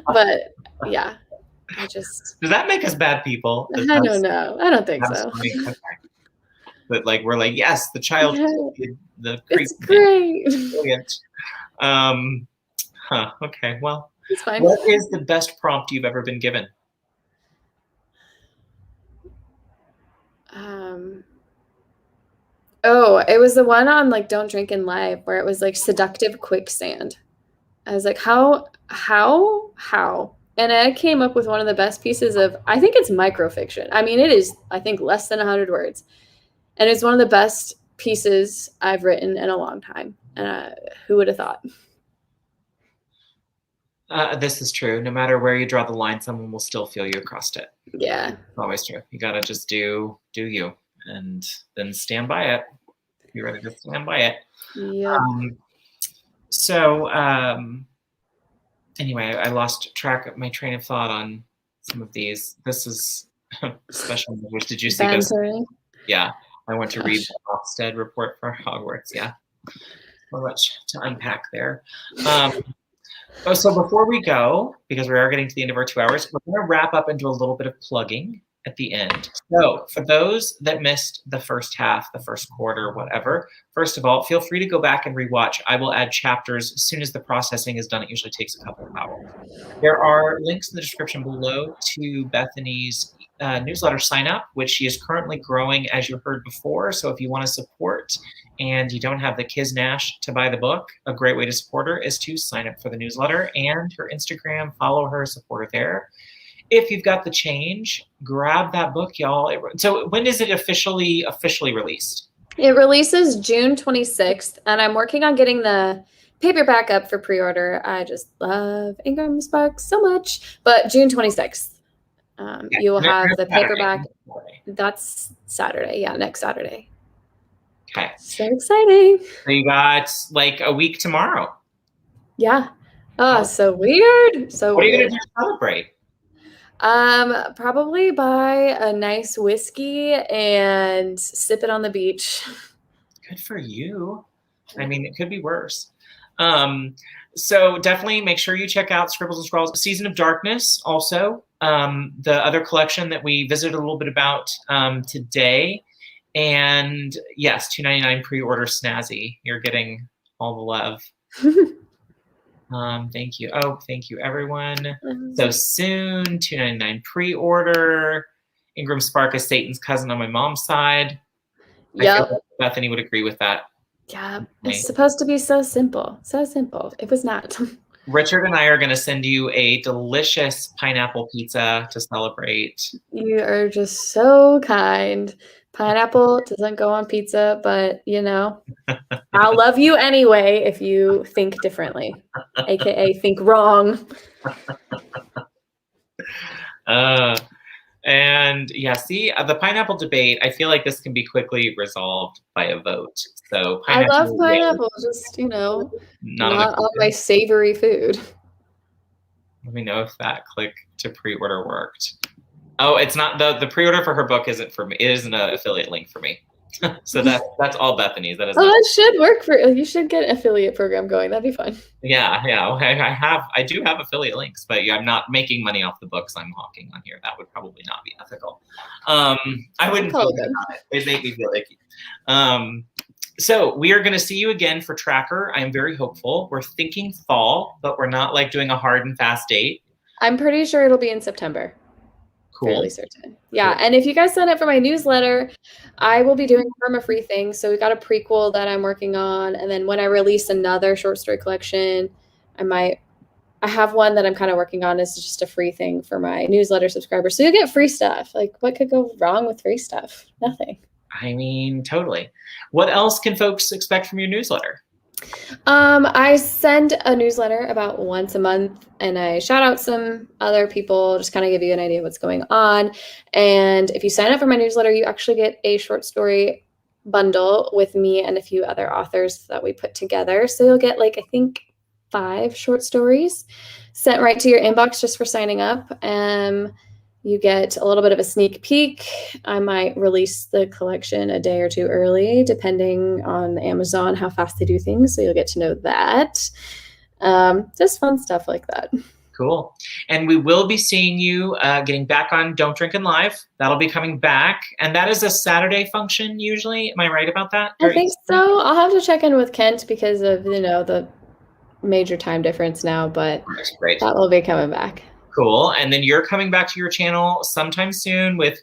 Speaker 2: But yeah, does
Speaker 1: that make us bad people?
Speaker 2: I don't know. I don't think so.
Speaker 1: But like we're like, yes, the child the
Speaker 2: it's great.
Speaker 1: Brilliant. Okay, well,
Speaker 2: it's fine.
Speaker 1: What is the best prompt you've ever been given?
Speaker 2: Oh, it was the one on like Don't Drink and Live where it was like seductive quicksand. I was like, how? And I came up with one of the best pieces of, I think it's microfiction. I mean, it is, I think, less than 100 words. And it's one of the best pieces I've written in a long time. Who would have thought?
Speaker 1: This is true. No matter where you draw the line, someone will still feel you across it.
Speaker 2: Yeah.
Speaker 1: It's always true. You got to just do you and then stand by it. Be ready to stand by it.
Speaker 2: Yeah.
Speaker 1: Anyway, I lost track of my train of thought on some of these. This is special. Which did you see this? Yeah. I went to read the Ofsted report for Hogwarts. Yeah. So much to unpack there. So before we go, because we are getting to the end of our 2 hours, we're going to wrap up and do a little bit of plugging at the end. So for those that missed the first half, the first quarter, whatever, first of all, feel free to go back and rewatch. I will add chapters as soon as the processing is done. It usually takes a couple of hours. There are links in the description below to Bethany's newsletter sign up, which she is currently growing, as you heard before. So if you want to support and you don't have the Kiznash to buy the book, a great way to support her is to sign up for the newsletter and her Instagram, follow her, support her there. If you've got the change, grab that book, y'all. So when is it officially released?
Speaker 2: It releases June 26th, and I'm working on getting the paperback up for pre-order. I just love Ingram Spark so much. But June 26th. You will have the paperback. That's Saturday. Yeah, next Saturday.
Speaker 1: Okay.
Speaker 2: So exciting.
Speaker 1: So you got like a week tomorrow.
Speaker 2: Yeah. Oh, so weird. So
Speaker 1: what are you going to do to celebrate?
Speaker 2: Probably buy a nice whiskey and sip it on the beach.
Speaker 1: Good for you. I mean, it could be worse. So definitely make sure you check out Scribbles and Scrawls, Season of Darkness also. The other collection that we visited a little bit about today. And yes, $2.99 pre-order snazzy. You're getting all the love. Thank you. Oh, thank you, everyone. So soon, $2.99 pre-order. Ingram Spark is Satan's cousin on my mom's side.
Speaker 2: Yeah.
Speaker 1: I feel like Bethany would agree with that.
Speaker 2: Yeah, it's supposed to be so simple. So simple. It was not.
Speaker 1: Richard and I are going to send you a delicious pineapple pizza to celebrate.
Speaker 2: You are just so kind. Pineapple doesn't go on pizza, but you know, I'll love you anyway if you think differently, aka think wrong.
Speaker 1: And yeah, see, the pineapple debate, I feel like this can be quickly resolved by a vote. So
Speaker 2: I love pineapple, just, you know, not on my savory food.
Speaker 1: Let me know if that click to pre-order worked. Oh, it's not, the pre-order for her book isn't for me. It isn't an affiliate link for me. So that's all Bethany's. That is.
Speaker 2: Oh, that should work for you. Should get an affiliate program going. That'd be fun.
Speaker 1: Yeah. I do have affiliate links, but yeah, I'm not making money off the books I'm hawking on here. That would probably not be ethical. I wouldn't feel good about it. It'd make me feel icky. So we are going to see you again for Tracker. I'm very hopeful. We're thinking fall, but we're not like doing a hard and fast date.
Speaker 2: I'm pretty sure it'll be in September.
Speaker 1: Cool.
Speaker 2: Fairly certain. Yeah. Cool. And if you guys sign up for my newsletter, I will be doing perma-free things. So we got a prequel that I'm working on. And then when I release another short story collection, I have one that I'm kind of working on. It's just a free thing for my newsletter subscribers. So you'll get free stuff. Like, what could go wrong with free stuff? Nothing.
Speaker 1: I mean, totally. What else can folks expect from your newsletter?
Speaker 2: I send a newsletter about once a month, and I shout out some other people, just kind of give you an idea of what's going on. And if you sign up for my newsletter, you actually get a short story bundle with me and a few other authors that we put together. So you'll get, like, I think 5 short stories sent right to your inbox just for signing up. You get a little bit of a sneak peek. I might release the collection a day or two early, depending on Amazon, how fast they do things. So you'll get to know that. Just fun stuff like that.
Speaker 1: Cool. And we will be seeing you getting back on Don't Drink and Live. That'll be coming back. And that is a Saturday function usually. Am I right about that?
Speaker 2: I think so. I'll have to check in with Kent because of, you know, the major time difference now, but
Speaker 1: great.
Speaker 2: That will be coming back.
Speaker 1: Cool. And then you're coming back to your channel sometime soon with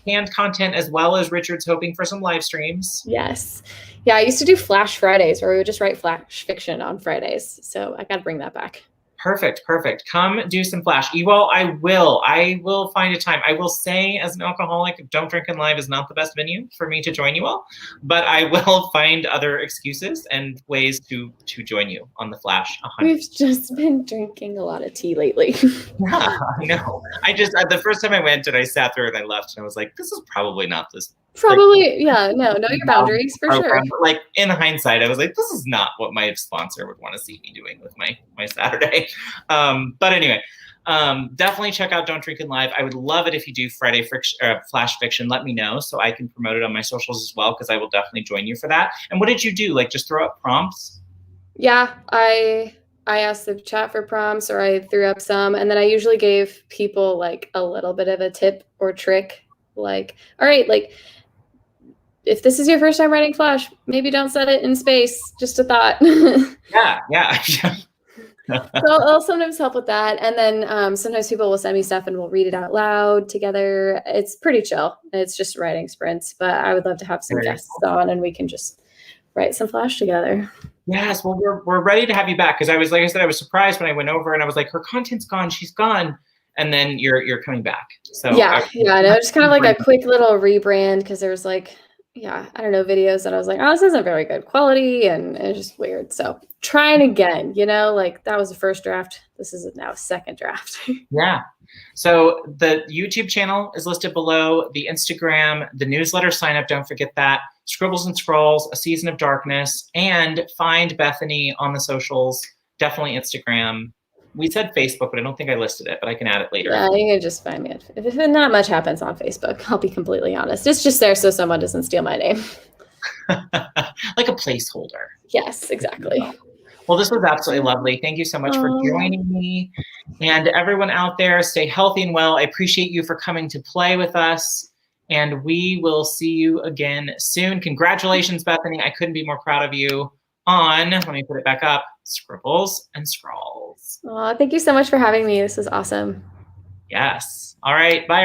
Speaker 1: canned content, as well as Richard's hoping for some live streams.
Speaker 2: Yes. Yeah, I used to do Flash Fridays where we would just write flash fiction on Fridays. So I got to bring that back.
Speaker 1: Perfect. Perfect. Come do some Flash. You all, I will find a time. I will say, as an alcoholic, Don't Drink and Live is not the best venue for me to join you all, but I will find other excuses and ways to join you on the Flash. 100%.
Speaker 2: We've just been drinking a lot of tea lately.
Speaker 1: Yeah, I know. The first time I went and I sat there and I left and I was like, this is probably not this.
Speaker 2: Probably, yeah, know your boundaries for sure.
Speaker 1: Like in hindsight, I was like, this is not what my sponsor would want to see me doing with my Saturday. But anyway, definitely check out Don't Drink and Live. I would love it if you do Friday Flash Fiction. Let me know so I can promote it on my socials as well, because I will definitely join you for that. And what did you do? Like just throw up prompts? Yeah,
Speaker 2: I asked the chat for prompts, or I threw up some, and then I usually gave people like a little bit of a tip or trick, like, all right, like, if this is your first time writing Flash, maybe don't set it in space. Just a thought.
Speaker 1: Yeah.
Speaker 2: So I'll sometimes help with that. And then sometimes people will send me stuff and we'll read it out loud together. It's pretty chill. It's just writing sprints, but I would love to have some guests on and we can just write some Flash together.
Speaker 1: Yes, well, we're ready to have you back, because I was, like I said, I was surprised when I went over and I was like, her content's gone, she's gone. And then you're coming back. So
Speaker 2: yeah, no, just kind of like a quick little rebrand, because there was like, I don't know, videos that I was like, oh, this isn't very good quality, and it's just weird. So trying again, like that was the first draft. This is now a second draft.
Speaker 1: Yeah. So the YouTube channel is listed below, the Instagram, the newsletter sign up, don't forget that, Scribbles and Scrawls, A Season of Darkness, and find Bethany on the socials, definitely Instagram. We said Facebook, but I don't think I listed it, but I can add it later.
Speaker 2: Yeah, you can just find me. If not much happens on Facebook, I'll be completely honest. It's just there so someone doesn't steal my name.
Speaker 1: Like a placeholder.
Speaker 2: Yes, exactly.
Speaker 1: Well, this was absolutely lovely. Thank you so much for joining me. And everyone out there, stay healthy and well. I appreciate you for coming to play with us. And we will see you again soon. Congratulations, Bethany. I couldn't be more proud of you on, let me put it back up, Scribbles and Scrawls.
Speaker 2: Thank you so much for having me. This was awesome.
Speaker 1: Yes. All right. Bye.